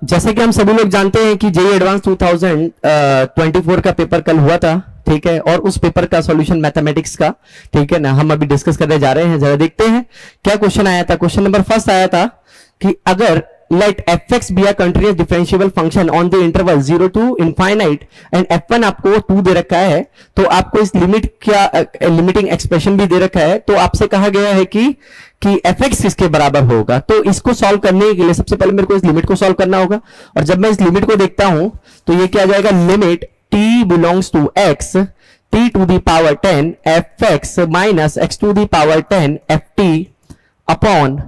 जैसे कि हम सभी लोग जानते हैं कि जेईई एडवांस 2024 का पेपर कल हुआ था, ठीक है, और उस पेपर का सॉल्यूशन मैथमेटिक्स का, ठीक है ना, हम अभी डिस्कस करने जा रहे हैं। जरा देखते हैं क्या क्वेश्चन आया था। क्वेश्चन नंबर फर्स्ट आया था कि अगर let fx be a continuous differentiable function on the interval 0 to infinite and f1 आपको 2 दे रखा है, तो आपको इस लिमिट क्या लिमिटिंग एक्सप्रेशन भी दे रखा है, तो आपसे कहा गया है कि fx किसके बराबर होगा। तो इसको सॉल्व करने के लिए सबसे पहले मेरे को इस लिमिट को सॉल्व करना होगा, और जब मैं इस लिमिट को देखता हूं तो ये क्या आ जाएगा, limit t belongs to x t to the power 10 fx minus x to the power 10 ft upon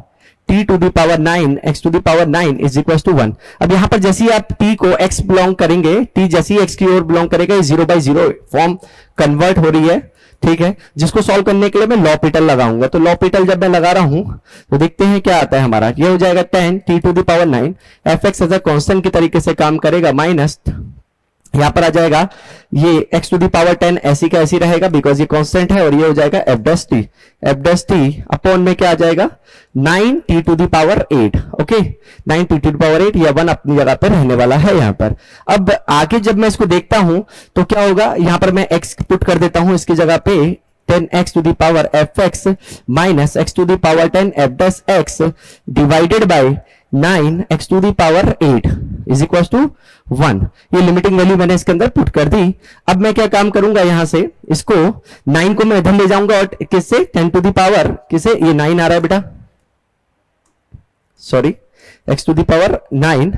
t to the power 9 x to the power 9 is equal to 1। अब यहां पर जैसे ही आप t को x बिलोंग करेंगे, t जैसे ही x की ओर belong करेगा, ये 0/0 फॉर्म कन्वर्ट हो रही है, ठीक है, जिसको सॉल्व करने के लिए मैं लॉपिटल लगाऊंगा। तो लॉपिटल जब मैं लगा रहा हूं तो देखते हैं क्या आता है हमारा। ये हो जाएगा 10 t to the power 9 fx as a constant की तरीके से काम करेगा, माइनस यहां पर आ जाएगा ये x टू दी पावर 10 ऐसी का ऐसी रहेगा बिकॉज ये कांस्टेंट है, और ये हो जाएगा f टी अपॉन में क्या आ जाएगा 9 t to the power 8। Okay, 9 t to the power 8, या 1 अपनी जगह पर रहने वाला है यहां पर। अब आगे जब मैं इसको देखता हूं तो क्या होगा, यहां पर मैं x पुट कर देता हूं इसकी जगह पे 10x to the power fx minus x to the power 10 f divided by 9x to the power 8 is equal to 1। ये लिमिटिंग वैल्यू मैंने इसके अंदर पुट कर दी। अब मैं क्या काम करूंगा, यहां से इसको 9 को मैं इधर ले जाऊंगा, और किससे 10 टू दी पावर किसे, ये 9 आ रहा है बेटा, sorry x to the power 9,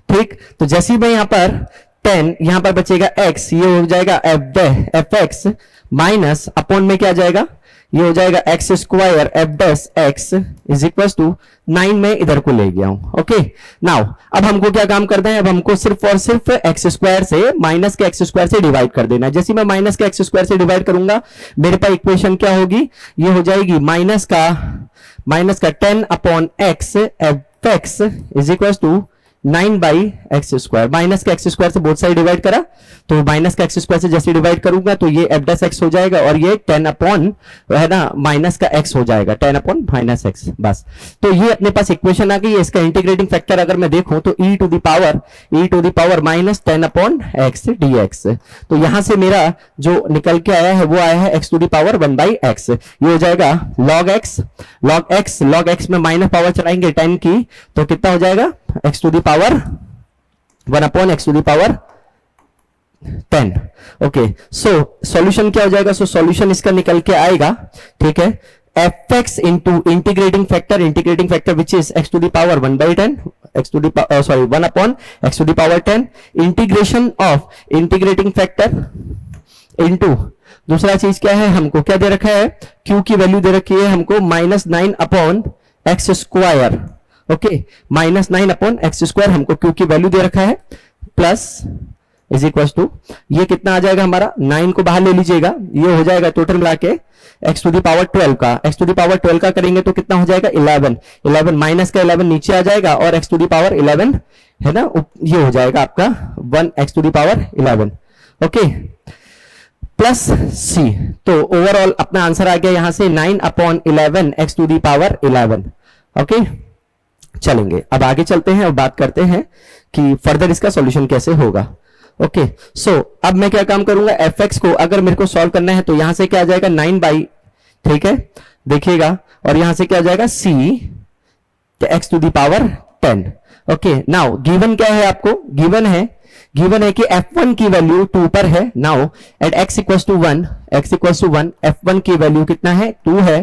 ठीक। तो जैसे ही मैं यहां पर 10 यहां पर बचेगा x, ये हो जाएगा fx माइनस अपॉन में क्या आ जाएगा, ये हो जाएगा X square F dash X is equal to 9 में इधर को ले गया हूं। ओके, नाउ अब हमको क्या काम करना है, अब हमको सिर्फ और सिर्फ एक्स स्क्वायर से माइनस के एक्स स्क्वायर से डिवाइड कर देना है। जैसे मैं माइनस के एक्स स्क्वायर से डिवाइड करूंगा, मेरे पास इक्वेशन क्या होगी, ये हो जाएगी माइनस का 10 upon X F X is equal to 9/x square. Minus का एक्स स्क्वायर से बोथ साइड डिवाइड करा, तो माइनस का एक्स स्क्वायर से जैसे डिवाइड करूंगा तो ये एफ डैश एक्स हो जाएगा, और ये 10 अपॉन है ना माइनस का x हो जाएगा, 10 अपॉन माइनस एक्स। बस, तो ये अपने पास इक्वेशन आ गई है। इसका इंटीग्रेटिंग फैक्टर अगर मैं देखूं तो e to the power minus 10 upon X dx। तो यहां से मेरा जो निकल के आया है वो आया है x to the power 1/x। ये हो जाएगा log x में माइनस पावर चलाएंगे 10 की, तो कितना हो जाएगा x to the power 1 upon x to the power 10। Okay, so solution क्या हो जाएगा, सो सॉल्यूशन इसका निकल के आएगा, ठीक है, fx into integrating factor which is x to the power 1/10 1 upon x to the power 10 integration of integrating factor into दूसरा चीज क्या है, हमको क्या दे रखा है, q की वैल्यू दे रखी है हमको -9 upon x square. Okay, -9 upon x square हमको क्यू की वैल्यू दे रखा है, प्लस इज इक्वल टू ये कितना आ जाएगा हमारा, 9 को बाहर ले लीजिएगा, ये हो जाएगा टोटल मिला के x टू दी पावर 12 का, x टू दी पावर 12 का करेंगे तो कितना हो जाएगा 11 माइनस का 11 नीचे आ जाएगा, और x टू दी पावर 11 है ना, ये हो जाएगा आपका 1 x to the power 11। Okay, plus c, तो ओवरऑल अपना आंसर आ गया यहां से 9 upon 11 x to the power 11। Okay, चलेंगे अब आगे चलते हैं और बात करते हैं कि फर्दर इसका सॉल्यूशन कैसे होगा। ओके, सो अब मैं क्या काम करूंगा, fx को अगर मेरे को सॉल्व करना है तो यहां से क्या आ जाएगा 9, ठीक है, देखिएगा, और यहां से क्या आ जाएगा c x to the power 10। Okay, now given क्या है, आपको गिवन है कि f1 की वैल्यू 2 पर है। Now at x equals to 1 f1 की वैल्यू कितना है, 2 है,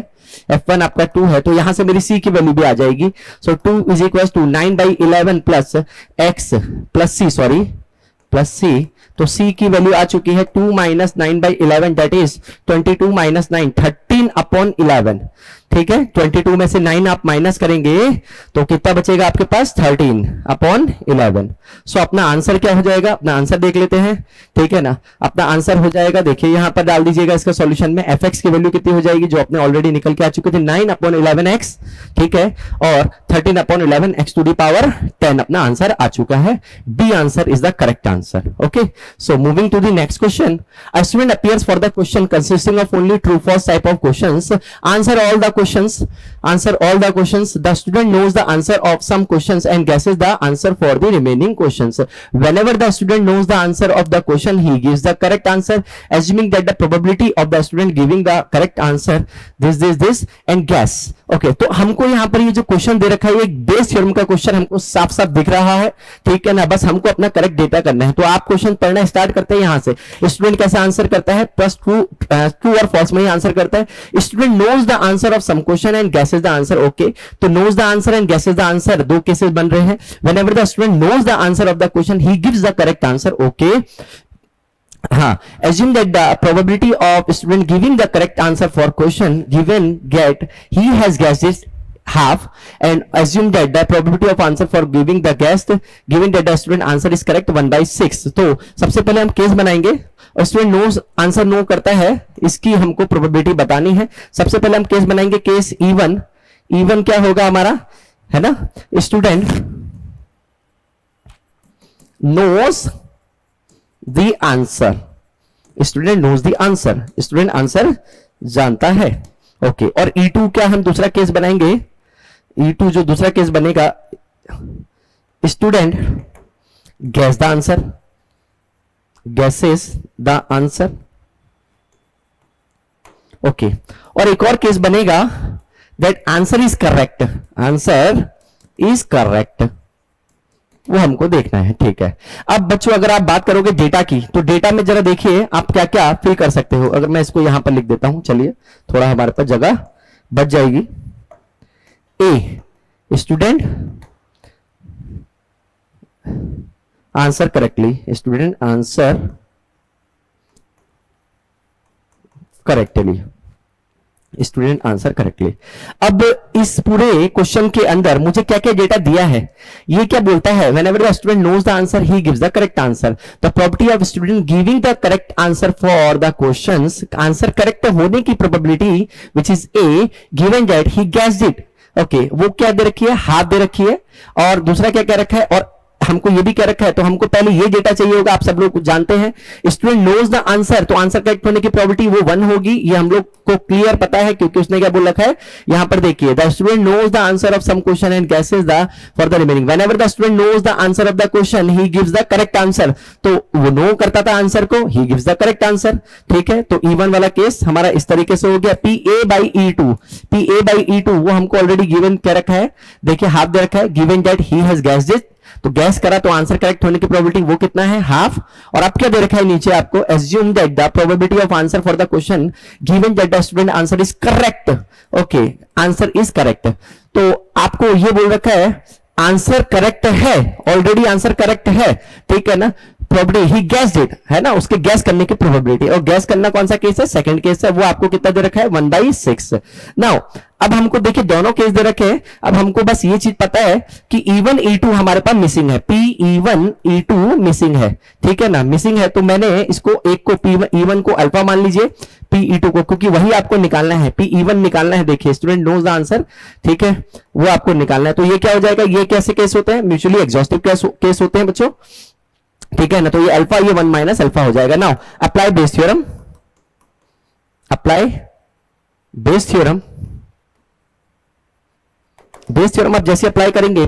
f1 आपका 2 है, तो यहां से मेरी c की वैल्यू भी आ जाएगी। So 2 is equal to 9/11 plus x plus c, तो c की वैल्यू आ चुकी है 2 minus 9/11 that is 22 minus 9 13 upon 11। ठीक है, 22 में से 9 आप माइनस करेंगे तो कितना बचेगा आपके पास 13 अपॉन 11। सो अपना आंसर क्या हो जाएगा, अपना आंसर देख लेते हैं, ठीक है ना। अपना आंसर हो जाएगा, देखिए यहां पर डाल दीजिएगा इसका सॉल्यूशन में, fx की वैल्यू कितनी हो जाएगी जो अपने ऑलरेडी निकल के आ चुके थे 9 अपॉन 11x, ठीक है, और 13 upon 11 x to the power 10 अपना आंसर आ चुका है। B answer is the correct answer. Okay, so moving to the next question, a student appears for the question consisting of only true false type of questions, answer all the questions, answer all the questions. The student knows the answer of some questions and guesses the answer for the remaining questions. Whenever the student knows the answer of the question, he gives the correct answer, assuming that the probability of the student giving the correct answer this and guess. Okay, तो हमको यहाँ पर ये जो question दे रखा है, ये Bayes theorem का क्वेश्चन हमको साफ साफ दिख रहा है, ठीक है ना, बस हमको अपना करेक्ट डेटा करना है। तो आप क्वेश्चन पढ़ना स्टार्ट करते हैं यहाँ से। स्टूडेंट कैसे आंसर करता है, प्लस ट्रू और फॉल्स में ही आंसर करता है। Student knows the answer of some question and guesses the answer. Okay, तो knows the answer and guesses the answer, दो केसेस बन रहे हैं। Whenever the student knows the answer of the question, he gives the correct answer. Okay, हाँ, assume that the probability of student giving the correct answer for question given get he has guessed it half, and assume that the probability of answer for giving the guessed given that the student answer is correct 1/6। तो सबसे पहले हम case बनाएंगे, और student no answer no करता है, इसकी हमको प्रोबेबिलिटी बतानी है। सबसे पहले हम केस बनाएंगे, केस E1। E1 क्या होगा हमारा, है ना, student knows the answer, student knows the answer, student answer जानता है। ओके, और E2 क्या हम दूसरा केस बनाएंगे, E2 जो दूसरा केस बनेगा, student guess the answer, guesses the answer. Okay, और एक और केस बनेगा that answer is correct, answer is correct, वो हमको देखना है, ठीक है। अब बच्चों अगर आप बात करोगे डेटा की, तो डेटा में जरा देखिए आप क्या क्या फिल कर सकते हो। अगर मैं इसको यहां पर लिख देता हूं, चलिए थोड़ा हमारे पास जगह बच जाएगी। A, student answer correctly, student answer correctly, student answer correctly. अब इस पूरे क्वेश्चन के अंदर मुझे क्या क्या डेटा दिया है, ये क्या बोलता है, whenever the student knows the answer he gives the correct answer. The probability of student giving the correct answer for the questions, answer correct होने की probability which is a given that he guessed it. Okay, वो क्या दे रखी है, half दे रखी है, और दूसरा क्या कह रखा है, और हमको ये भी क्या रखा है, तो हमको पहले ये डेटा चाहिए होगा। आप सब लोग जानते हैं स्टूडेंट नोज द आंसर, तो आंसर करेक्ट होने की प्रोबेबिलिटी वो 1 होगी, ये हम लोग को क्लियर पता है, क्योंकि उसने क्या बोल रखा है यहां पर देखिए, the student knows the answer of some question and guesses the for the remaining. Whenever the student knows the answer of the question he gives the correct answer, तो वो नो करता था आंसर को, he gives the correct answer, ठीक है। तो E1 वाला case हमारा इस तरीके से हो गया। PA/E2, PA/E2 वो हमको ऑलरेडी गिवन क्या रखा है, देखिए हाफ दे रखा है, given that he has guessed it, तो गैस करा तो आंसर करेक्ट होने की प्रोबेबिलिटी वो कितना है, हाफ। और अब क्या दे रखा है नीचे आपको, assume that the probability of answer for the question given that the student answer is correct. Okay, answer is correct, तो आपको ये बोल रखा है आंसर करेक्ट है, ऑलरेडी आंसर करेक्ट है, ठीक है ना। प्रोबेबिलिटी ही गेस्ड इट, है ना, उसके गैस करने की प्रोबेबिलिटी, और गैस करना कौन सा केस है, सेकंड केस है, वो आपको कितना दे रखा है, 1/6। नाउ अब हमको देखिए दोनों केस दे रखे हैं, अब हमको बस ये चीज पता है कि E1 E2 हमारे पास मिसिंग है, PE1 E2 मिसिंग है, ठीक है ना, मिसिंग है। तो मैंने इसको एक को E1 को अल्फा मान लीजिए, PE2 को, क्योंकि वही आपको निकालना है, PE1 निकालना है। देखिए स्टूडेंट नोज द आंसर, ठीक है, वो आपको निकालना है। तो ये क्या हो जाएगा, ये कैसे केस होते हैं, म्यूचुअली एग्जॉस्टिव केस होते हैं बच्चों, ठीक है ना। तो ये अल्फा, ये 1 माइनस अल्फा हो जाएगा। Now apply Bayes theorem, apply Bayes theorem, Bayes theorem आप जैसे अप्लाई करेंगे,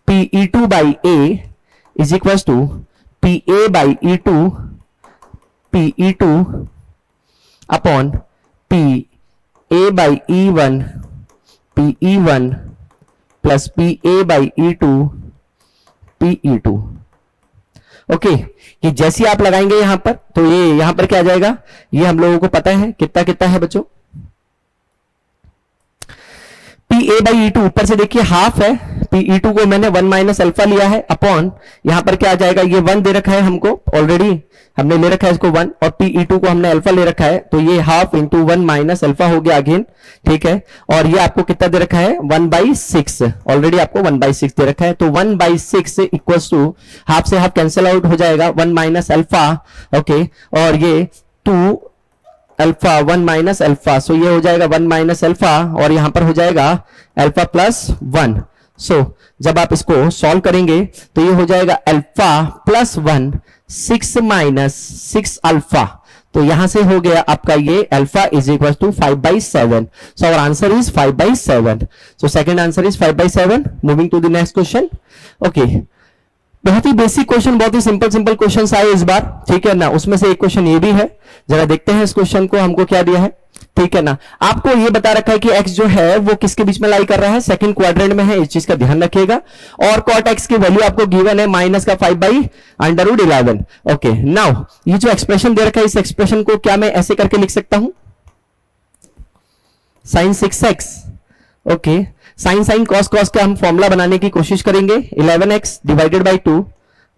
PE2/A is equal to PA/E2 upon PA/E1 plus PA/E2 okay, ये जैसे आप लगाएंगे यहां पर, तो ये यहां पर क्या आ जाएगा, ये हम लोगों को पता है कितना कितना है बच्चों, PA/E2 ऊपर से देखिए हाफ है, PE2 को मैंने 1 माइनस अल्फा लिया है, अपॉन यहां पर क्या आ जाएगा, ये 1 दे रखा है हमको, ऑलरेडी हमने ले रखा है इसको 1, और PE2 को हमने अल्फा ले रखा है, तो ये हाफ इंटू 1 माइनस अल्फा हो गया अगेन, ठीक है। और ये आपको कितना दे रखा है, 1/6, ऑलरेडी आपको 1/6 दे रखा है, तो 1/6 इक्वल्स टू हाफ से हाफ कैंसिल आउट हो जाएगा, 1 माइनस अल्फा, ओके, और ये 2 अल्फा 1 माइनस अल्फा, सो ये हो जाएगा 1 माइनस अल्फा, और यहां पर हो जाएगा अल्फा प्लस 1। सो जब आप इसको सॉल्व करेंगे तो ये हो जाएगा अल्फा प्लस 1, 6 माइनस 6 अल्फा, तो यहां से हो गया आपका ये alpha is equal to 5/7. So our answer is 5/7. So second answer is 5/7. Moving to the next question. Okay, बहुत ही बेसिक क्वेश्चन, बहुत ही सिंपल सिंपल क्वेश्चन आए इस बार, ठीक है ना. उसमें से एक क्वेश्चन ये भी है, जरा देखते हैं इस क्वेश्चन को हमको क्या दिया है, ठीक है ना. आपको ये बता रखा है कि x जो है वो किसके बीच में लाई कर रहा है, सेकंड क्वाड्रेंट में है, इस चीज का ध्यान रखिएगा. और कॉट x की वैल्यू आपको गिवन है माइनस का 5/√11. ओके, नाउ ये जो एक्सप्रेशन दे रखा है, इस एक्सप्रेशन को क्या मैं ऐसे करके लिख सकता हूं, sin 6x. Okay, sine sine cos cos का हम फॉर्मूला बनाने की कोशिश करेंगे. 11x divided by 2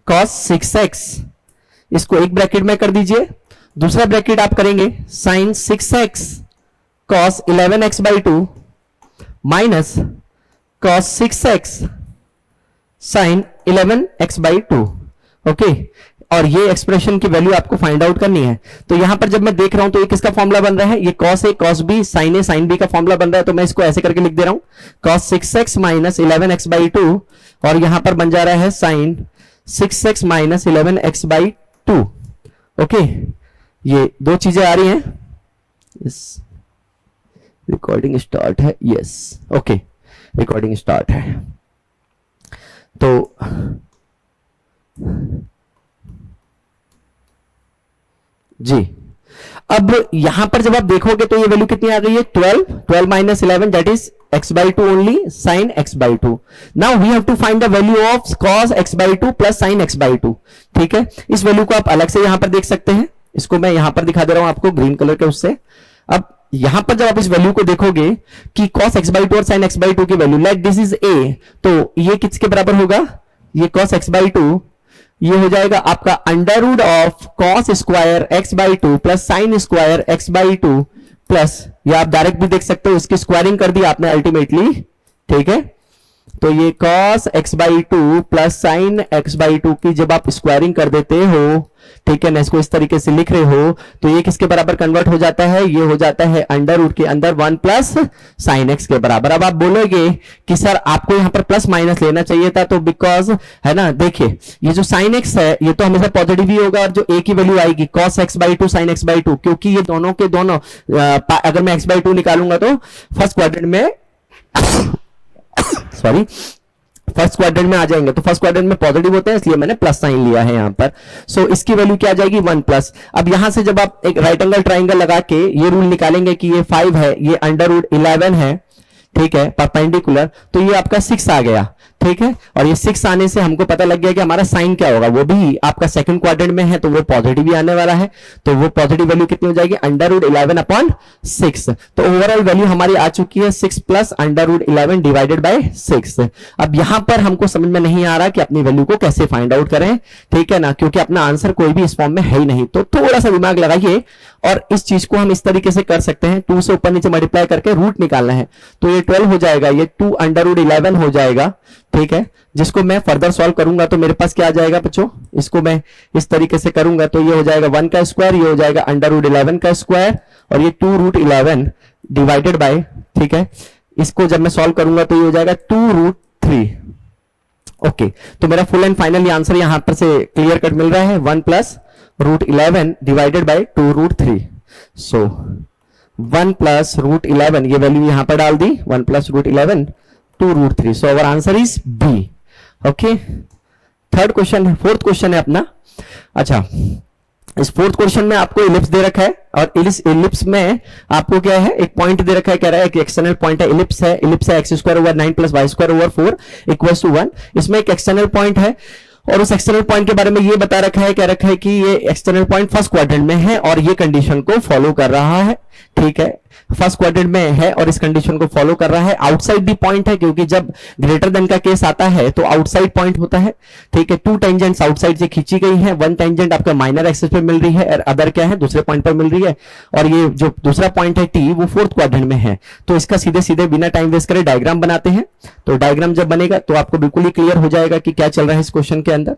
cos 6x, इसको एक ब्रैकेट में कर दीजिए. दूसरा ब्रैकेट आप करेंगे sine 6x cos 11x by 2 minus cos 6x sine 11x by 2. Okay, और ये एक्सप्रेशन की वैल्यू आपको फाइंड आउट करनी है. तो यहां पर जब मैं देख रहा हूं तो ये किसका फॉर्मूला बन रहा है, ये cos a cos b sin a sin b का फॉर्मूला बन रहा है. तो मैं इसको ऐसे करके लिख दे रहा हूं cos 6x minus 11x by 2, और यहां पर बन जा रहा है sin 6x minus 11x by 2. Okay, ये दो चीजें आ रही हैं. यस, रिकॉर्डिंग स्टार्ट है. यस, ओके, रिकॉर्डिंग स्टार्ट है. तो जी, अब यहां पर जब आप देखोगे तो ये वैल्यू कितनी आ गई है, 12 minus 11 that is x by 2 only sine x by 2. Now we have to find the value of cos x by 2 plus sine x by 2. ठीक है, इस वैल्यू को आप अलग से यहां पर देख सकते हैं. इसको मैं यहां पर दिखा दे रहा हूं आपको ग्रीन कलर के उससे. अब यहां पर जब आप इस वैल्यू को देखोगे कि cos x बाई 2 और sin x बाई 2 की value, let this is a, तो ये किसके बराबर होगा, ये cos x बाई 2, ये हो जाएगा आपका under root of cos square x by 2 plus sine square x by 2 plus, ये आप डायरेक्ट भी देख सकते हो, इसकी स्क्वायरिंग कर दी आपने अल्टीमेटली. ठीक है, तो ये cos x by 2 plus sine x by 2 की जब आप स्क्वायरिंग कर देते हो, ठीक है ना, इसको इस तरीके से लिख रहे हो, तो ये किसके बराबर कन्वर्ट हो जाता है, ये हो जाता है अंडर रूट के अंदर 1 प्लस साइन एक्स के बराबर. अब आप बोलोगे कि सर आपको यहां पर प्लस माइनस लेना चाहिए था, तो बिकॉज है ना, देखिए ये जो साइन एक्स है ये तो हमेशा पॉजिटिव ही होगा, और जो ए की वैल्यू आएगी cos x by 2 sine x by 2, क्योंकि ये दोनों के दोनों अगर मैं x बाई 2 निकालूंगा तो फर्स्ट क्वाड्रेंट में सॉरी फर्स्ट क्वाड्रेंट में आ जाएंगे, तो फर्स्ट क्वाड्रेंट में पॉजिटिव होते हैं, इसलिए मैंने प्लस साइन लिया है यहां पर. सो इसकी वैल्यू क्या आ जाएगी, 1 प्लस. अब यहां से जब आप एक राइट एंगल ट्राइंगल लगा के ये रूल निकालेंगे कि ये 5 है, ये अंडर रूट 11 है, ठीक है, परपेंडिकुलर, तो ये आपका 6 आ गया. ठीक है, और ये 6 आने से हमको पता लग गया कि हमारा साइन क्या होगा, वो भी आपका सेकंड क्वाड्रेंट में है, तो वो पॉजिटिव ही आने वाला है. तो वो पॉजिटिव वैल्यू कितनी हो जाएगी, अंडर रूट 11 अपॉन 6. तो ओवरऑल वैल्यू हमारी आ चुकी है 6 plus under root 11 divided by 6. अब यहां पर हमको समझ में नहीं आ रहा कि अपनी वैल्यू को कैसे फाइंड आउट करें, ठीक है ना, क्योंकि अपना आंसर कोई भी इस फॉर्म में है ही नहीं. तो थोड़ा सा दिमाग लगाइए, और इस चीज को हम इस तरीके से कर सकते हैं, 2 से ऊपर नीचे मल्टीप्लाई करके रूट निकालना है, तो ये 12 हो जाएगा, ये 2 अंडर रूट 11 हो जाएगा. ठीक है, जिसको मैं फर्दर सॉल्व करूंगा तो मेरे पास क्या आ जाएगा बच्चों, इसको मैं इस तरीके से करूंगा तो ये हो जाएगा 1 का स्क्वायर, ये हो जाएगा अंडर रूट 11 का स्क्वायर, और ये 2 रूट 11 डिवाइडेड बाय, ठीक है, इसको जब मैं सॉल्व करूंगा तो ये हो जाएगा 2 रूट 3. ओके, तो मेरा फुल एंड फाइनली आंसर यहां पर से क्लियर कट मिल रहा है, 1 plus root 11 divided by 2 root 3. So 1 plus root 11, ये वैल्यू यहां पर डाल दी, 1 plus root 11 2 root 3. So our answer is B. Okay, third question है, फोर्थ क्वेश्चन है अपना. अच्छा, इस फोर्थ क्वेश्चन में आपको इलिप्स दे रखा है, और इलिप्स में आपको क्या है, एक पॉइंट दे रखा है, कह रहा है कि एक्सटर्नल पॉइंट है, इलिप्स है x square over 9 plus y square over 4 equals to 1. इसमें एक एक्सटर्नल पॉइंट है, और उस एक्सटर्नल पॉइंट के बारे में ये बता रखा है, कह रखा है कि ये एक्सटर्नल पॉइंट फर्स्ट क्वाड्रेंट में है और ये कंडीशन को फॉलो कर रहा है. ठीक है, फर्स्ट क्वाड्रेंट में है और इस कंडीशन को फॉलो कर रहा है. आउटसाइड दी पॉइंट है, क्योंकि जब ग्रेटर देन का केस आता है तो आउटसाइड पॉइंट होता है. ठीक है, 2 टेंजेंट्स आउटसाइड से खींची गई हैं, 1 टेंजेंट आपका माइनर एक्सिस पे मिल रही है और अदर क्या है, दूसरे पॉइंट पर मिल रही है, और ये जो दूसरा पॉइंट है टी, वो फोर्थ क्वाड्रेंट में है. तो इसका सीधे सीधे बिना टाइम वेस्ट करे डायग्राम बनाते हैं. तो डायग्राम जब बनेगा तो आपको बिल्कुल ही क्लियर हो जाएगा कि क्या चल रहा है इस क्वेश्चन के अंदर.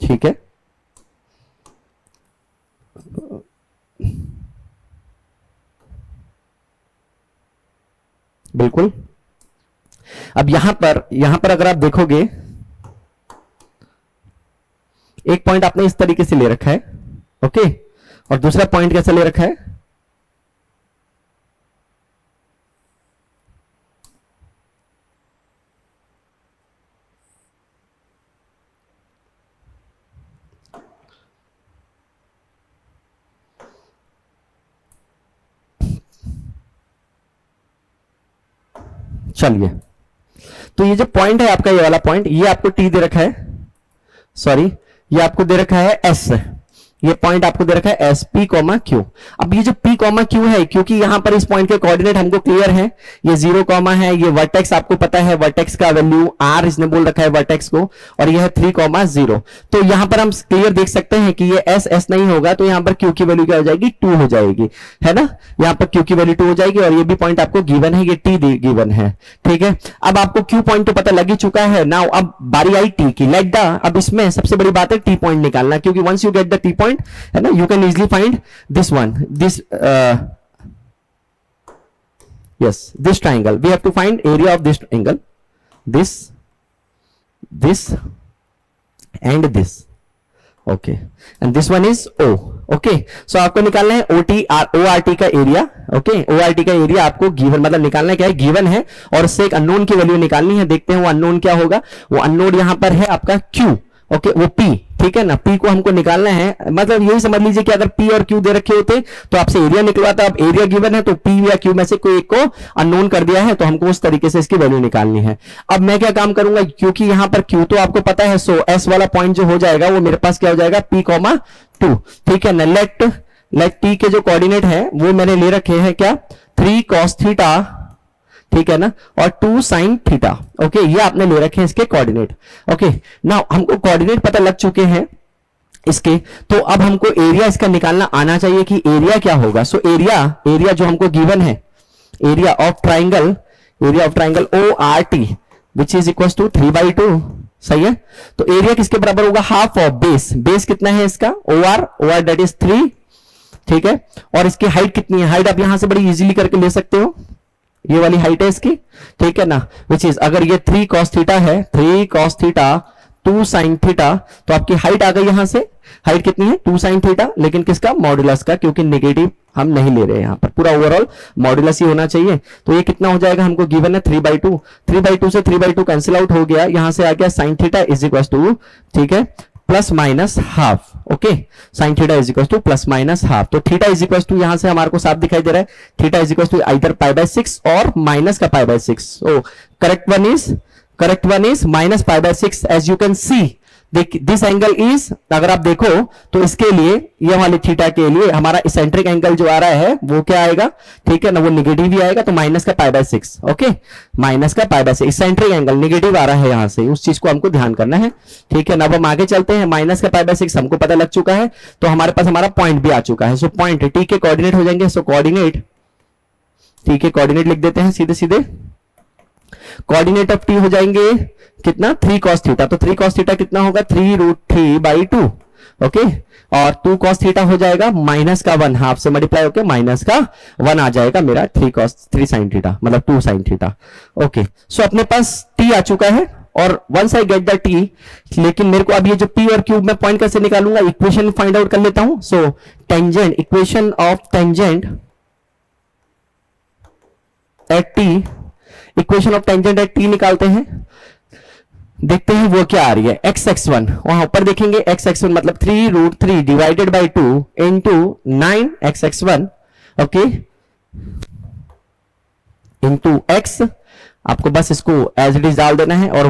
ठीक है, बिल्कुल. अब यहां पर अगर आप देखोगे, एक पॉइंट आपने इस तरीके से ले रखा है. ओके, और दूसरा पॉइंट कैसा ले रखा है, चलिए। तो ये जो पॉइंट है आपका, ये वाला पॉइंट, ये आपको टी दे रखा है, सॉरी ये आपको दे रखा है एस, ये पॉइंट आपको दे रखा है एस पी कॉमा क्यू। अब ये जो पी कॉमा क्यू है, क्योंकि यहां पर इस पॉइंट के कोऑर्डिनेट हमको क्लियर है, ये 0 कॉमा है, ये वर्टेक्स आपको पता है, वर्टेक्स का वैल्यू आर इसने बोल रखा है वर्टेक्स को, और ये है 3 कॉमा 0। तो यहां पर हम क्लियर देख सकते हैं कि ये एस एस नहीं होगा, तो यहां पर क्यू की वैल्यू क्या हो जाएगी, 2 हो जाएगी, है ना, यहां पर क्यू की वैल्यू 2 हो जाएगी, और ये भी पॉइंट आपको गिवन है, ये टी गिवन है, ठीक है। अब आपको क्यू पॉइंट तो पता लग ही चुका है। नाउ अब बारी आई टी की, लेट द, अब इसमें सबसे बड़ी बात है टी पॉइंट निकालना, क्योंकि once you get the T point, है ना, you can easily find this one, this triangle. We have to find area of this triangle, this and this, okay, and this one is O, okay. So आपको निकालना है ORT का area, okay, ORT का area आपको given, मतलब निकालना क्या है, गिवन है, और उससे एक अननोन की वैल्यू निकालनी है। देखते हैं वो अननोन क्या होगा। वो अननोन यहां पर है आपका Q, ओके, वो P, ठीक है ना, P को हमको निकालना है। मतलब यही समझ लीजिए कि अगर P और Q दे रखे होते तो आपसे एरिया निकलवाता, अब एरिया गिवन है तो P या Q में से कोई एक को अननोन कर दिया है, तो हमको उस तरीके से इसकी वैल्यू निकालनी है। अब मैं क्या काम करूंगा, क्योंकि यहां पर Q तो आपको पता है, सो S वाला पॉइंट जो हो जाएगा वो मेरे पास क्या हो जाएगा, P, 2, ठीक है ना। लेट T के जो कोऑर्डिनेट है वो मैंने ले रखे हैं क्या, 3 cos थीटा, ठीक है ना, और 2 sin थीटा, ओके, ये आपने ले रखे हैं इसके कोऑर्डिनेट, ओके। नाउ हमको कोऑर्डिनेट पता लग चुके हैं इसके, तो अब हमको एरिया इसका निकालना आना चाहिए कि एरिया क्या होगा। सो एरिया जो हमको गिवन है, area of triangle ORT which is equal to 3/2, सही है। तो एरिया किसके बराबर होगा, हाफ ऑफ बेस कितना है इसका, OR दैट इज 3, ठीक है। और इसकी हाइट कितनी है, हाइट आप यहां से बड़ी इजीली करके ले सकते हो, ये वाली हाइट है इसकी, ठीक है ना, विच इज, अगर ये 3 cos थीटा है, 3 cos थीटा 2 sin थीटा, तो आपकी हाइट आ गई, यहां से हाइट कितनी है, 2 sin थीटा, लेकिन किसका, मॉड्यूलस का, क्योंकि नेगेटिव हम नहीं ले रहे हैं, यहां पर पूरा ओवरऑल मॉड्यूलस ही होना चाहिए। तो ये कितना हो जाएगा, हमको गिवन है 3/2 से 3/2 कैंसिल आउट हो गया, यहां से आ गया sin theta is equal to, ठीक है, plus minus half, okay, sine theta is equal to plus minus half. तो थीटा इज इक्वल टू यहां से हमारे को साफ दिखाई दे रहा है, theta is equal to either π/6 और माइनस का π/6। So correct one is minus π/6, as you can see. This angle is, अगर आप देखो तो इसके लिए, ये वाले थीटा के लिए हमारा इसेंट्रिक एंगल जो आ रहा है वो क्या आएगा, ठीक है ना, वो निगेटिव ही आएगा, तो माइनस का π/6, ओके, माइनस का π/6, इसेंट्रिक एंगल निगेटिव आ रहा है यहां से, उस चीज को हमको ध्यान करना है, ठीक है ना। अब हम आगे चलते हैं, माइनस का π/6 हमको पता लग चुका है, तो हमारे पास हमारा पॉइंट भी आ चुका है। सो पॉइंट टी के कोऑर्डिनेट हो जाएंगे, सो कोऑर्डिनेट टी के कोऑर्डिनेट लिख देते हैं सीधे, कोऑर्डिनेट ऑफ टी हो जाएंगे कितना, 3 cos थीटा, तो 3 cos थीटा कितना होगा, 3√3/2, ओके, और 2 cos थीटा हो जाएगा माइनस का 1, हाफ से मल्टीप्लाई होकर माइनस का 1 आ जाएगा मेरा, 3 sin थीटा, मतलब 2 sin थीटा, ओके। सो अपने पास टी आ चुका है, और once I get the T, लेकिन मेरे को अब ये जो पी और क्यू में पॉइंट कैसे निकालूंगा, इक्वेशन फाइंड आउट कर लेता हूं। So tangent, equation of tangent at T, equation of tangent at T निकालते हैं, देखते हैं वो क्या आ रही है, x(x1), वहां ऊपर देखेंगे x(x1) मतलब 3√3 divided by 2 into 9x(x1), okay, into x, आपको बस इसको एज इट इज डाल देना है, और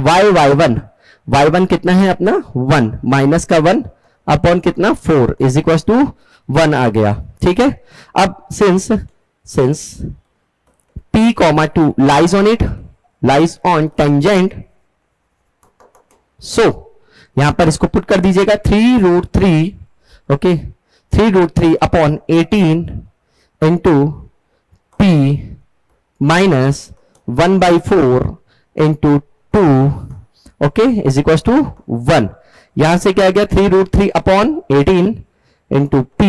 y1 कितना है अपना 1, माइनस का 1 अपॉन कितना 4 इज इक्वल टू 1 आ गया, ठीक है। अब since p, 2 lies on tangent, so यहां पर इसको पुट कर दीजिएगा 3√3, okay, 3√3 upon 18 into p minus 1/4 into 2, okay, is equal to 1। यहां से क्या आ गया, 3√3 अपॉन 18 इंटू p,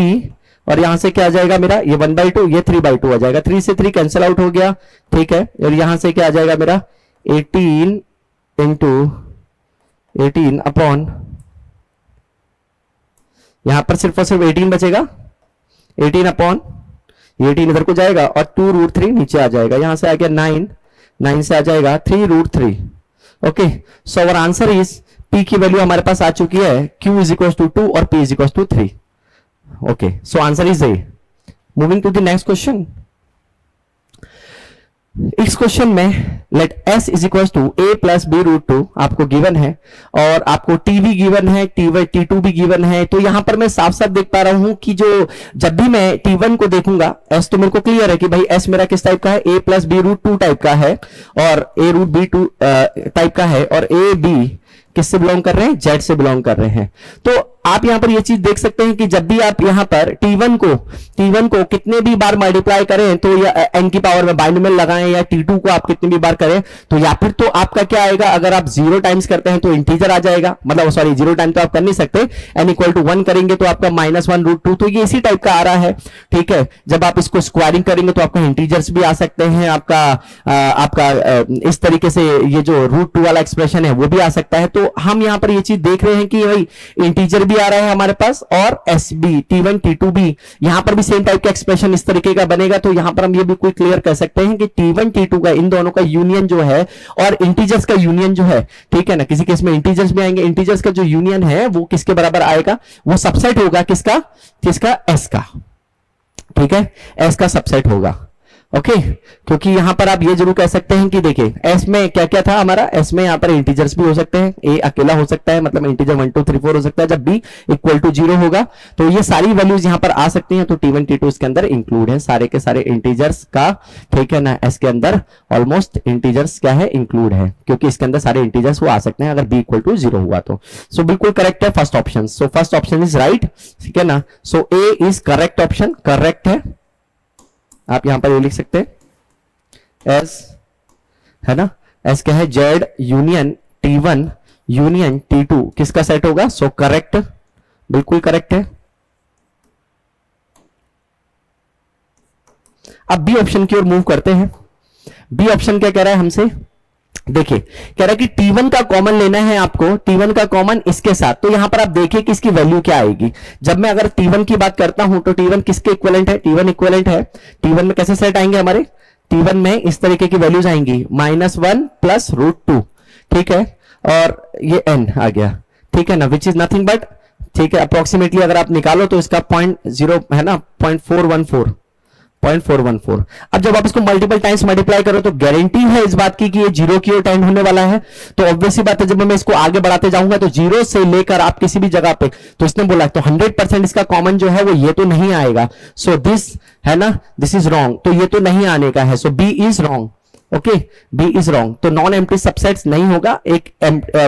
और यहां से क्या आ जाएगा मेरा, ये 1/2, ये 3/2 आ जाएगा, 3 से 3 कैंसिल आउट हो गया, ठीक है। और यहां से क्या आ जाएगा मेरा 18 इंटू 18 अपॉन, यहां पर सिर्फ और सिर्फ 18 बचेगा, 18 अपॉन 18 इधर को जाएगा और 2√3 नीचे आ जाएगा, यहां से आ गया 9, 9 से आ जाएगा 3√3। Okay, so our answer is P की वैल्यू हमारे पास आ चुकी है, Q इज इक्वल टू 2 और P is equal to 3। Okay, so answer is A. Moving to the next question. इस क्वेश्चन में let S is equal to A plus B√2 आपको given है और आपको T भी गिवन है, T2 भी गिवन है। तो यहां पर मैं साफ साफ देख पा रहा हूं कि जो जब भी मैं T1 को देखूंगा, S तो मेरे को क्लियर है कि भाई S मेरा किस टाइप का है, A प्लस B√2 टाइप का है और A√B2 टाइप का है और A B किससे बिलोंग कर रहे हैं, Z से बिलोंग कर रहे हैं। तो आप यहां पर यह चीज देख सकते हैं कि जब भी आप यहां पर T1 को कितने भी बार मल्टीप्लाई करें तो या n की पावर में बाइनोमियल लगाएं या T2 को आप कितने भी बार करें तो या फिर तो आपका क्या आएगा, अगर आप 0 टाइम्स करते हैं तो इंटीजर आ जाएगा, मतलब सॉरी 0 टाइम तो आप कर नहीं सकते, n इक्वल टू 1 करेंगे तो आपका -1√2, तो ये इसी टाइप का आ रहा है। ठीक है, जब आप इसको स्क्वायरिंग करेंगे तो आपका इंटीजर्स भी आ सकते हैं, आपका इस तरीके से ये जो √2 वाला एक्सप्रेशन है वो भी आ सकता है। तो हम यहां पर ये चीज देख रहे हैं कि भाई इंटीजर भी आ रहा है हमारे पास और S भी, T1 T2 भी, यहां पर भी सेम टाइप का एक्सप्रेशन इस तरीके का बनेगा। तो यहां पर हम ये बिल्कुल क्लियर कर सकते हैं कि T1 T2 का इन दोनों का यूनियन जो है और इंटीजर्स का यूनियन जो है, ठीक है ना, किसी केस में इंटीजर्स भी आएंगे, इंटीजर्स का जो यूनियन है वो किसके बराबर आएगा, वो सबसेट होगा किसका, S का। ठीक है, S का सबसेट होगा। ओके, क्योंकि यहां पर आप ये जरूर कह सकते हैं कि देखिए S में क्या क्या था हमारा, S में यहां पर इंटीजर्स भी हो सकते हैं, A अकेला हो सकता है, मतलब इंटीजर 1 2 3 4 हो सकता है जब B इक्वल टू 0 होगा। तो ये सारी वैल्यूज यहां पर आ सकती हैं। तो T1 T2 इसके अंदर इंक्लूड है, सारे के सारे इंटीजर्स का, ठीक है ना, S के अंदर ऑलमोस्ट इंटीजर्स क्या है, इंक्लूड है, क्योंकि इसके अंदर सारे इंटीजर्स वो आ सकते हैं अगर B इक्वल टू 0 हुआ तो। सो बिल्कुल करेक्ट है first option. So first option is right, ठीक है ना। सो A is correct option, correct है। आप यहां पर ये लिख सकते हैं S है ना, S क्या है, Z union T1 union T2 किसका सेट होगा, सो करेक्ट, बिल्कुल करेक्ट है। अब बी ऑप्शन की ओर मूव करते हैं। बी ऑप्शन क्या कह रहा है हमसे, देखिए कह रहा है कि T1 का कॉमन लेना है आपको, T1 का कॉमन इसके साथ। तो यहां पर आप देखिए कि इसकी वैल्यू क्या आएगी। जब मैं अगर T1 की बात करता हूं तो T1 किसके इक्विवेलेंट है, T1 इक्विवेलेंट है। T1 में कैसे सेट आएंगे हमारे, T1 में इस तरीके की वैल्यूज आएंगी -1 प्लस √2, ठीक है, और ये n आ गया, ठीक है ना, विच इज नथिंग बट, ठीक है, अप्रोक्सीमेटली अगर आप निकालो तो इसका 0.0 है ना, 0.414। अब जब आप इसको मल्टीपल टाइम्स मल्टीप्लाई करो तो गारंटी है इस बात की कि ये 0 की ओर टेंड होने वाला है। तो ऑब्वियसली बात है, जब मैं इसको आगे बढ़ाते जाऊंगा तो 0 से लेकर आप किसी भी जगह पे, तो इसने बोला तो 100% इसका कॉमन जो है वो ये तो नहीं आएगा। सो दिस है ना, दिस इज रॉन्ग, तो ये तो नहीं आने का है। So B is wrong, okay, B is wrong. तो नॉन एम्प्टी सबसेट्स नहीं होगा, एक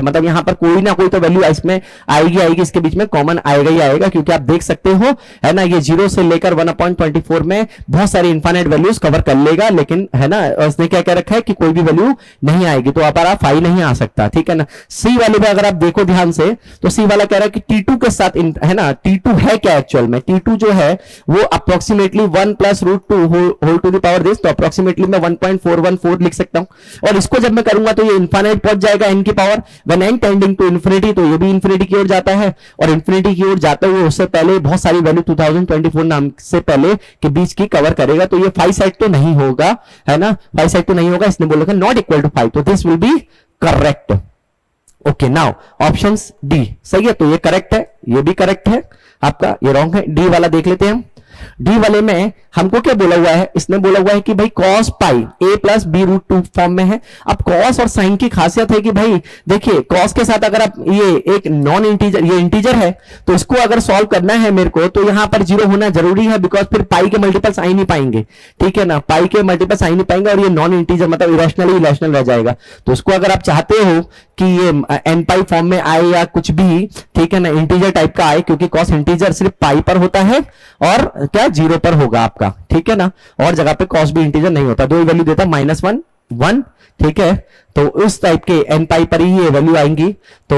मतलब यहां पर कोई ना कोई तो वैल्यू इसमें आएगी, इसके बीच में कॉमन आएगा ही आएगा, क्योंकि आप देख सकते हो है ना, ये 0 से लेकर 1/24 में बहुत सारी इनफाइनाइट वैल्यूज कवर कर लेगा, लेकिन है ना उसने क्या कह रखा है कि कोई भी वैल्यू नहीं आएगी, तो आप 5 नहीं आ सकता, ठीक है ना। सी वाले में अगर आप देखो ध्यान से तो सी वाला कह रहा है कि T2 के साथ है ना, T2 है क्या एक्चुअल में, T2 जो है वो approximately 1 plus √2 whole to the power this, तो अप्रोक्सीमेटली मैं 1.414 लिख सकता हूं। और इसको जब मैं करूंगा तो ये इनफाइनाइट पहुंच जाएगा n की power, when n tending to infinity, तो ये भी इन्फिनिटी की ओर जाता है, और इन्फिनिटी की ओर जाते हुए उससे पहले बहुत सारी वैल्यू 2024 नाम से पहले के बीच की कवर करेगा। तो ये 5 साइड तो नहीं होगा, है ना, 5 साइड तो नहीं होगा, इसने बोला नॉट इक्वल टू 5, तो this will be correct. Okay, now options D सही है, तो ये करेक्ट है, ये भी करेक्ट है आपका, ये रॉन्ग है। डी वाला देख लेते हैं हम। डी वाले में हमको क्या बोला हुआ है, इसने बोला हुआ है कि भाई cos pi a plus b√2 form में है। अब cos और sin की खासियत है कि भाई देखिए cos के साथ अगर आप ये एक नॉन इंटीजर, ये इंटीजर है, तो इसको अगर सॉल्व करना है मेरे को तो यहां पर 0 होना जरूरी है, बिकॉज फिर पाई के मल्टीपल्स आ ही नहीं पाएंगे, ठीक है ना, पाई के मल्टीपल्स आ ही नहीं पाएंगे, और ये नॉन इंटीजर मतलब इरेशनल इरेशनल रह जाएगा। तो उसको अगर आप चाहते हो कि ये n पाई फॉर्म में आए या कुछ भी, ठीक है ना, इंटीजर टाइप का आए, क्योंकि cos इंटीजर सिर्फ पाई पर होता है और क्या 0 पर होगा आपका, ठीक है ना, और जगह पे cos भी इंटीजर नहीं होता, दो ही वैल्यू देता -1 1, ठीक है। तो उस टाइप के n पाई पर ही ये वैल्यू आएंगी, तो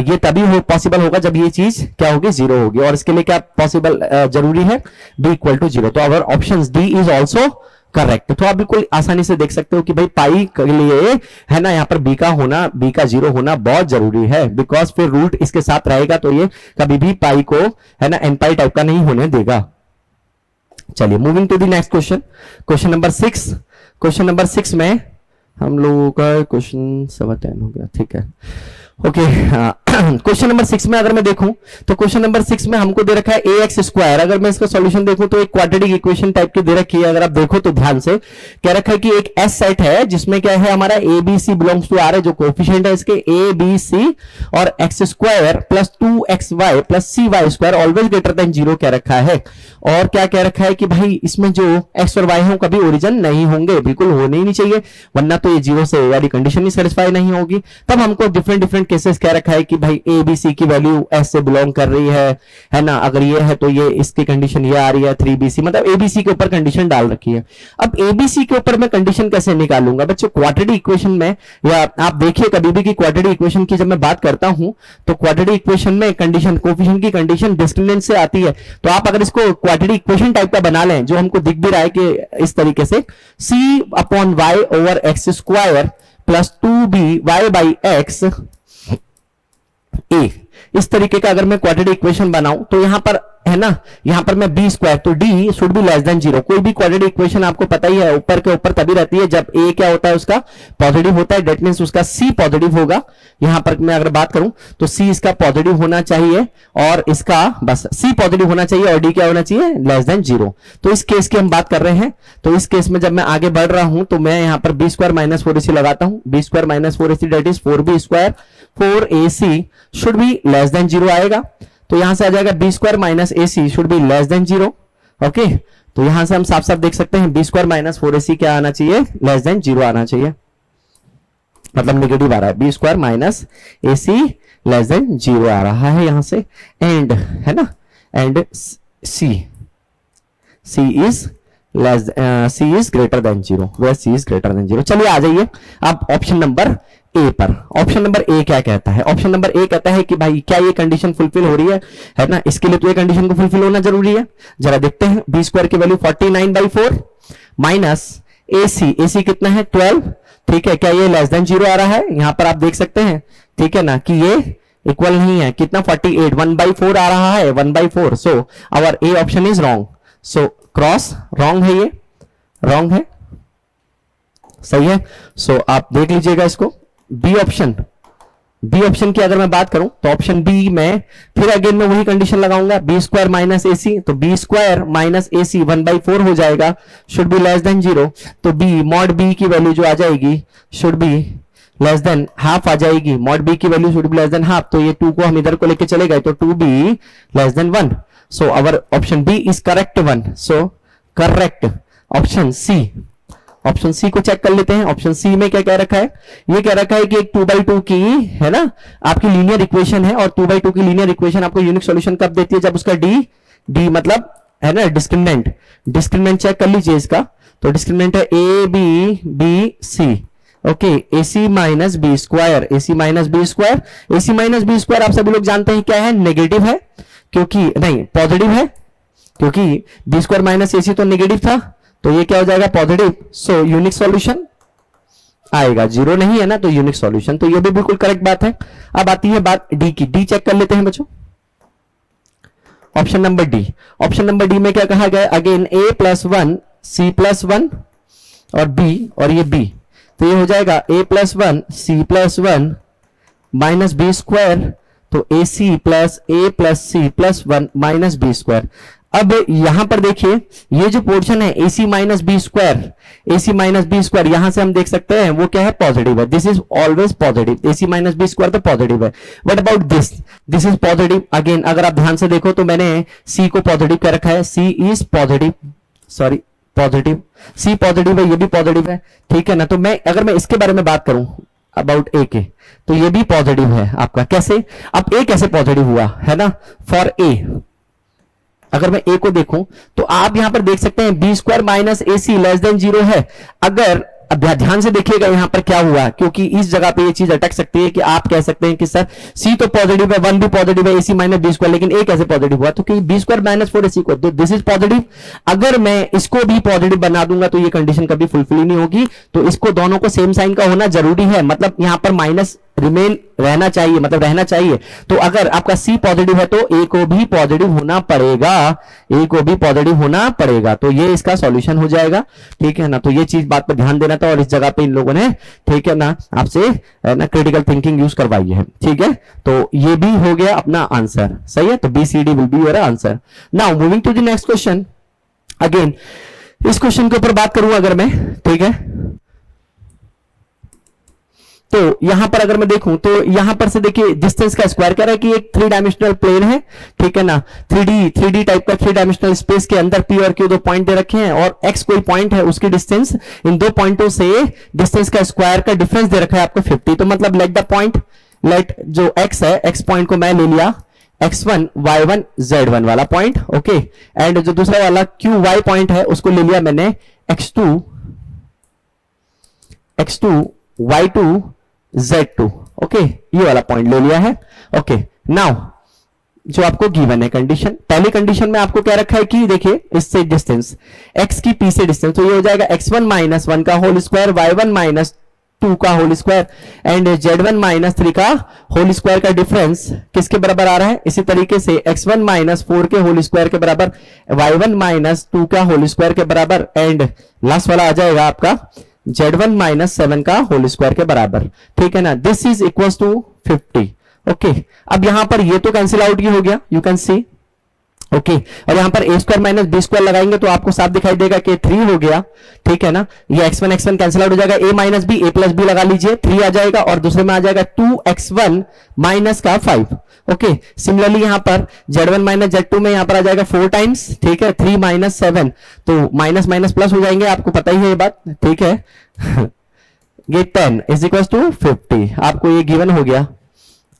ये तभी पॉसिबल होगा जब ये चीज क्या होगी, 0 होगी, और इसके लिए क्या पॉसिबल जरूरी है, b इक्वल टू 0। तो our option D is also correct. तो आप बिल्कुल आसानी से देख सकते हो कि भाई पाई के लिए है ना, यहाँ पर b का होना, b का 0 होना बहुत जरूरी है, बिकॉज फिर रूट इसके साथ रहेगा तो ये कभी भी पाई को है ना n पाई टाइप का नहीं होने देगा। चलिए moving to the next question, question number 6। Question number 6 में हम लोगों का क्वेश्चन 7:10 हो गया, ठीक है ओके। क्वेश्चन नंबर 6 में अगर मैं देखूं तो क्वेश्चन नंबर 6 में हमको दे रखा है ए एक्स स्क्वायर। अगर मैं इसका सॉल्यूशन देखूं तो एक क्वाड्रेटिक इक्वेशन टाइप की दे रखी है। अगर आप देखो तो ध्यान से कह रखा है कि एक एस सेट है जिसमें क्या है हमारा A B C belongs to R है, जो कोएफिशिएंट है इसके ए बी सी, और x square plus 2xy plus cy square always greater than 0 कह रखा है। और क्या कह रखा है कि भाई इसमें जो एक्स और वाई है कभी ओरिजिन नहीं होंगे, बिल्कुल होने ही नहीं चाहिए, वरना तो ये 0 से यानी कंडीशन ही सेटिस्फाई नहीं होगी। तब हमको डिफरेंट डिफरेंट केसेस कह रखा है कि भाई ए बी सी की वैल्यू एस से बिलोंग कर रही है ना, अगर ये है तो ये इसकी कंडीशन ये आ रही है 3bc, मतलब एबीसी के ऊपर कंडीशन डाल रखी है। अब एबीसी के ऊपर मैं कंडीशन कैसे निकालूंगा बच्चों? क्वाड्रेटिक इक्वेशन में, या आप देखिए कभी भी कि क्वाड्रेटिक इक्वेशन की जब मैं बात करता हूं तो क्वाड्रेटिक इक्वेशन में कंडीशन कोएफिशिएंट की कंडीशन डिस्क्रिमिनेंट से आती है। तो आप अगर इसको क्वाड्रेटिक इक्वेशन टाइप का बना लें, जो हमको दिख भी रहा है कि इस तरीके से c/y over X square plus 2by by X A, इस तरीके का अगर मैं क्वाड्रेटिक इक्वेशन बनाऊं तो यहां पर है ना, यहां पर मैं बी स्क्वायर, तो D should be less than 0। कोई भी क्वाड्रेटिक इक्वेशन आपको पता ही है ऊपर के ऊपर तभी रहती है जब ए क्या होता है उसका पॉजिटिव होता है, दैट मींस उसका सी पॉजिटिव होगा। यहां पर मैं अगर बात करूं तो सी इसका पॉजिटिव होना चाहिए और इसका बस सी पॉजिटिव होना चाहिए और डी क्या होना चाहिए, लेस देन 0। तो इस केस की हम बात कर रहे हैं। तो इस केस में जब मैं आगे बढ़ रहा हूं तो मैं यहां पर बी स्क्वायर माइनस 4ac लगाता हूं, B square minus 4ac that is 4b square, 4ac should be less than 0 आएगा। तो यहां से आ जाएगा B square minus A C should be less than 0। Okay, तो यहां से हम साफ साफ देख सकते हैं बी स्क्वायर माइनस 4ac क्या आना चाहिए, लेस देन 0 आना चाहिए, मतलब नेगेटिव आ रहा है। B square minus A C less than 0 आ रहा है यहां से, एंड है ना, and C is greater than 0, where C is greater than 0। चलिए आ जाइए अब ऑप्शन नंबर ए पर। ऑप्शन नंबर ए क्या कहता है? ऑप्शन नंबर ए कहता है कि भाई क्या ये कंडीशन फुलफिल हो रही है ना, इसके लिए तो ये कंडीशन को फुलफिल होना जरूरी है। जरा देखते हैं, बी स्क्वायर की वैल्यू 49/4 माइनस ए सी कितना है 12, ठीक है, क्या ये लेस देन 0 आ रहा है? यहां पर आप देख सकते हैं, ठीक है ना, कि ये इक्वल नहीं है, कितना 48, 1/4 आ रहा है, 1/4। So our A option is wrong, so cross wrong है, ये रॉन्ग है, सही है। सो आप देख लीजिएगा इसको। बी ऑप्शन की अगर मैं बात करूं तो ऑप्शन बी में फिर अगेन मैं वही कंडीशन लगाऊंगा, B square minus A C, तो B square minus A C 1/4 हो जाएगा, शुड बी लेस देन 0। तो बी मॉड बी की वैल्यू जो आ जाएगी should be less than half आ जाएगी, मॉड बी की value should be less than half. तो ये 2 को हम इधर को लेके चले गए तो 2b less than 1। So our option B is correct one. So correct option C. Option C को चेक कर लेते हैं। ऑप्शन सी में क्या कह रखा है? ये कह रखा है कि एक 2/2 की है ना आपकी लीनियर इक्वेशन है, और 2/2 की लीनियर इक्वेशन आपको यूनिक सॉल्यूशन कब देती है? जब उसका डी मतलब है ना डिस्क्रिमिनेंट चेक कर लीजिए इसका। तो डिस्क्रिमिनेंट है A B C, okay, AC minus B square, AC minus B square आप सभी लोग जानते हैं क्या है, नेगेटिव है, क्योंकि नहीं पॉजिटिव है, क्योंकि बी स्क्वायर माइनस AC तो नेगेटिव था, तो ये क्या हो जाएगा, पॉजिटिव। सो यूनिक सॉल्यूशन आएगा, 0 नहीं है ना, तो यूनिक सॉल्यूशन। तो ये भी बिल्कुल करेक्ट बात है। अब आती है बात डी की, डी चेक कर लेते हैं बच्चों। Option number D, option number D में क्या कहा गया? अगेन a+1 c+1 और b, और ये b, तो ये हो जाएगा a+1 c+1 minus B square, तो ac plus a plus c+1 minus B square. अब यहां पर देखिए ये जो पोर्शन है AC माइनस बी स्क्वायर, यहां से हम देख सकते हैं वो क्या है, पॉजिटिव है। This is always positive, AC minus B square तो पॉजिटिव है। What about this is positive. Again अगर आप ध्यान से देखो तो मैंने C को पॉजिटिव कर रखा है, C is positive, sorry positive, C positive है, ये भी पॉजिटिव है, ठीक है ना। तो मैं अगर मैं इसके बारे में बात करूं अबाउट A के, तो ये भी पॉजिटिव है आपका। कैसे? अब A कैसे पॉजिटिव हुआ है ना, फॉर A अगर मैं A को देखूं तो आप यहां पर देख सकते हैं B square minus A C less than 0 है। अगर अब ध्यान से देखिएगा यहां पर क्या हुआ, क्योंकि इस जगह पे ये चीज अटक सकती है कि आप कह सकते हैं कि सर C तो पॉजिटिव है, 1 भी पॉजिटिव है, AC माइनस बी स्क्वायर, लेकिन A कैसे पॉजिटिव हुआ? तो कि बी स्क्वायर माइनस 4AC को, तो दिस इज पॉजिटिव। अगर मैं इसको भी पॉजिटिव बना दूंगा तो ये कंडीशन कभी फुलफिल नहीं होगी। तो इसको दोनों को सेम साइन का होना जरूरी है, मतलब यहां पर माइनस रिमेन रहना चाहिए, मतलब रहना चाहिए। तो अगर आपका सी पॉजिटिव है तो ए को भी पॉजिटिव होना पड़ेगा, ए को भी पॉजिटिव होना पड़ेगा। तो ये इसका सॉल्यूशन हो जाएगा, ठीक है ना। तो ये चीज बात पर ध्यान देना था और इस जगह पे इन लोगों ने, ठीक है ना, आपसे ना क्रिटिकल थिंकिंग यूज करवाई है, ठीक है। तो ये भी हो गया अपना आंसर, सही है। तो B C D will be your answer. Now moving to the next question. Again इस क्वेश्चन के ऊपर बात करूं अगर मैं, ठीक है, तो यहां पर अगर मैं देखूं तो यहां पर से देखिए डिस्टेंस का स्क्वायर कह रहा है कि एक 3 डायमेंशनल प्लेन है, ठीक है ना, 3D टाइप का 3 डायमेंशनल स्पेस के अंदर P और Q दो पॉइंट दे रखे हैं और X कोई पॉइंट है, उसकी डिस्टेंस इन दो पॉइंटों से डिस्टेंस का स्क्वायर का डिफरेंस दे रखा है आपको 50। तो मतलब लेट द पॉइंट, लेट जो X है, X पॉइंट को मैं ले लिया X1 Y1 Z1 वाला पॉइंट, ओके, एंड जो दूसरा वाला QY पॉइंट है उसको ले लिया मैंने X2 Y2 Z2, ओके, ये वाला पॉइंट ले लिया है। ओके, नाउ जो आपको गिवन है कंडीशन, पहली कंडीशन में आपको क्या रखा है कि देखिए इससे डिस्टेंस x की p से डिस्टेंस, तो ये हो जाएगा x1 माइनस 1 का होल स्क्वायर, y1 माइनस 2 का whole square and z1 minus 3 का होल स्क्वायर का डिफरेंस किसके बराबर आ रहा है। इसी तरीके से x1 माइनस 4 के होल स्क्वायर के बराबर, y1 माइनस 2 का होल स्क्वायर के बराबर एंड लास्ट वाला आ जाएगा आपका z1 माइनस 7 का होल स्क्वायर के बराबर, ठीक है ना। This is equal to 50, okay. अब यहां पर ये तो कैंसिल आउट ही हो गया, यू कैन सी, ओके, और यहां पर ए स्क्वायर माइनस बी स्क्वायर लगाएंगे तो आपको साफ दिखाई देगा कि 3 हो गया, ठीक है ना। ये x1 कैंसिल आउट हो जाएगा, a minus B, a plus B लगा लीजिए, 3 आ जाएगा और दूसरे में आ जाएगा 2x1 माइनस का 5, ओके। सिमिलरली यहां पर z1 माइनस z2 में यहां पर आ जाएगा 4 टाइम्स, ठीक है, 3 माइनस 7, तो माइनस माइनस प्लस हो जाएंगे, आपको पता ही है ये बात, ठीक है। ये 10 इज इक्वल टू 50, आपको ये गिवन हो गया,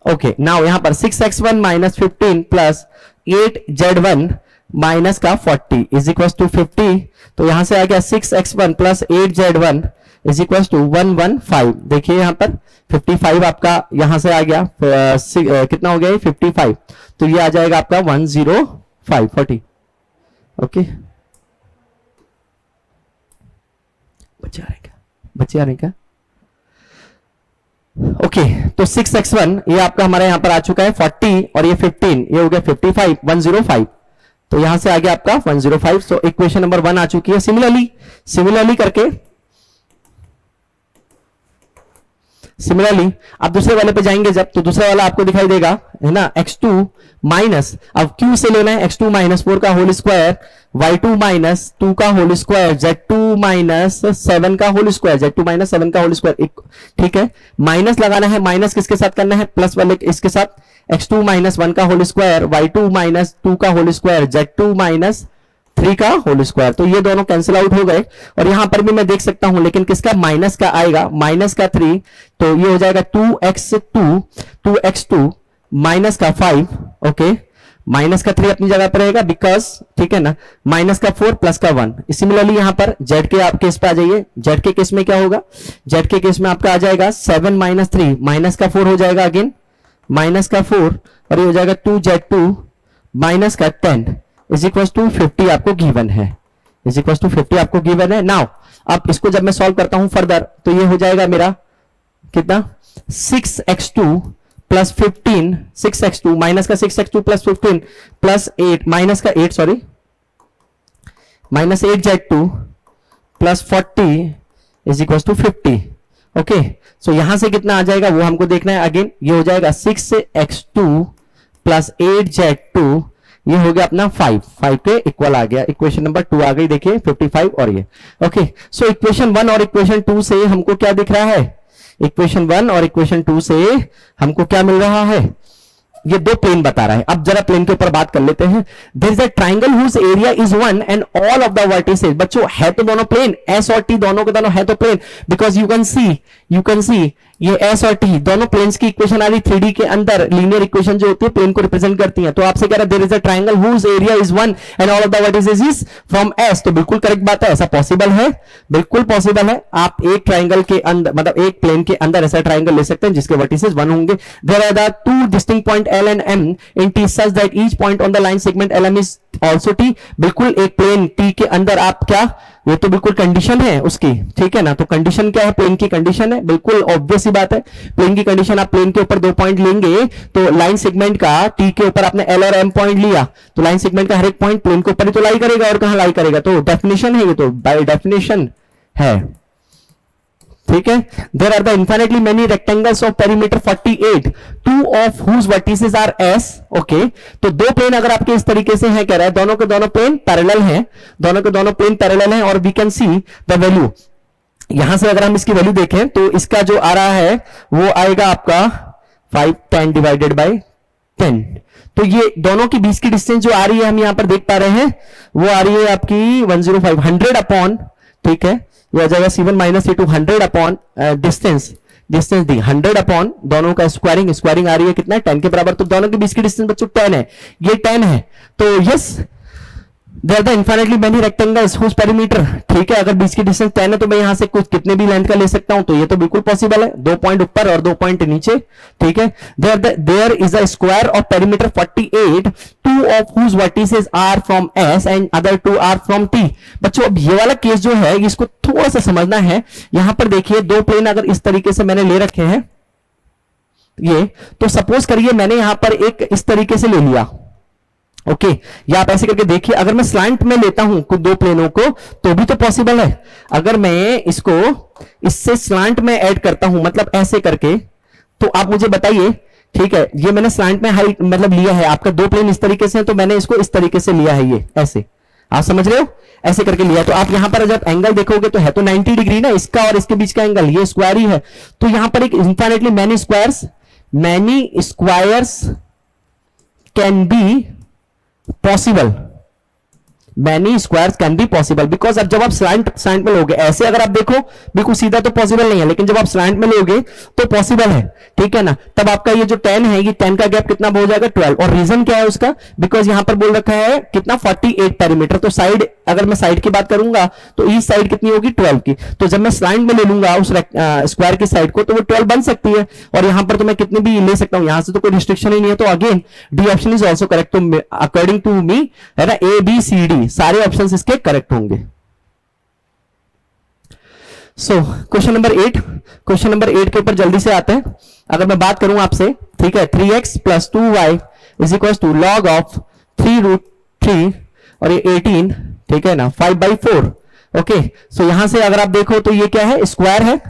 ओके। नाउ यहां पर 6x1 minus 15 plus 8z1 minus का 40 इज इक्वल टू 50, तो यहां से आ गया 6x1 plus 8z1 is equal to 115। देखिए यहां पर 55 आपका यहां से आ गया, कितना हो गया 55, तो ये आ जाएगा आपका 105 40, ओके। बच्चे आ रहे क्या, ओके। तो 6x1 ये आपका हमारे यहां पर आ चुका है 40 और ये 15, ये हो गया 55, 105, तो यहां से आ गया आपका 105। सो इक्वेशन नंबर 1 आ चुकी है। सिमिलरली करके आप दूसरे वाले पे जाएंगे जब, तो दूसरा वाला आपको दिखाई देगा, है ना, x2 माइनस, अब q से लेना है x2 माइनस 4 का होल स्क्वायर, y2 माइनस 2 का होल स्क्वायर, z2 माइनस 7 का होल स्क्वायर, z2 माइनस 7 का होल स्क्वायर, ठीक है। माइनस लगाना है, माइनस किसके साथ करना है, प्लस वाले इसके साथ, x2 माइनस 1 का होल स्क्वायर, y2 माइनस 2 का होल स्क्वायर, z2 माइनस 3 का होल स्क्वायर, तो ये दोनों कैंसिल आउट हो गए। और यहां पर भी मैं देख सकता हूं, लेकिन किसका माइनस का आएगा, माइनस का 3, तो ये हो जाएगा 2x2 माइनस का 5, ओके। माइनस का 3 अपनी जगह पर रहेगा बिकॉज, ठीक है ना, माइनस का 4 प्लस का 1। सिमिलरली यहां पर z के आप केस पे आ जाइए, z के केस में क्या होगा, z के केस में आपका आ जाएगा 7 माइनस 3, माइनस का 4 हो जाएगा, अगेन माइनस का 4, और ये हो जाएगा 2z2 माइनस का 10 इज इक्वल टू 50 आपको गिवन है, इज इक्वल टू 50 आपको गिवन है। नाउ अब इसको जब मैं सॉल्व करता हूं फर्दर, तो ये हो जाएगा मेरा कितना, 6x2 प्लस 15, 6x2 माइनस का 6x2 प्लस 15 प्लस 8 माइनस का 8, sorry, minus 8z2 plus 40 is equal to 50, okay. So यहां से कितना आ जाएगा वो हमको देखना है। अगेन ये हो जाएगा 6x2 प्लस 8z2, ये हो गया अपना 5 के इक्वल आ गया, इक्वेशन नंबर 2 आ गई, देखिए 55 और ये, ओके। सो इक्वेशन 1 और इक्वेशन 2 से हमको क्या दिख रहा है, इक्वेशन 1 और इक्वेशन 2 से हमको क्या मिल रहा है, ये दो प्लेन बता रहा है। अब जरा प्लेन के ऊपर बात कर लेते हैं। There is a triangle whose area is 1 and all of the vertices, बच्चों है तो दोनों प्लेन, एस और टी दोनों के दोनों है तो plane, because you can see ये एस और टी दोनों प्लेन्स की इक्वेशन आ रही 3D के अंदर, लीनियर इक्वेशन जो होती है प्लेन को रिप्रेजेंट करती है। तो आपसे कह रहा है there is a triangle whose area is 1 and all of the vertices is from S, तो बिल्कुल करेक्ट बात है, ऐसा पॉसिबल है, बिल्कुल पॉसिबल है। आप एक ट्रायंगल के अंदर, मतलब एक प्लेन के अंदर ऐसा ट्रायंगल ले सकते हैं जिसके वर्टिसेस 1 होंगे। There are the 2 distinct point L and M in T such that each point on the line segment LM is also T, बिल्कुल एक प्लेन टी के अंदर आप क्या, ये तो बिल्कुल कंडीशन है उसकी, ठीक है ना। तो कंडीशन क्या है, प्लेन की कंडीशन है, बिल्कुल ऑब्वियस ही बात है। प्लेन की कंडीशन, आप प्लेन के ऊपर 2 पॉइंट लेंगे तो लाइन सेगमेंट का टी के ऊपर आपने एल और एम पॉइंट लिया, तो लाइन सेगमेंट का हर एक पॉइंट प्लेन के ऊपर ही तो लाई करेगा, और कहां लाई करेगा, तो डेफिनेशन है, ये तो बाय डेफिनेशन है, ठीक है। There are the infinitely many rectangles of perimeter 48, two of whose vertices are S, okay. तो दो प्लेन अगर आपके इस तरीके से है, कह रहा है दोनों के दोनों प्लेन पैरेलल हैं, दोनों के दोनों प्लेन पैरेलल हैं, और we can see the value, यहां से अगर हम इसकी वैल्यू देखें तो इसका जो आ रहा है वो आएगा आपका 5 10 डिवाइडेड बाय 10। तो ये दोनों की बीच की डिस्टेंस जो आ रही है हम यहां पर देख पा रहे हैं, वो आ रही है आपकी 105 100 अपॉन, ठीक है, ये आ जाएगा C1 minus C2 100 upon distance D 100 upon दोनों का स्क्वायरिंग आ रही है कितना, 10 के बराबर। तो दोनों के बीच की डिस्टेंस बच्चों 10 है, ये 10 है। तो yes there the infinitely many rectangles whose perimeter, ठीक है। अगर बीच की डिस्टेंस 10 है तो मैं यहां से कुछ कितने भी लेंथ का ले सकता हूं, तो ये तो बिल्कुल पॉसिबल है, 2 पॉइंट ऊपर और 2 पॉइंट नीचे, ठीक है। There is a square of perimeter 48, two of whose vertices are from S and other two are from T. बच्चों अब ये वाला केस जो है इसको थोड़ा सा समझना है। यहां पर देखिए दो प्लेन अगर इस तरीके से मैंने ले रखे हैं ये, तो सपोज करिए मैंने यहां पर एक इस तरीके से ले लिया, ओके या आप ऐसे करके देखिए, अगर मैं स्लैंट में लेता हूं कुछ दो प्लेनों को तो भी तो पॉसिबल है। अगर मैं इसको इससे स्लैंट में ऐड करता हूं, मतलब ऐसे करके, तो आप मुझे बताइए, ठीक है, ये मैंने स्लैंट में हाइट मतलब लिया है, आपका दो प्लेन इस तरीके से है तो मैंने इसको इस तरीके से लिया है, ये ऐसे, आप समझ रहे हो, ऐसे करके लिया। तो आप यहां पर जब एंगल देखोगे तो है तो 90 डिग्री ना, इसका और इसके बीच का एंगल, ये स्क्वायर ही है। तो यहां पर एक infinitely many squares can be possible, many squares can be possible, because अब जब आप स्लैंट में लोगे, ऐसे अगर आप देखो बिल्कुल सीधा तो पॉसिबल नहीं है, लेकिन जब आप स्लैंट में लोगे तो पॉसिबल है, ठीक है ना। तब आपका ये जो 10 है, ये 10 का गैप कितना हो जाएगा 12, और रीजन क्या है उसका, बिकॉज यहां पर बोल रखा है कितना 48 पेरीमीटर, तो साइड, अगर मैं साइड की बात करूंगा तो इस साइड कितनी होगी 12 की, तो जब मैं स्लैंट में ले लूंगा उस स्क्वायर की साइड को तो वो 12 बन सकती है, और यहां पर तो मैं कितने भी ले सकता हूं, यहां से तो कोई रिस्ट्रिक्शन ही नहीं है। तो again D option is also correct, तो अकॉर्डिंग टू मी है ना, ABCD सारे ऑप्शंस इसके करेक्ट होंगे। सो क्वेश्चन नंबर 8 के ऊपर जल्दी से आते हैं। अगर मैं बात करूं आपसे, ठीक है, 3x plus 2y is equal to log of 3√3 और ये 18, ठीक है ना, 5/4, ओके। सो यहां से अगर आप देखो तो ये क्या है, स्क्वायर है,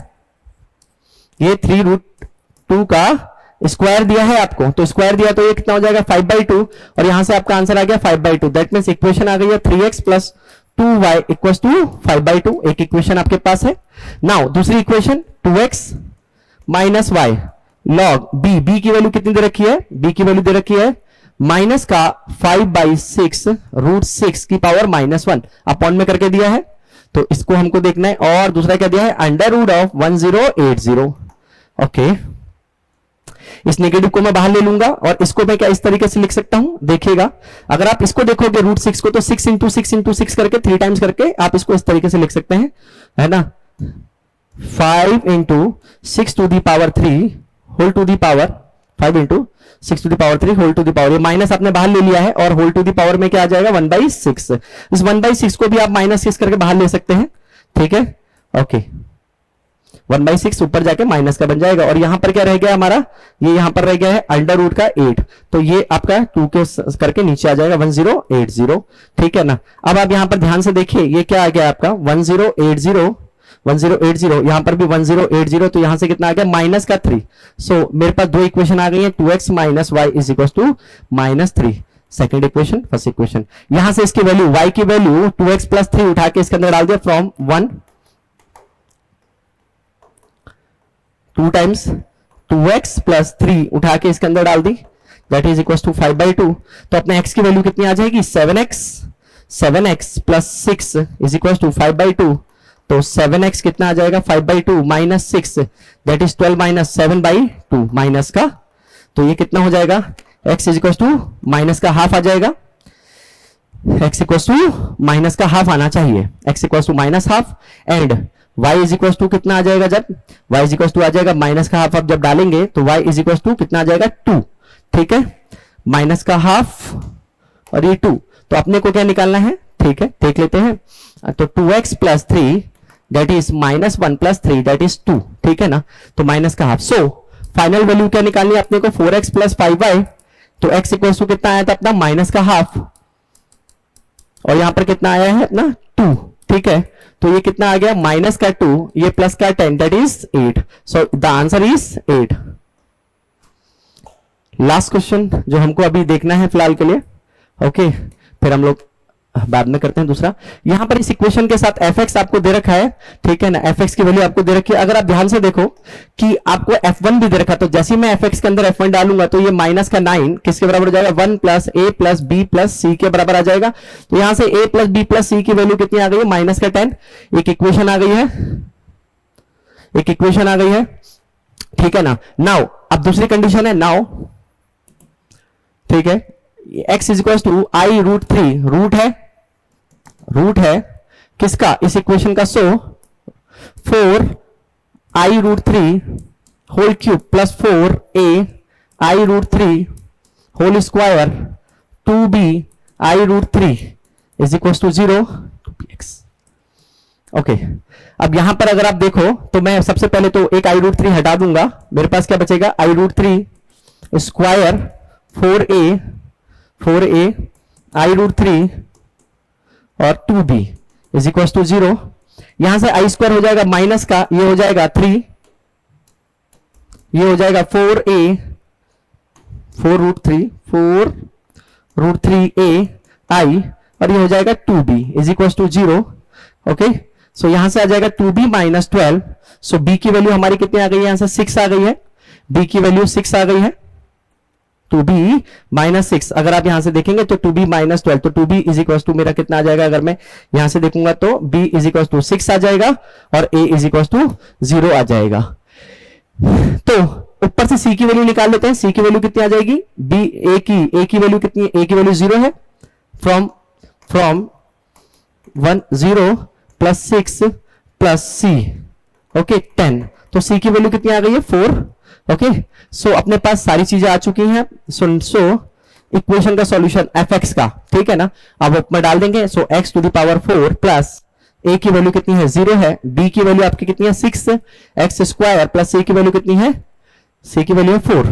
ये 3√2 का स्क्वायर दिया है आपको, तो स्क्वायर दिया तो ये कितना हो जाएगा 5/2, और यहां से आपका आंसर आ गया 5/2। दैट मींस इक्वेशन आ गई है 3x plus 2y equals to 5/2, एक इक्वेशन आपके पास है। नाउ दूसरी equation 2x minus y log b की वैल्यू कितनी दे रखी है, b की वैल्यू दे रखी है माइनस का 5/6 √6 की पावर -1 अपॉन में करके दिया है, तो इसको हमको देखना है। और दूसरा क्या दिया है, अंडर रूट ऑफ 1080, ओके। इस नेगेटिव को मैं बाहर ले लूंगा और इसको मैं क्या इस तरीके से लिख सकता हूं, देखिएगा अगर आप इसको देखोगे √6 को, तो 6 इंटू 6 इंटू 6 करके 3 टाइम्स करके आप इसको इस तरीके से लिख सकते हैं, है ना, 5 into 6 to the power 3 whole to the power 5 into 6 to the power 3 whole to the power, ये माइनस आपने बाहर ले लिया है, और होल टू दी पावर में क्या आ जाएगा 1/6। इस 1/6 को भी आप -6 करके बाहर ले सकते हैं, ठीक है, ओके। 1/6 ऊपर जाके माइनस का बन जाएगा, और यहां पर क्या रह गया हमारा, ये यहां पर रह गया है अंडर रूट का 8, तो ये आपका 2 के करके नीचे आ जाएगा 1080, ठीक है ना। अब आप यहां पर ध्यान से देखिए, ये क्या आ गया आपका 1080, यहां पर भी 1080, तो यहां से कितना आ गया माइनस का 3। सो मेरे पास दो इक्वेशन आ गई है, 2x minus y is equal to -3, second equation, first equation. यहां से इसकी वैल्यू y की वैल्यू 2x प्लस 3 उठा के इसके अंदर डाल दिया, फ्रॉम 1 2 टाइम्स 2x प्लस 3 उठा के इसके अंदर डाल दी, दैट इज इक्वल टू 5/2। तो अपने x की वैल्यू कितनी आ जाएगी 7x plus 6 is equal to 5/2, तो 7x कितना आ जाएगा 5/2 minus 6, that is 12 minus 7/2 minus का, तो ये कितना हो जाएगा x is equal to minus का हाफ आ जाएगा, x इक्वल टू माइनस का हाफ आना चाहिए, x equal to minus half, and y is equal to कितना आ जाएगा, जब y इज इक्वल टू आ जाएगा माइनस का हाफ, अब जब डालेंगे तो y इज इक्वल टू कितना आ जाएगा 2, ठीक है, माइनस का हाफ और ये 2, तो अपने को क्या निकालना है, ठीक है देख लेते हैं। तो 2x plus 3 that is minus 1 plus 3 that is 2, ठीक है ना, तो माइनस का हाफ। सो फाइनल वैल्यू क्या निकालनी है अपने को, 4x प्लस 5y, तो x इक्वल टू कितना आया था अपना माइनस का हाफ, और यहां पर कितना आया है अपना 2, ठीक है, तो ये कितना आ गया माइनस का 2, ये प्लस का 10 that is 8, so the answer is 8। Last question जो हमको अभी देखना है फिलहाल के लिए, ओके, फिर हम लोग बाद में करते हैं दूसरा। यहां पर इस इक्वेशन के साथ fx आपको दे रखा है, ठीक है ना, fx की वैल्यू आपको दे रखी है। अगर आप ध्यान से देखो कि आपको f1 भी दे रखा, तो जैसे मैं fx के अंदर f1 डालूंगा तो ये माइनस का 9 किसके बराबर हो जाएगा, 1 plus a plus b plus c के बराबर आ जाएगा। तो यहां से a plus b plus c की वैल्यू कितनी आ गई है, माइनस का 10। एक इक्वेशन आ गई है, एक इक्वेशन आ गई है, ठीक है ना। नाउ अब दूसरी कंडीशन है, नाउ ठीक है, x is equal to I root 3, root है किसका, इस इक्वेशन का। So 4 I root 3 whole cube plus 4 a I root 3 whole square 2b I root 3 is equal to 0 2px। Okay, अब यहां पर अगर आप देखो तो मैं सबसे पहले तो एक आई रूट 3 हटा दूंगा, मेरे पास क्या बचेगा, आई रूट 3 स्क्वायर 4a आई रूट 3 और 2b इज इक्वल टू 0। यहां से आई स्क्वायर हो जाएगा माइनस का, ये हो जाएगा 3, ये हो जाएगा 4a 4 रूट 3 a आई, और ये हो जाएगा 2b is equal to 0। Okay, so यहां से आ जाएगा 2b माइनस 12। सो b की वैल्यू हमारी कितनी आ गई है, यहां से 6 आ गई है, b की वैल्यू 6 आ गई है, 2b माइनस 6। अगर आप यहां से देखेंगे तो 2b माइनस 12, तो 2b इज इक्वल टू मेरा कितना आ जाएगा, अगर मैं यहां से देखूंगा तो b इज इक्वल टू 6 आ जाएगा और a इज इक्वल टू 0 आ जाएगा। तो ऊपर से c की वैल्यू निकाल लेते हैं, c की वैल्यू कितनी आ जाएगी, b a की वैल्यू कितनी है, a की वैल्यू 0 है, from 1 0 plus 6 plus c, okay 10, तो c की वैल्यू कितनी आ गई है 4। ओके, सो अपने पास सारी चीजें आ चुकी हैं। सो इक्वेशन का सॉल्यूशन fx का, ठीक है ना, अब ऊपर डाल देंगे। So x to the power 4 plus a की वैल्यू कितनी है 0 है, b की वैल्यू आपकी कितनी है 6, x स्क्वायर प्लस c की वैल्यू कितनी है, c की वैल्यू है 4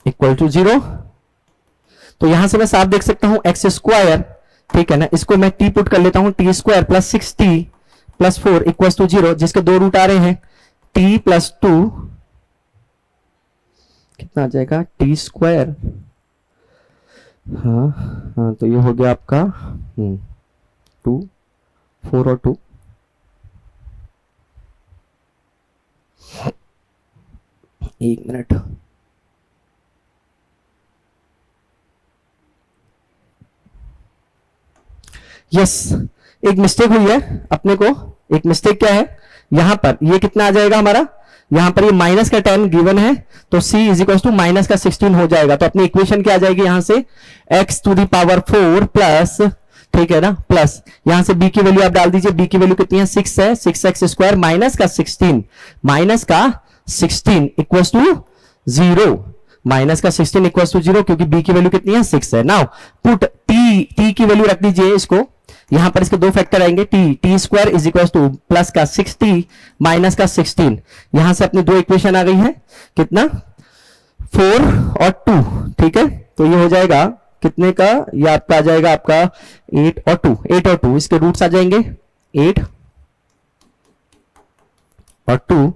इक्वल टू 0। तो यहां से मैं साफ देख सकता हूं x स्क्वायर, ठीक है ना, इसको मैं t पुट कर लेता हूं, t square plus 6t plus 4 equal to 0, जिसके दो रूट आ रहे हैं, t प्लस 2 कितना आ जाएगा, t स्क्वायर, हाँ तो ये हो गया आपका 2 4 और 2, एक मिनट, यस एक मिस्टेक हुई है अपने को। एक मिस्टेक क्या है, यहां पर ये कितना आ जाएगा हमारा, यहां पर ये माइनस का 10 गिवन है, तो c is equal to minus का 16 हो जाएगा। तो अपनी इक्वेशन क्या आ जाएगी यहां से, x to the power 4 plus, ठीक है ना, प्लस यहां से b की वैल्यू आप डाल दीजिए, b की वैल्यू कितनी है 6 है, 6x स्क्वायर माइनस का 16 इक्वल टू 0, माइनस का 16 इक्वल टू 0, क्योंकि b की वैल्यू कितनी है 6 है। नाउ पुट t की वैल्यू रख दीजिए, इसको यहां पर इसके दो फैक्टर आएंगे, t square is equal to plus का 60 माइनस का 16, यहां से अपनी दो इक्वेशन आ गई है, कितना 4 और 2, ठीक है, तो ये हो जाएगा कितने का, ये आपका आ जाएगा आपका 8 और 2, इसके रूट्स आ जाएंगे 8 और 2,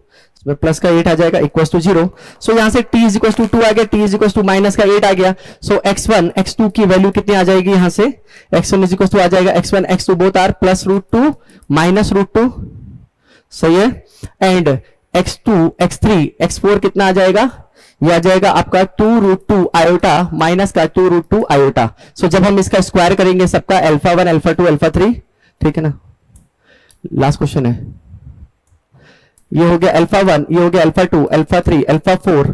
प्लस का 8 आ जाएगा इक्वल टू 0। सो यहां से t इज इक्वल टू 2 आ गया, t is equal to minus का 8 आ गया। सो x1 x2 की वैल्यू कितनी आ जाएगी, यहां से x1 इज इक्वल टू आ जाएगा x1 x2 both are plus root 2 minus root 2, सही है, एंड x2 x3 x4 कितना आ जाएगा, ये आ जाएगा आपका 2 रूट 2 आयोटा माइनस का 2 रूट 2 आयोटा। सो जब हम इसका स्क्वायर करेंगे सबका अल्फा 1 अल्फा 2 अल्फा 3, ठीक है ना। लास्ट क्वेश्चन है, ये हो गया अल्फा 1, ये हो गया अल्फा 2 अल्फा 3 अल्फा 4,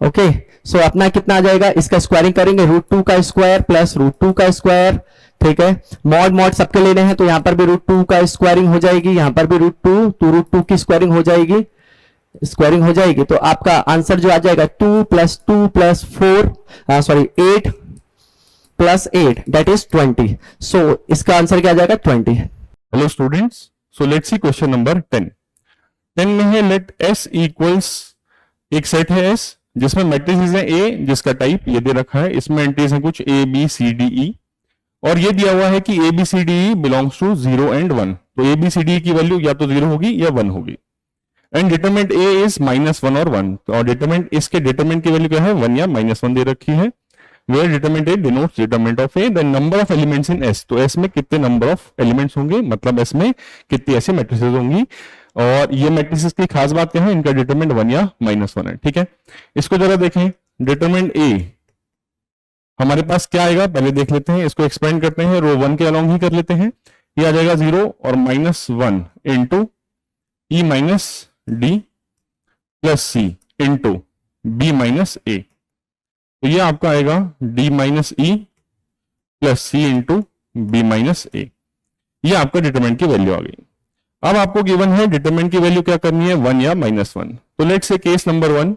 ओके। सो अपना कितना आ जाएगा, इसका स्क्वायरिंग करेंगे रूट 2 का स्क्वायर प्लस रूट 2 का स्क्वायर, ठीक है, मॉड सबके लेने हैं, तो यहां पर भी रूट 2 का स्क्वायरिंग हो जाएगी, यहां पर भी रूट 2 की स्क्वायरिंग हो जाएगी, स्क्वायरिंग हो जाएगी तो आपका आंसर जो आ जाएगा 2 + 2 + 4 सॉरी 8 + 8 दैट इज 20। सो इसका आंसर क्या आ जाएगा 20। Hello students, so let's see question number 10। 10 में है लेट S इक्वल्स, एक सेट है S जिसमें मैट्रिसेस है A जिसका टाइप ये दे रखा है, इसमें एंट्रीज है कुछ A B C D E और ये दिया हुआ है कि A B C D E belongs to 0 and 1। तो A B C D E की वैल्यू या तो 0 होगी या 1 होगी। एंड डिटरमिनेंट A इज -1 और 1, और डिटरमिनेंट इसके डिटरमिनेंट की वैल्यू क्या है 1 या -1 दे रखी है। Where determinant A denotes determinant of A the number of elements in S। तो S में कितने नंबर ऑफ एलिमेंट्स होंगे, मतलब S में कितनी ऐसी मैट्रिसेस होंगी। और ये मैट्रिसेस की खास बात क्या है, इनका डिटरमिनेंट 1 या -1 है। ठीक है, इसको जरा देखें। डिटरमिनेंट A हमारे पास क्या आएगा पहले देख लेते हैं, इसको एक्सपेंड करते हैं, रो 1 के अलोंग ही कर लेते हैं। ये आ जाएगा 0 और -1 into E minus D plus C into B minus A. तो ये आपका आएगा d minus E plus C into B minus A. ये आपका डिटरमिनेंट की वैल्यू आ गई। अब आपको गिवन है डिटरमिनेंट की वैल्यू क्या करनी है 1 या -1। तो लेट्स से केस नंबर 1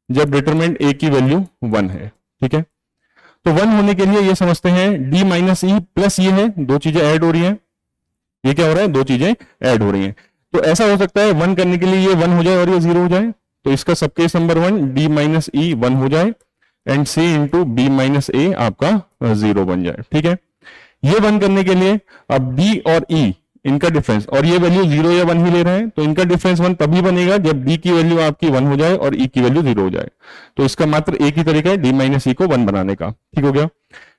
जब डिटरमिनेंट a की वैल्यू 1 है। ठीक है, तो 1 होने के लिए ये समझते हैं d माइनस ई प्लस ये है, दो चीजें ऐड हो रही हैं। ये क्या हो रहा है, दो चीजें ऐड हो रही हैं। तो ऐसा हो सकता है 1 करने के लिए ये 1 हो जाए और ये 0 हो जाए। तो इसका सब case number 1 d minus E 1 हो जाए and c into B minus A आपका 0 बन जाए। ठीक है, ये 1 करने के लिए अब d और e इनका डिफरेंस, और ये वैल्यू 0 या 1 ही ले रहे हैं, तो इनका डिफरेंस 1 तभी बनेगा जब d की वैल्यू आपकी 1 हो जाए और e की वैल्यू 0 हो जाए। तो इसका मात्र एक ही तरीका है d माइनस ई को 1 बनाने का। ठीक हो गया।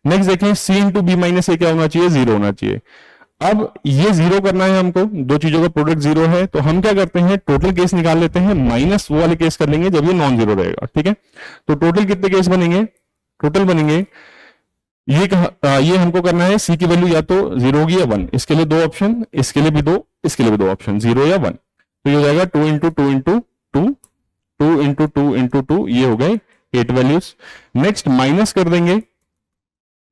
नेक्स्ट देखें, c इंटू बी माइनस ए क्या होना चाहिए, 0 होना चाहिए। अब ये 0 करना है हमको, दो चीजों का प्रोडक्ट 0 है, तो हम क्या करते हैं टोटल केस निकाल लेते हैं, माइनस वो वाले केस कर लेंगे जब ये नॉन 0 रहेगा। ठीक है, तो टोटल कितने केस बनेंगे, टोटल बनेंगे ये हमको करना है c की वैल्यू या तो 0 होगी या 1। इसके लिए दो ऑप्शन, इसके लिए भी दो, इसके लिए भी दो ऑप्शन, 0 या 1। तो ये हो जाएगा 2 इंटू 2 इंटू 2, 2 इंटू 2 इंटू 2, ये हो गए 8 वैल्यूज। नेक्स्ट माइनस कर देंगे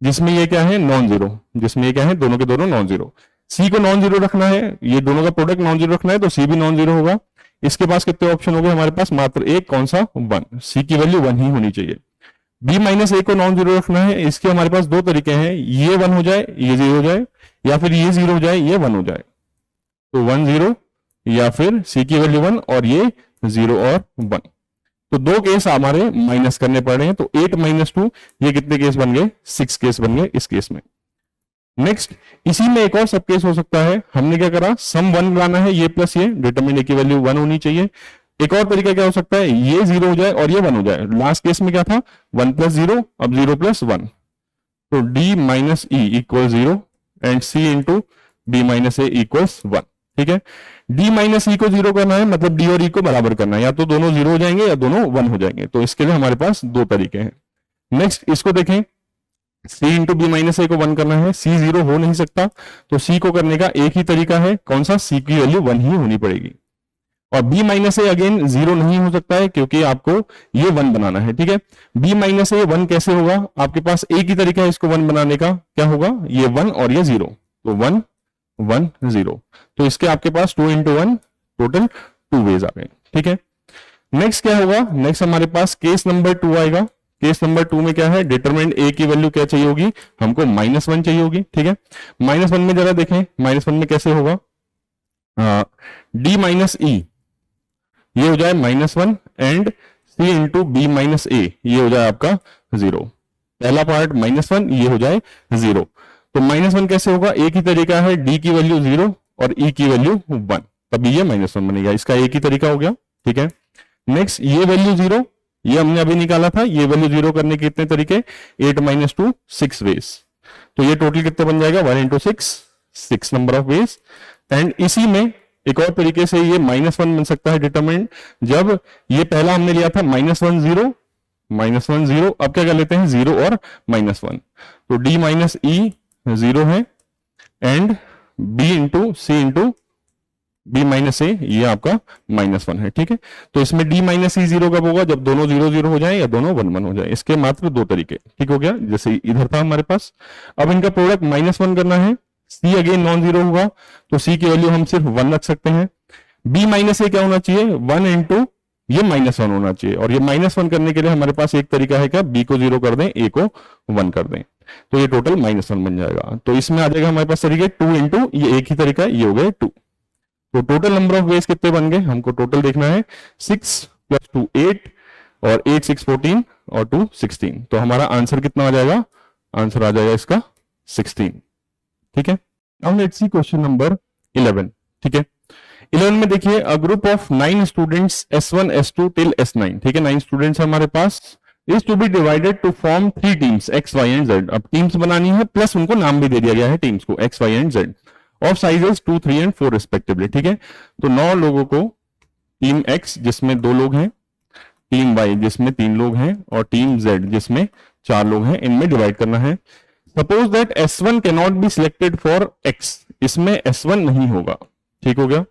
जिसमें ये क्या है नॉन 0, जिसमें ये क्या है दोनों के दोनों नॉन 0। c को नॉन 0 रखना है, ये दोनों का प्रोडक्ट नॉन 0 रखना है, तो c भी नॉन 0 होगा। इसके पास कितने ऑप्शन हो गए हमारे पास, मात्र एक, कौन सा 1। c की वैल्यू 1 ही होनी चाहिए। b माइनस ए को नॉन 0 रखना है, इसके हमारे पास दो तरीके हैं, ये 1 हो जाए ये 0 हो जाए, या फिर ये 0 हो जाए ये 1 हो जाए। तो 1 0 या फिर c की वैल्यू 1 और ये 0 और 1। तो दो केस हमारे माइनस करने पड़ रहे हैं, तो 8 माइनस 2, ये कितने केस बन गए, 6 केस बन गए इस केस में। नेक्स्ट इसी में एक और सब केस हो सकता है, हमने क्या करा सम 1 लाना है, ये प्लस ये, डिटरमिनेंट की वैल्यू 1 होनी चाहिए। एक और तरीका क्या हो सकता है, ये 0 हो जाए और ये 1 हो जाए। लास्ट केस में क्या था 1 + 0, अब 0 + 1। तो d minus E equal 0 and c into B minus A equals 1। ठीक है, d माइनस ई को 0 करना है, मतलब d और e को बराबर करना है, या तो दोनों 0 हो जाएंगे या दोनों 1 हो जाएंगे। तो इसके लिए हमारे पास दो तरीके हैं। नेक्स्ट इसको देखें, c इंटू बी माइनस ए को 1 करना है, c 0 हो नहीं सकता, तो c को करने का एक ही तरीका है, कौन सा, c की वैल्यू 1 ही होनी पड़ेगी। और b माइनस ए अगेन 0 नहीं हो सकता है क्योंकि आपको ये 1 बनाना है। ठीक है, b माइनस ए 1 कैसे होगा, आपके पास एक ही तरीका है इसको 1 बनाने का, क्या होगा, ये 1 और ये 0, तो 1 1 0। तो इसके आपके पास 2 इंटू 1 टोटल 2 वेज आ गए। ठीक है, नेक्स्ट क्या होगा, नेक्स्ट हमारे पास केस नंबर 2 आएगा। केस नंबर 2 में क्या है, डिटरमिनेंट a की वैल्यू क्या चाहिए होगी, हमको -1 चाहिए होगी। ठीक है, -1 में जरा देखें, -1 में कैसे होगा, d माइनस ई ये हो जाए -1 and c into B minus A ये हो जाए आपका 0। पहला पार्ट -1 ये हो जाए 0। तो -1 कैसे होगा, एक ही तरीका है, d की वैल्यू 0 और e की वैल्यू 1, तभी ये -1 बनेगा, इसका एक ही तरीका हो गया। ठीक है, नेक्स्ट ये वैल्यू 0, ये हमने अभी निकाला था, ये वैल्यू 0 करने के कितने तरीके, 8 माइनस 2 6 वेज। तो ये टोटल कितने बन जाएगा, 1 into 6 number of veg. And इसी में एक और तरीके से ये -1 बन सकता है डिटरमिनेंट, जब ये पहला हमने लिया था -1 0 -1 0, अब क्या कर लेते हैं 0 और -1। तो d माइनस ई 0 है and b into c into B minus A ये आपका -1 है। ठीक है, तो इसमें d माइनस ई 0 कब होगा, जब दोनों 0 0 हो जाए या दोनों 1 1 हो जाए। इसके मात्र दो तरीके। ठीक हो गया, जैसे इधर था हमारे पास। अब इनका प्रोडक्ट -1 करना है, c अगेन नॉन 0 होगा, तो c की वैल्यू हम सिर्फ 1 रख सकते हैं। बी माइनस ए क्या होना चाहिए, 1 इंटू ये -1 होना चाहिए, और ये -1 करने के लिए हमारे पास एक तरीका है क्या, बी को 0 कर दें, ए को 1 कर दें, तो ये टोटल -1 बन जाएगा। तो इसमें आ जाएगा हमारे पास तरीके 2 इंटू, ये एक ही तरीका है, ये हो गए 2। तो टोटल नंबर ऑफ वेज कितने बन गए, हमको टोटल देखना है 6 + 2 8, और 8 6 14 और 2 16। तो हमारा आंसर कितना आ जाएगा, आंसर आ जाएगा इसका 16। ठीक है, now let's see question number 11। ठीक है, 11 में देखिए, a group of 9 students S1 S2 till S9, ठीक है, 9 स्टूडेंट्स हमारे पास, is to be divided to form 3 teams X Y and Z। अब टीम्स बनानी है, प्लस उनको नाम भी दे दिया गया है टीम्स को, X Y and Z, of sizes 2 3 and 4 respectively. ठीक है, तो 9 लोगों को टीम X जिसमें 2 लोग हैं, टीम Y जिसमें 3 लोग हैं, और टीम Z जिसमें 4 लोग हैं, इनमें डिवाइड करना है। Suppose that S1 can not be selected for X, इसमें S1 नहीं होगा। ठीक हो गया।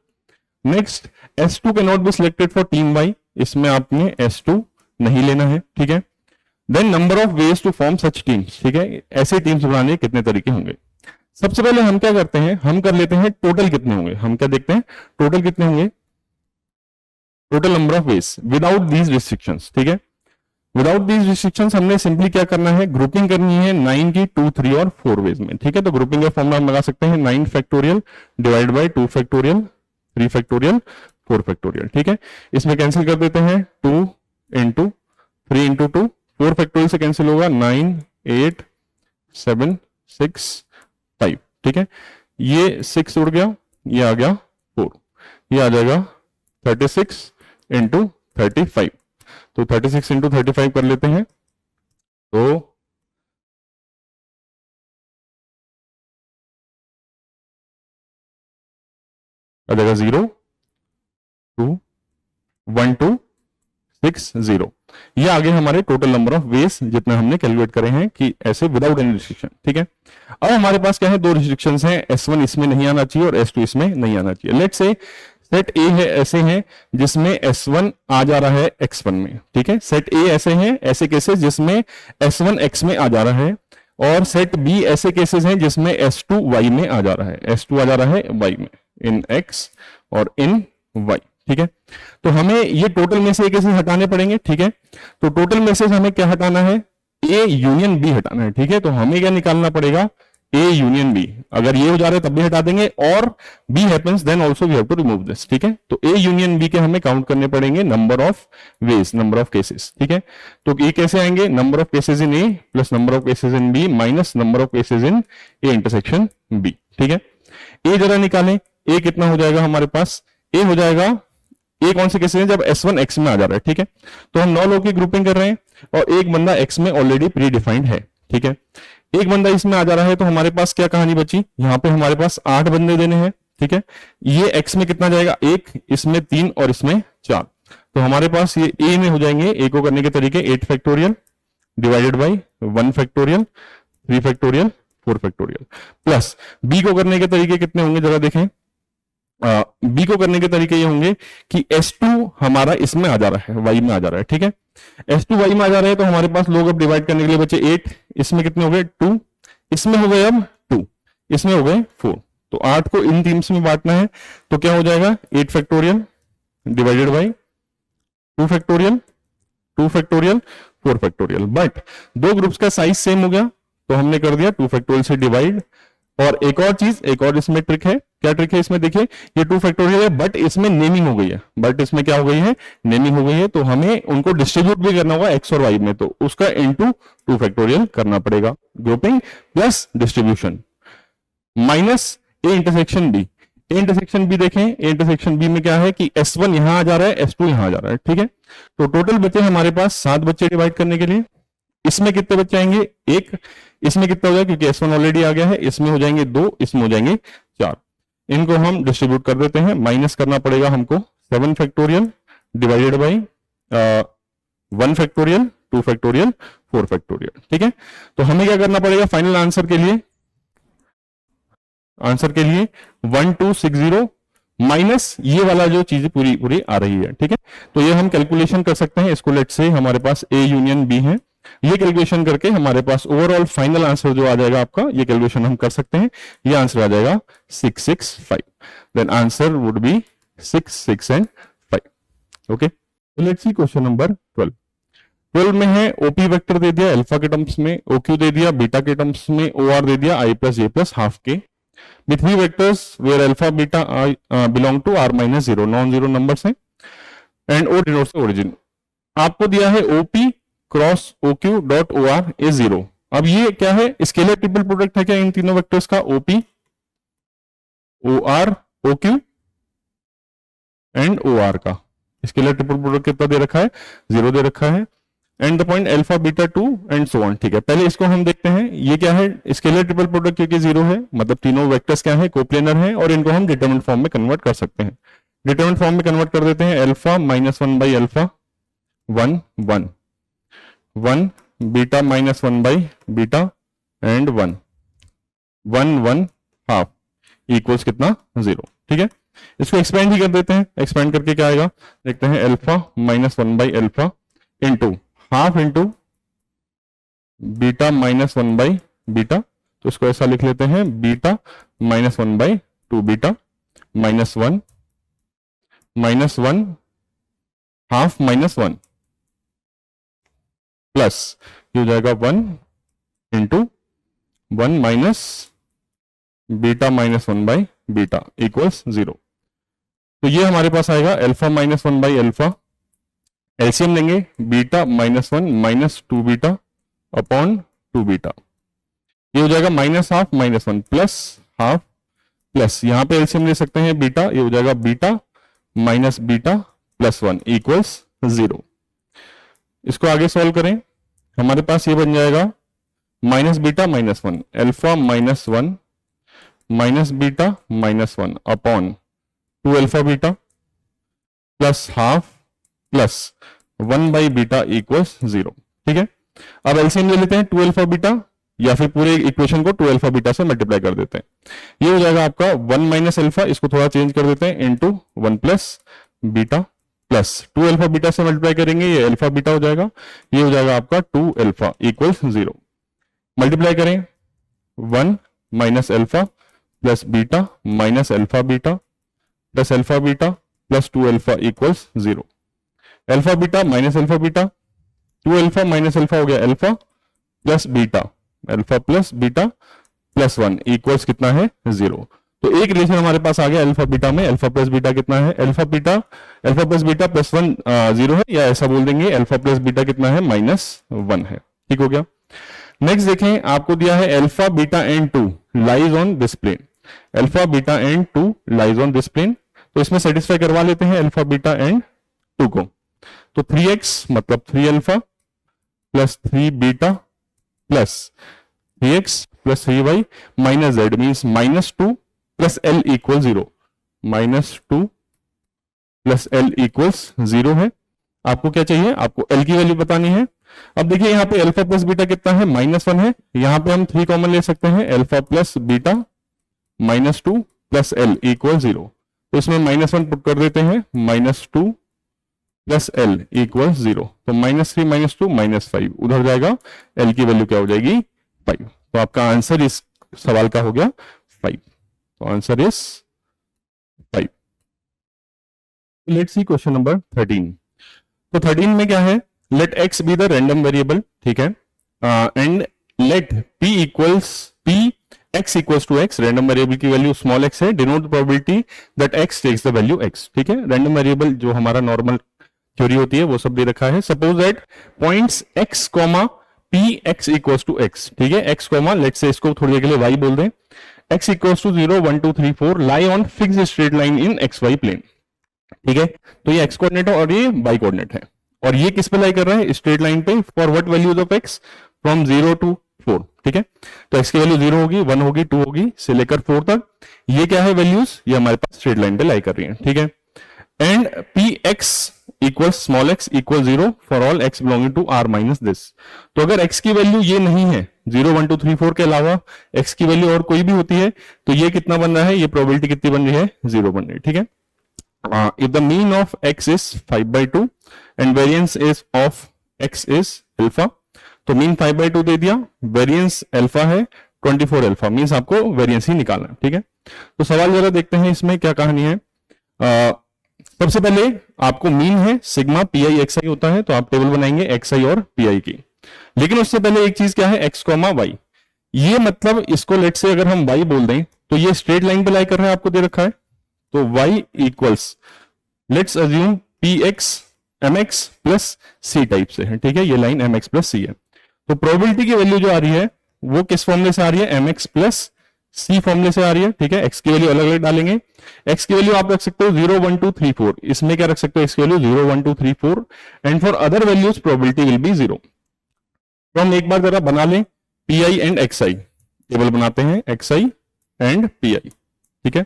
Next, S2 can not be selected for team Y, इसमें आपने S2 नहीं लेना है। ठीक है, then number of ways to form such teams. ठीक है, ऐसे टीम्स बनाने के कितने तरीके होंगे। सबसे पहले हम क्या करते हैं, हम कर लेते हैं टोटल कितने होंगे, हम क्या देखते हैं टोटल कितने होंगे, total number of veg without these restrictions. ठीक है, विदाउट दीज रिस्ट्रिक्शंस हमने सिंपली क्या करना है, ग्रुपिंग करनी है 9 की 2 3 और 4 वेज में। ठीक है, तो ग्रुपिंग का फॉर्मूला हम लगा सकते हैं 9 factorial divide by 2 factorial 3 factorial 4 factorial. ठीक है, इसमें कैंसिल कर देते हैं 2 इंटू 3 इंटू 2, 4 फैक्टोरियल से कैंसिल होगा 9 8 7 6 5। ठीक है, ये 6 उड़ गया, ये आ गया 4, ये आ जाएगा 36 इंटू 35। तो 36 इंटू 35 कर लेते हैं, तो आ जाएगा 0 2 1 2 6 0। ये आगे हमारे टोटल नंबर ऑफ वेज जितने हमने कैलकुलेट करे हैं कि ऐसे विदाउट एनी रिस्ट्रिक्शन। ठीक है, अब हमारे पास क्या है, 2 रिस्ट्रिक्शंस हैं, S1 इसमें नहीं आना चाहिए और S2 इसमें नहीं आना चाहिए। लेट्स से सेट ए है, ऐसे हैं जिसमें S1 आ जा रहा है X1 में। ठीक है, सेट ए ऐसे हैं, ऐसे केसेस जिसमें S1 X में आ जा रहा है, और सेट बी ऐसे केसेस हैं जिसमें S2 Y में आ जा रहा है, S2 आ जा रहा है Y में, इन X और इन Y। ठीक है, तो हमें ये टोटल में से एक केसेस हटाने पड़ेंगे। ठीक है, तो टोटल में से हमें क्या हटाना है, A यूनियन B हटाना है। ठीक है, तो हमें क्या निकालना पड़ेगा, A यूनियन B। अगर ये हो जा रहा है तब भी हटा देंगे, और B happens then also we have to remove this. ठीक है, तो A यूनियन B के हमें काउंट करने पड़ेंगे number of veg, number of cases. ठीक है, तो ये कैसे आएंगे, number of cases in A plus number of cases in B minus number of cases in A intersection B। ठीक है, A जरा निकालें, A कितना हो जाएगा हमारे पास, A हो जाएगा, A कौन से केसेस हैं, जब S1 X में आ जा रहा है। ठीक है, तो हम 9 लोगों की ग्रुपिंग कर रहे हैं, और एक बंदा X में ऑलरेडी प्री डिफाइंड है। ठीक है, एक बंदा इसमें आ जा रहा है, तो हमारे पास क्या कहानी बची, यहां पे हमारे पास 8 बंदे देने हैं। ठीक है, ये X में कितना जाएगा, 1, इसमें 3 और इसमें 4, तो हमारे पास ये A में हो जाएंगे। A को करने के तरीके 8 factorial divided by 1 factorial 3 factorial 4 factorial, plus B को करने के तरीके कितने होंगे जरा देखें। B को करने के तरीके ये होंगे कि S2 हमारा इसमें आ जा रहा है, Y में आ जा रहा है। ठीक है, S2 Y में आ जा रहा है, तो हमारे पास लोग अब डिवाइड करने के लिए बचे 8, इसमें कितने हो गए 2, इसमें हो गए अब 2, इसमें हो गए 4, तो 8 को इन टीम्स में बांटना है, तो क्या हो जाएगा 8 factorial divided by 2 factorial 2 factorial 4 factorial. But 2 groups का साइज सेम हो गया, तो हमने कर दिया 2 फैक्टोरियल से डिवाइड। और एक और चीज, एक और इसमें ट्रिक है, क्या ट्रिक है इसमें देखिए, ये 2 फैक्टोरियल है, बट इसमें नेमिंग हो गई है, बट इसमें क्या हो गई है, नेमिंग हो गई है, तो हमें उनको डिस्ट्रीब्यूट भी करना होगा X और Y में, तो उसका इनटू 2 फैक्टोरियल करना पड़ेगा, grouping plus distribution minus A intersection B। A intersection B देखें, A इंटरसेक्शन B में क्या है कि S1 यहां आ जा रहा है, S2 यहां आ जा रहा है। ठीक है, तो टोटल बचे हमारे पास 7 बच्चे डिवाइड करने के लिए। इसमें कितने बच्चे आएंगे, 1, इसमें कितना हो जाएगा, क्योंकि S1 ऑलरेडी आ गया है, इसमें हो जाएंगे 2, इसमें हो जाएंगे 4, इनको हम डिस्ट्रीब्यूट कर देते हैं। माइनस करना पड़ेगा हमको 7 factorial divided by 1 factorial 2 factorial 4 factorial. ठीक है, तो हमें क्या करना पड़ेगा फाइनल आंसर के लिए, 1260 माइनस ये वाला जो चीजें पूरी पूरी आ रही है। ठीक है, तो ये हम कैलकुलेशन कर सकते हैं, इसको लेट से हमारे पास A यूनियन B है, ये कैलकुलेशन करके हमारे पास ओवरऑल फाइनल आंसर जो आ जाएगा आपका, ये कैलकुलेशन हम कर सकते हैं, ये आंसर आ जाएगा 665। Then answer would be 6, 6 and 5। Okay, let's see question number 12। 12 में है ओपी वेक्टर दे दिया अल्फा के टर्म्स में, ओक्यू दे दिया बीटा के टर्म्स में, ओआर दे दिया आई प्लस जे प्लस हाफ के, with three vectors where alpha beta belong to r minus 0, non zero numbers हैं, and O denotes the origin. आपको दिया है OP cross OQ dot O R is 0। अब ये क्या है, स्केलर ट्रिपल प्रोडक्ट है क्या इन तीनों वेक्टर्स का, OP O R OQ and O R का स्केलर ट्रिपल प्रोडक्ट कितना दे रखा है, 0 दे रखा है, and the point alpha beta 2 and so on. ठीक है, पहले इसको हम देखते हैं, ये क्या है, स्केलर ट्रिपल प्रोडक्ट क्योंकि 0 है, मतलब तीनों वेक्टर्स क्या है, कोप्लेनर है, और इनको हम डिटरमिनेंट फॉर्म में कन्वर्ट कर सकते हैं। डिटरमिनेंट फॉर्म में कन्वर्ट कर देते हैं, alpha minus 1 by alpha 1 1 1, beta minus 1 by beta and 1 1 1 half equals कितना, 0। ठीक है, इसको एक्सपेंड ही कर देते हैं, एक्सपेंड करके क्या आएगा देखते हैं, alpha minus 1 by alpha into half into beta minus 1 by beta, तो इसको ऐसा लिख लेते हैं, beta minus 1 by 2 beta minus 1 half minus 1 plus ये हो जाएगा 1 into 1 minus beta minus 1 by beta equals 0। तो ये हमारे पास आएगा alpha minus 1 by alpha, LCM लेंगे, beta minus 1 minus 2 beta upon 2 beta, ये हो जाएगा minus half minus 1 plus half, plus यहां पे एलसीएम ले सकते हैं बीटा, ये हो जाएगा beta minus beta plus 1 equals 0। इसको आगे सॉल्व करें, हमारे पास ये बन जाएगा minus beta minus 1 alpha minus 1 minus beta minus 1 upon 2 alpha beta plus half plus 1 by beta equals 0। ठीक है, अब एलसीएम ले लेते हैं 2 अल्फा बीटा, या फिर पूरे इक्वेशन को 2 अल्फा बीटा से मल्टीप्लाई कर देते हैं, ये हो जाएगा आपका 1 माइनस अल्फा, इसको थोड़ा चेंज कर देते हैं, into 1 plus beta plus 2 alpha beta से मल्टीप्लाई करेंगे, ये अल्फा बीटा हो जाएगा, ये हो जाएगा आपका 2 अल्फा इक्वल्स 0। मल्टीप्लाई करें 1 minus alpha plus beta minus alpha beta plus alpha beta plus 2 alpha equals 0। Alpha beta minus alpha beta, 2 alpha minus alpha हो गया alpha plus beta, alpha plus beta plus 1 equals कितना है, 0। तो एक relation हमारे पास आ गया alpha beta में, alpha plus beta कितना है, अल्फा प्लस बीटा प्लस 1 0 है, या ऐसा बोल देंगे अल्फा प्लस बीटा कितना है, -1 है। ठीक हो गया। नेक्स्ट देखें, आपको दिया है alpha beta and 2 lies on this plane, alpha beta and 2 lies on this plane, तो इसमें सेटिस्फाई करवा लेते हैं अल्फा बीटा एंड 2 को। तो 3x मतलब 3 alpha plus 3 beta plus 3x plus 3y minus z means -2 plus l equal 0, -2 plus l equals 0 है। आपको क्या चाहिए, आपको l की वैल्यू बतानी है। अब देखिए यहाँ पे अल्फा प्लस बीटा कितना है, -1 है, यहाँ पे हम 3 कॉमन ले सकते हैं, alpha plus beta -2 plus l equal 0, तो इसमें -1 पुट कर देते हैं, -2 प्लस l इक्वल 0, तो -3 -2 -5 उधर जाएगा, l की वैल्यू क्या हो जाएगी, 5। तो आपका आंसर इस सवाल का हो गया 5, तो answer is 5। Let's see question number 13। तो 13 में क्या है, let x be the random variable, ठीक है, and let x equals to x, random variable की वैल्यू स्मॉल x है, denote the probability that x takes the value x। ठीक है, रैंडम वेरिएबल जो हमारा नॉर्मल थ्योरी होती है वो सब दे रखा है। Suppose that points x comma p x equals to x, ठीक है, x कॉमा लेट्स से इसको थोड़ी देर के लिए y बोल दें, x equals to 0 1 2 3 4 lie on fixed straight line in xy plane. ठीक है, तो ये x कोऑर्डिनेट है और ये y कोऑर्डिनेट है, और ये किस पे लाई कर रहा है, स्ट्रेट लाइन पे, for what values of x from 0 to 4। ठीक है, तो x की वैल्यू 0 होगी, 1 होगी, 2 होगी से लेकर 4 तक, ये क्या है वैल्यूज, ये हमारे पास स्ट्रेट लाइन पे लाई कर रही है। ठीक है, and px equal small x equal 0 for all x belonging to r minus this. तो अगर x की वैल्यू ये नहीं है, 0 1 2 3 4 के अलावा x की वैल्यू और कोई भी होती है, तो ये कितना बन रहा है, ये प्रोबेबिलिटी कितनी बन रही है, 0 बन रही है। ठीक है, if the mean of x is 5/2 and variance is of x is alpha, तो मीन 5/2 दे दिया, वेरिएंस अल्फा है 24 अल्फा, मीन्स आपको वेरिएंस ही निकालना है। ठीक है, तो सवाल जरा देखते हैं इसमें क्या कहानी है। सबसे पहले आपको मीन है सिग्मा पी आई एक्स आई होता है, तो आप टेबल बनाएंगे एक्स आई और पी आई की। लेकिन उससे पहले एक चीज क्या है, एक्स कॉमा वाई। ये मतलब इसको लेट से अगर हम वाई बोल दें तो ये स्ट्रेट लाइन पे लाई कर रहा है, आपको दे रखा है, तो y equals let's assume P X M X plus C type से है, ठीक है, ये line M X plus C है। तो प्रोबेबिलिटी की वैल्यू जो आ रही है वो किस फॉर्मूले से आ रही है, एम एक्स प्लस सी फॉर्मूले से आ रही है, ठीक है। एक्स की वैल्यू अलग अलग डालेंगे, एक्स की वैल्यू आप रख सकते हो 0 1 2 3 4, इसमें क्या रख सकते हो, एक्स की value 0 1 2 3 4 and for other values probability will be 0। तो हम एक बार जरा बना लें P I and x I, table बनाते हैं x I and P I, ठीक है।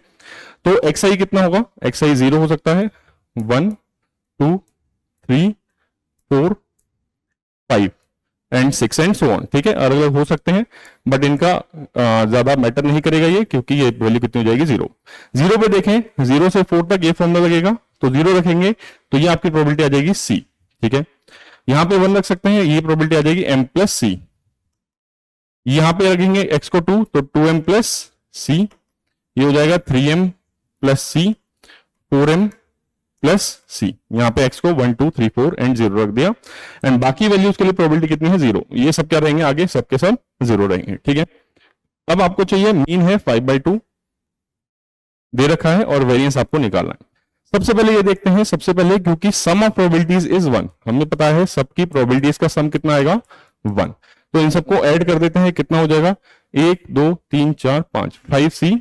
तो एक्स आई कितना होगा, एक्स आई 0 हो सकता है, 1 2 3 4 5 एंड 6 एंड सो ऑन, ठीक है, अलग अलग हो सकते हैं, बट इनका ज्यादा मैटर नहीं करेगा ये, क्योंकि ये वैल्यू कितनी हो जाएगी 0। 0 पे देखें 0 से 4 तक ये फॉर्मूला लगेगा, तो 0 रखेंगे तो ये आपकी प्रोबेबिलिटी आ जाएगी सी, ठीक है। यहां पे 1 रख सकते हैं, ये प्रोबेबिलिटी आ जाएगी m प्लस सी। यहां पे रखेंगे x को 2 तो 2m प्लस सी, ये हो जाएगा 3m प्लस सी 4m प्लस सी। यहां पे x को 1 2 3 4 एंड 0 रख दिया, एंड बाकी वैल्यूज के लिए प्रोबेबिलिटी कितनी है 0। ये सब क्या रहेंगे आगे, सबके सब 0 रहेंगे, ठीक है। अब आपको चाहिए मीन है 5/2 दे रखा है और वेरिएंस आपको निकालना है। सबसे पहले ये देखते हैं, सबसे पहले क्योंकि सम ऑफ प्रोबेबिलिटीज इज 1, हमें पता है सबकी प्रोबेबिलिटीज का सम कितना आएगा 1, तो इन सबको ऐड कर देते हैं, कितना हो जाएगा 1 2 3 4 5 5c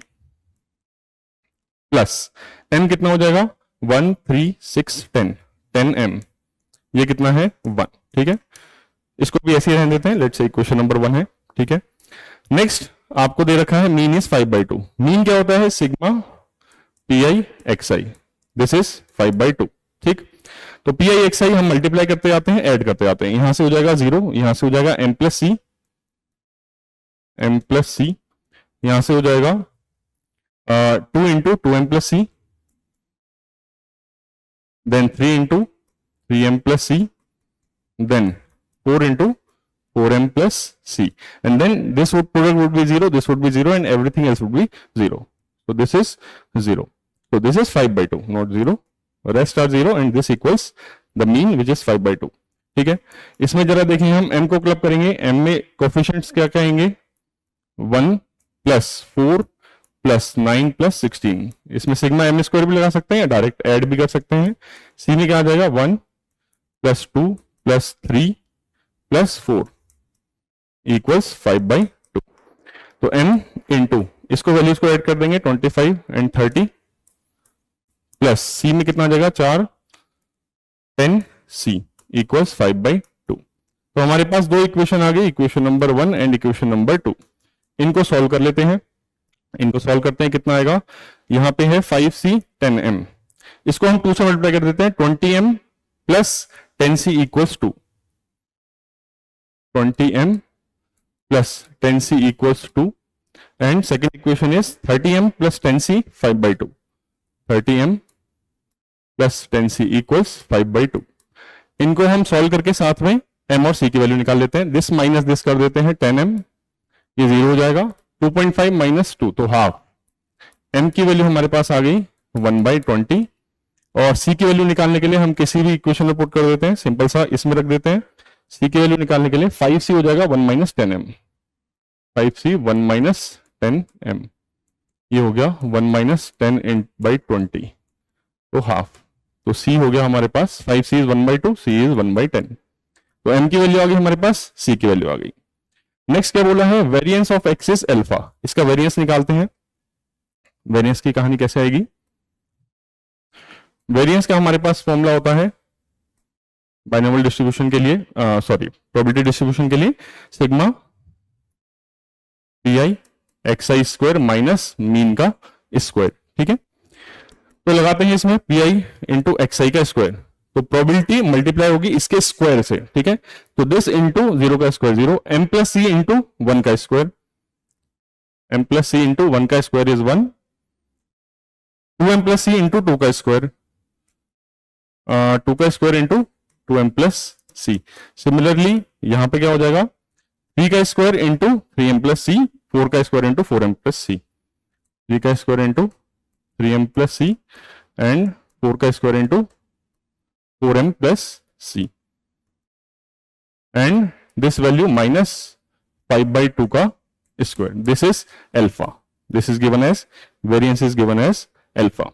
प्लस m कितना हो जाएगा 1 3 6 10 10m, ये कितना है 1, ठीक है। इसको भी ऐसे ही रहने देते हैं, लेट्स से क्वेश्चन नंबर 1 है, ठीक है। नेक्स्ट आपको दे रखा है मीन इज 5/2। मीन क्या होता है, sigma P I x I, this is 5/2, ठीक। तो पी आई एक्स आई हम मल्टीप्लाई करते जाते हैं, ऐड करते जाते हैं, यहां से हो जाएगा 0, यहां से हो जाएगा m प्लस सी, यहां से हो जाएगा 2 into 2m plus C, then 3 into 3m plus C, then 4 into 4m plus c, and then this product would be 0, this would be 0, and everything else would be 0. So this is 0. So this is 5/2, not 0. Rest are 0, and this equals the mean, which is 5/2. ठीक है। इसमें जरा देखें, हम m को club करेंगे, m में coefficients क्या कहेंगे, 1 प्लस 4 प्लस 9 प्लस 16। इसमें सिग्मा m स्क्वायर भी लगा सकते हैं, डायरेक्ट ऐड भी कर सकते हैं। c में क्या आ जाएगा 1 प्लस 2 प्लस 3 प्लस 4 इक्वल्स 5/2। तो m इंटू इसको वैल्यूज को ऐड कर देंगे 25 एंड 30 प्लस c में कितना आ जाएगा 4 10c इक्वल्स 5/2। तो हमारे पास दो इक्वेशन आ गई, equation number 1 and equation number 2। इनको सॉल्व कर लेते हैं, इनको सॉल्व करते हैं, कितना आएगा, यहां पे है 5c 10m, इसको हम 2 से मल्टीप्लाई कर देते हैं, 20m plus 10c equals 2, 20m plus 10c equals 2, and second equation is 30m plus 10c 5/2, 30m plus 10c equals 5/2। इनको हम सॉल्व करके साथ में m और c की वैल्यू निकाल लेते हैं, दिस माइनस दिस कर देते हैं 10m, ये 0 हो जाएगा, 2.5 माइनस 2 तो हाफ, m की वैल्यू हमारे पास आ गई 1/20, और c की वैल्यू निकालने के लिए हम किसी भी इक्वेशन में पुट कर देते हैं, सिंपल सा इसमें रख देते हैं, c की वैल्यू निकालने के लिए 5c हो जाएगा 1 minus 10m, 5c 1 minus 10m, ये हो गया 1 माइनस 10/20 तो हाफ, तो c हो गया हमारे पास 5c इज 1/2, c इज 1/10। तो m की वैल्यू आ गई हमारे पास, c की वैल्यू आ गई। नेक्स्ट क्या बोला है, वेरिएंस ऑफ एक्सिस अल्फा, इसका वेरिएंस निकालते हैं। वेरिएंस की कहानी कैसे आएगी, वेरिएंस का हमारे पास फॉर्मूला होता है बाइनोमियल डिस्ट्रीब्यूशन के लिए, सॉरी प्रोबेबिलिटी डिस्ट्रीब्यूशन के लिए, sigma P I x I square minus mean का स्क्वायर, ठीक है। तो लगाते हैं इसमें पी आई इंटू एक्स आई का स्क्वायर, तो प्रोबेबिलिटी मल्टीप्लाई होगी इसके स्क्वायर से, ठीक है। तो दिस इंटू 0 का square 0, m plus C into 1 का square, m plus C into 1 का square is 1, 2m plus C into 2 का स्क्वायर, 2 का square into 2m plus C. Similarly यहां पे क्या हो जाएगा, 3 का स्क्वायर इंटू 3m प्लस सी, 4 का square into 4m plus c, 3 का square into 3m plus c, and 4 का square into 4m plus c, and this value minus 5/2 का square. This is alpha. This is given as variance is given as alpha.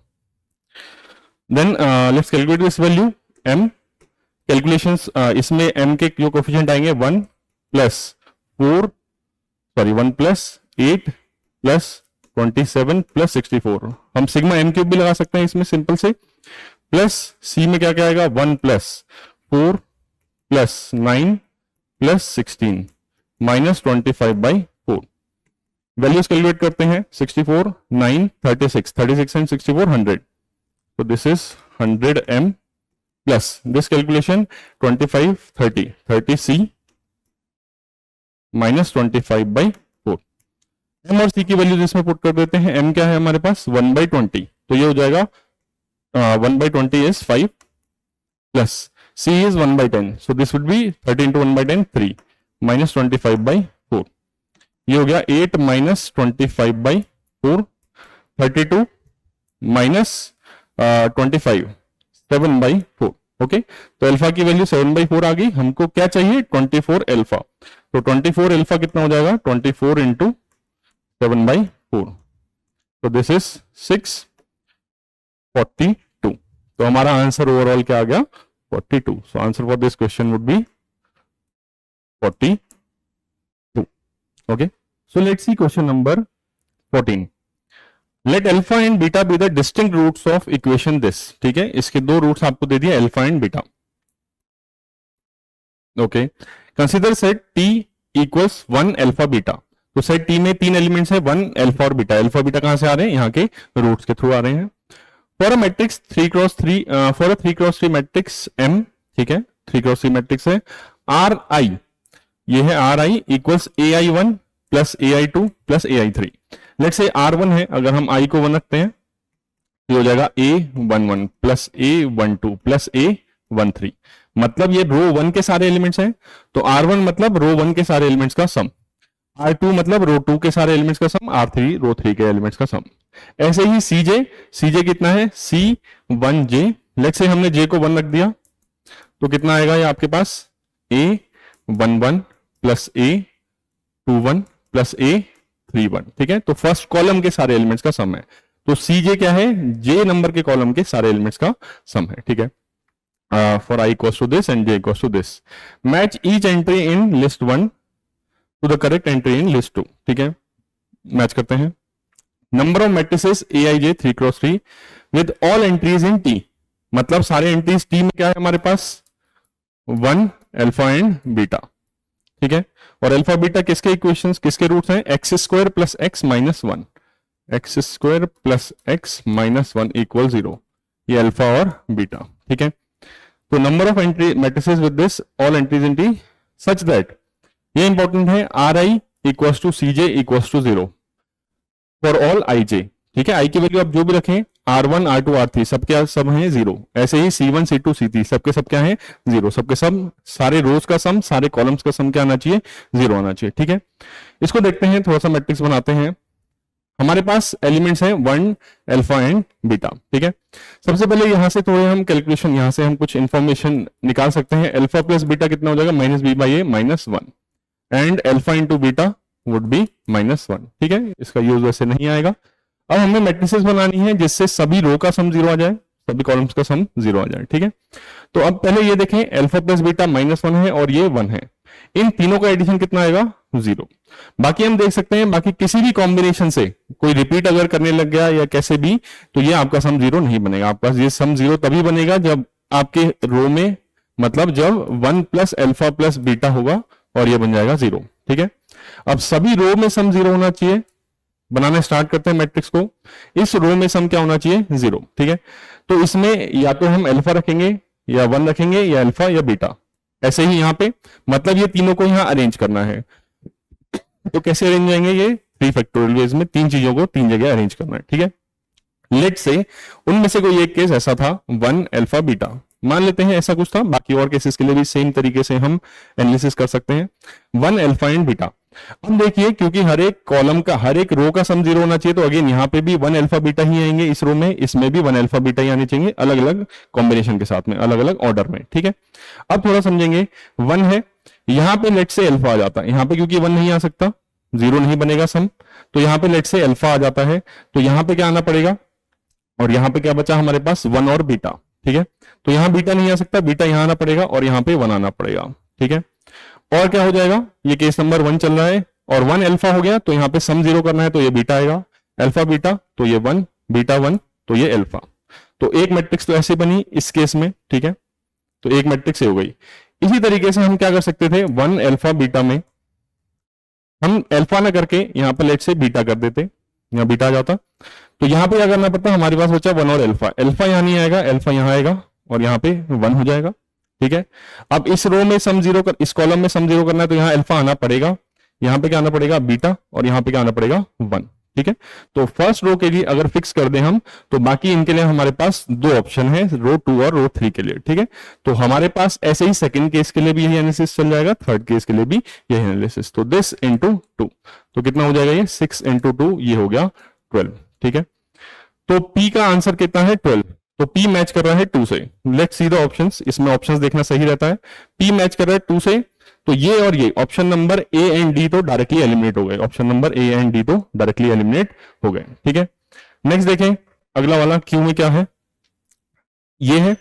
Then let's calculate this value m. Calculations इसमें m के जो coefficient आएंगे 1 plus 1 plus 8 plus 27 plus 64. हम sigma m cube भी लगा सकते हैं इसमें सिंपल से. प्लस c में क्या क्या आएगा 1 plus 4 plus 9 plus 16 minus 25/4. Values calculate करते हैं. 64 9 36 and 64 100. So this is 100m plus this calculation 25 30 c minus 25/4. m और c की वैल्यूज इसमें पुट कर देते हैं. m क्या है हमारे पास 1/20, तो ये हो जाएगा 1/20 is 5 plus c is 1/10, so this would be 30 into 1/10 3 minus 25/4. ये हो गया 8 minus 25/4 32 minus 25 7/4. ओके, तो अल्फा की वैल्यू 7/4 आ गई. हमको क्या चाहिए 24 अल्फा. तो 24 अल्फा कितना हो जाएगा 24 इंटू 7/4. तो दिस इज 642. तो हमारा आंसर ओवरऑल क्या आ गया 42. So answer for this question would be 42. Okay, so let's see question number 14. Let alpha and beta be the distinct roots of equation this. ठीक है, इसके दो रूट्स आपको दे दिया alpha and beta. Okay, consider set T equals 1 alpha beta. तो set T में 3 elements है 1 अल्फा और बीटा. अल्फा बीटा कहां से आ रहे हैं यहाँ के रूट्स के थ्रू आ रहे हैं. For a matrix 3x3 for a 3x3 matrix M. ठीक है, 3x3 मैट्रिक्स है आर आई. ये है R I equals AI1 plus AI2 plus AI3. Let say R1 है, अगर हम I को 1 रखते हैं ये हो जाएगा A11 plus A12 plus A13. मतलब ये रो 1 के सारे एलिमेंट्स हैं, तो R1 मतलब रो 1 के सारे एलिमेंट्स का सम, R2 मतलब रो 2 के सारे एलिमेंट्स का सम, R3 रो 3 के एलिमेंट्स का सम. ऐसे ही CJ कितना है C1J. लेट से हमने J को 1 रख दिया तो कितना आएगा ये आपके पास A11 plus A21 plus A31. ठीक है, तो फर्स्ट कॉलम के सारे एलिमेंट्स का सम है. तो CJ क्या है J नंबर के कॉलम के सारे एलिमेंट्स का सम है. ठीक है, for I equals to this and J equals to this. Match each entry in list 1 to the correct entry in list 2. ठीक है, मैच करते हैं. Number of matrices AIJ 3x3 with all entries in T. मतलब सारे entries T में क्या है हमारे पास 1 अल्फा एंड बीटा. ठीक है, और अल्फा बीटा किसके इक्वेशंस किसके रूट्स हैं x² plus x minus 1. x² plus x minus 1 equal 0. ये अल्फा और बीटा. ठीक है, तो number of entry matrices with this all entries in T such that, ये इंपॉर्टेंट है, RI equals to CJ equals to 0 for all IJ. ठीक है, I की वैल्यू आप जो भी रखें R1 R2 R3 सबके सब हैं 0. ऐसे ही C1 C2 C3 सबके सब क्या है 0. सबके सब सारे रोज का सम सारे कॉलम्स का सम क्या आना चाहिए 0 आना चाहिए. ठीक है, इसको देखते हैं, थोड़ा सा मैट्रिक्स बनाते हैं. हमारे पास एलिमेंट्स हैं 1 अल्फा एंड बीटा. ठीक है, सबसे पहले यहां से थोड़े हम कैलकुलेशन, यहां से हम कुछ इंफॉर्मेशन निकाल सकते हैं. अल्फा प्लस बीटा कितना हो जाएगा -b/a -1 and alpha into beta would be -1. ठीक है, इसका यूज वैसे नहीं आएगा. अब हमें मैट्रिसेस बनानी है जिससे सभी रो का सम 0 आ जाए, सभी कॉलम्स का सम 0 आ जाए. ठीक है, तो अब पहले ये देखें अल्फा प्लस बीटा -1 है और ये 1 है. इन तीनों का एडिशन कितना आएगा 0. बाकी हम देख सकते हैं, बाकी किसी भी कॉम्बिनेशन से कोई रिपीट अगर करने लग गया या कैसे भी, तो ये आपका सम 0 नहीं बनेगा. आपका ये सम 0 तभी बनेगा जब आपके रो में, मतलब जब 1 प्लस अल्फा प्लस बीटा होगा और ये बन जाएगा 0. ठीक है, अब सभी रो में सम 0 होना चाहिए. बनाने स्टार्ट करते हैं मैट्रिक्स को. इस रो में सम क्या होना चाहिए 0. ठीक है, तो इसमें या तो हम अल्फा रखेंगे या 1 रखेंगे या अल्फा या बीटा. ऐसे ही यहाँ पे, मतलब ये तीनों को यहाँ अरेंज करना है. तो कैसे अरेंज जाएंगे ये 3 फैक्टोरियल वेज में, 3 चीजों को 3 जगह अरेंज करना है. ठीक है, लेट से उनमें से कोई एक केस ऐसा था 1 अल्फा बीटा, मान लेते हैं ऐसा कुछ था. बाकी और केसेस के लिए भी सेम तरीके से हम एनालिसिस कर सकते हैं. 1 अल्फा एंड बीटा, अब देखिए, क्योंकि हर एक कॉलम का, हर एक रो का सम 0 होना चाहिए, तो अगेन यहाँ पे भी 1 अल्फा बीटा ही आएंगे इस रो में, इसमें भी 1 अल्फा बीटा ही आने चाहिए, अलग अलग कॉम्बिनेशन के साथ में, अलग अलग ऑर्डर में। ठीक है, अब थोड़ा समझेंगे। 1 है, यहां पे लेट से अल्फा आ जाता है, यहां पे क्योंकि 1 नहीं आ सकता, 0 नहीं बनेगा सम, तो यहां पे लेट से अल्फा आ जाता है, तो यहां पे क्या आना पड़ेगा, और यहां पे क्या बचा हमारे पास, 1 और बीटा। ठीक है, तो यहां बीटा नहीं आ सकता, बीटा यहां आना पड़ेगा और यहां पे 1 आना पड़ेगा। ठीक है, और क्या हो जाएगा, ये केस नंबर 1 चल रहा है और 1 अल्फा हो गया, तो यहां पे सम 0 करना है, तो ये बीटा आएगा, अल्फा बीटा तो ये 1, बीटा 1 तो ये अल्फा। तो एक मैट्रिक्स तो ऐसे बनी इस केस में। ठीक है, तो एक मैट्रिक्स हो गई। इसी तरीके से हम क्या कर सकते थे, 1 अल्फा बीटा में हम अल्फा ना करके यहां पर लेट से बीटा कर देते, यहां बीटा आ जाता, तो यहां पे क्या करना पड़ता, हमारे पास बचा 1 और अल्फा, अल्फा यहां नहीं आएगा, अल्फा यहां आएगा और यहां पे 1 हो जाएगा। ठीक है, अब इस रो में सम 0 कर, इस कॉलम में सम 0 करना है, तो यहां अल्फा आना पड़ेगा, यहां पे क्या आना पड़ेगा, बीटा, और यहां पे क्या आना पड़ेगा, 1। ठीक है, तो फर्स्ट रो के लिए अगर फिक्स कर दें हम, तो बाकी इनके लिए हमारे पास 2 ऑप्शन है, रो 2 और रो 3 के लिए। ठीक है, तो हमारे पास ऐसे ही सेकंड केस के लिए भी यही एनालिसिस चल जाएगा, थर्ड केस के लिए भी यही एनालिसिस। तो दिस इंटू 2, तो कितना हो जाएगा, ये 6 इंटू 2, ये हो गया 12। ठीक है, तो P का आंसर कितना है, 12। तो P मैच कर रहा है 2 से। लेट्स सी द ऑप्शंस, इसमें ऑप्शंस देखना सही रहता है। P मैच कर रहा है 2 से, तो ये और ये option number A and D तो डायरेक्टली एलिमिनेट हो गए, option number A and D तो डायरेक्टली एलिमिनेट हो गए। ठीक है, नेक्स्ट देखें अगला वाला, Q में क्या है, ये है।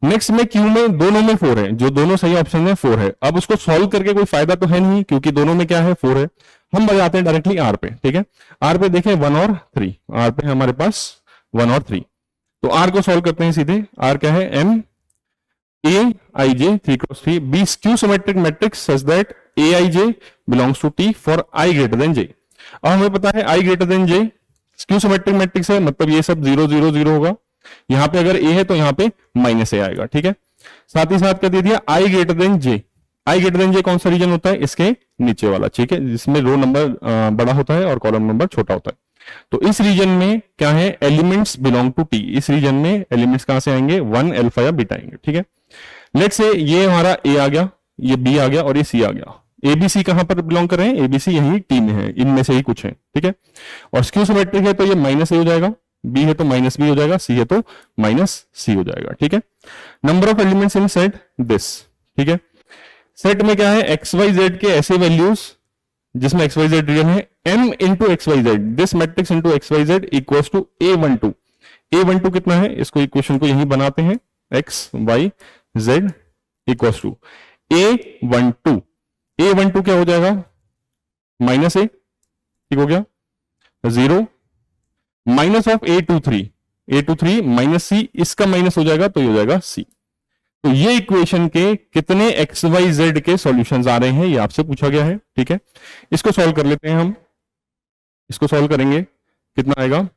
नेक्स्ट में Q में दोनों में 4 है, जो दोनों सही ऑप्शन में 4 है। अब उसको सॉल्व करके कोई फायदा तो है नहीं, क्योंकि दोनों में क्या है, 4 है। हम बजाते हैं डायरेक्टली R पे। ठीक है, R पे देखें 1 और 3, R पे हमारे पास 1 और 3, तो R को सॉल्व करते हैं सीधे। R क्या है, M A I J 3 cross 3 B skew symmetric matrix such that A I J belongs to T for I greater than J। अब हमें पता है I greater than J skew symmetric matrix है, मतलब ये सब 0 0 0 होगा। यहां पे अगर A है तो यहां पे माइनस A आएगा। ठीक है, साथ ही साथ क्या दे दिया, I greater than J। I greater than J कौन सा रीजन होता है, इसके नीचे वाला। ठीक है, जिसमें रो नंबर बड़ा होता है और कॉलम नंबर छोटा होता है। तो इस रीजन में क्या है, एलिमेंट्स बिलोंग टू टी। इस रीजन में एलिमेंट्स कहां से आएंगे, 1 अल्फा या बीटा आएंगे। ठीक है, लेट्स से ये हमारा ए आ गया, ये बी आ गया और ये सी आ गया। एबीसी कहां पर बिलोंग कर रहे हैं, एबीसी यही टी में है, इनमें से ही कुछ है। ठीक है, और स्क्यू सिमेट्रिक है तो ये माइनस ए हो जाएगा, बी है तो माइनस बी हो जाएगा, सी है तो माइनस सी हो जाएगा। ठीक है, number of elements in set this. ठीक है, सेट में क्या है, एक्स वाई जेड के ऐसे वैल्यूज जिसमें एक्स वाई जेड रियल है, m into X Y Z, this matrix into X Y Z equals to A12। A12 कितना है, इसको इक्वेशन को यही बनाते हैं, X Y Z equals to A12। A12 क्या हो जाएगा, माइनस ए, ठीक हो गया, 0 माइनस ऑफ A23 माइनस सी, इसका माइनस हो जाएगा तो ये हो जाएगा सी। तो ये इक्वेशन के कितने एक्स वाई जेड के सॉल्यूशंस आ रहे हैं, ये आपसे पूछा गया है। ठीक है, इसको सॉल्व कर लेते हैं हम। इसको सॉल्व करेंगे, कितना आएगा,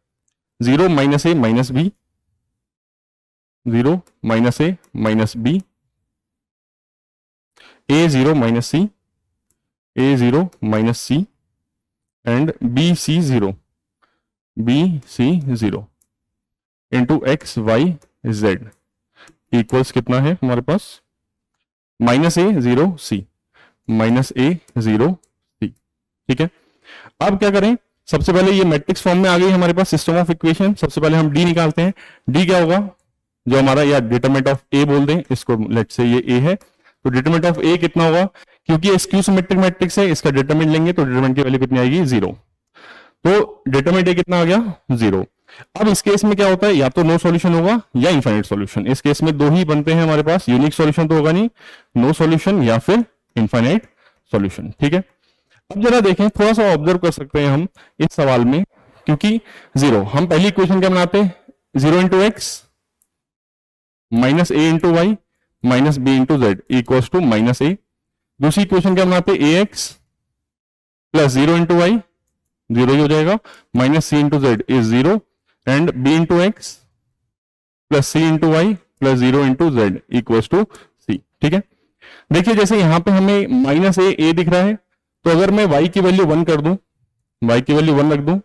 0 minus A minus B, 0 minus A minus B, A0 minus C, A0 minus C and BC0, BC0 into X Y Z equals कितना है हमारे पास, माइनस A0 सी, माइनस A0 सी। ठीक है, अब क्या करें, सबसे पहले ये मैट्रिक्स फॉर्म में आ गई हमारे पास सिस्टम ऑफ इक्वेशन। सबसे पहले हम डी निकालते हैं। डी क्या होगा, जो हमारा या डिटरमिनेंट ऑफ ए बोल दें इसको, लेट से ये ए है, तो डिटरमिनेंट ऑफ ए कितना होगा, क्योंकि स्क्यू सिमेट्रिक मैट्रिक्स है, इसका डिटरमिनेंट लेंगे तो डिटरमिनेंट की वैल्यू कितनी आएगी, 0। तो डिटरमिनेंट ए कितना आ गया, 0। अब इस केस में क्या होता है, या तो नो सॉल्यूशन होगा या इनफाइनाइट सॉल्यूशन। इस केस में दो ही बनते हैं हमारे पास, यूनिक सॉल्यूशन तो होगा नहीं, नो सॉल्यूशन या फिर इनफाइनाइट सॉल्यूशन। ठीक है, अब जरा देखें, थोड़ा सा ऑब्जर्व कर सकते हैं हम इस सवाल में, क्योंकि 0 हम पहली इक्वेशन क्या बनाते हैं, 0 into X minus A into Y minus B into Z equals to minus A. दूसरी इक्वेशन क्या बनाते हैं, A X plus 0 into Y, 0 ही हो जाएगा, minus C into Z is 0 and B into X plus C into Y plus 0 into Z equals to C. ठीक है, देखिए जैसे यहां पे हमें माइनस ए दिख रहा है, तो अगर मैं y की वैल्यू 1 कर दूं, y की वैल्यू 1 रख दूं,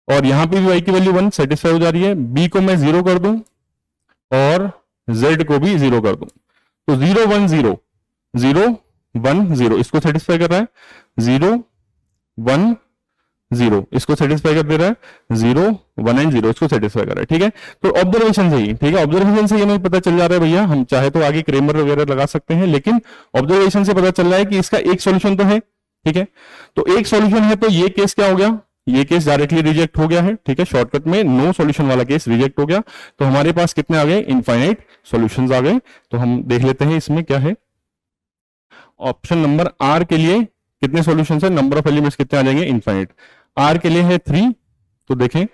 और यहां पे भी y की वैल्यू 1 सेटिस्फाई हो जा रही है, b को मैं 0 कर दूं और z को भी 0 कर दूं, तो 0 1 0 0 1 0 इसको सेटिस्फाई कर रहा है, 0 1 0 इसको सेटिस्फाई कर दे रहा है, 0 1 एंड 0 इसको सेटिस्फाई कर रहा है। ठीक है, तो ऑब्जर्वेशन से ही, ठीक है, ऑब्जर्वेशन से हमें पता चल जा रहा है भैया, हम चाहे तो आगे क्रेमर वगैरह लगा सकते हैं, लेकिन ऑब्जर्वेशन से पता चल रहा है कि इसका एक सॉल्यूशन तो है। ठीक है, तो एक सॉल्यूशन है, तो ये केस क्या हो गया, ये केस डायरेक्टली रिजेक्ट हो गया है। ठीक है, शॉर्टकट में नो सॉल्यूशन वाला केस रिजेक्ट हो गया, तो हमारे पास कितने आ गए, इनफाइनाइट सॉल्यूशंस आ गए। तो हम देख लेते हैं इसमें क्या है। ऑप्शन नंबर आर के लिए कितने सॉल्यूशंस है, नंबर ऑफ एलिमेंट्स कितने आ जाएंगे, इनफाइनाइट। आर के लिए है 3, तो देखें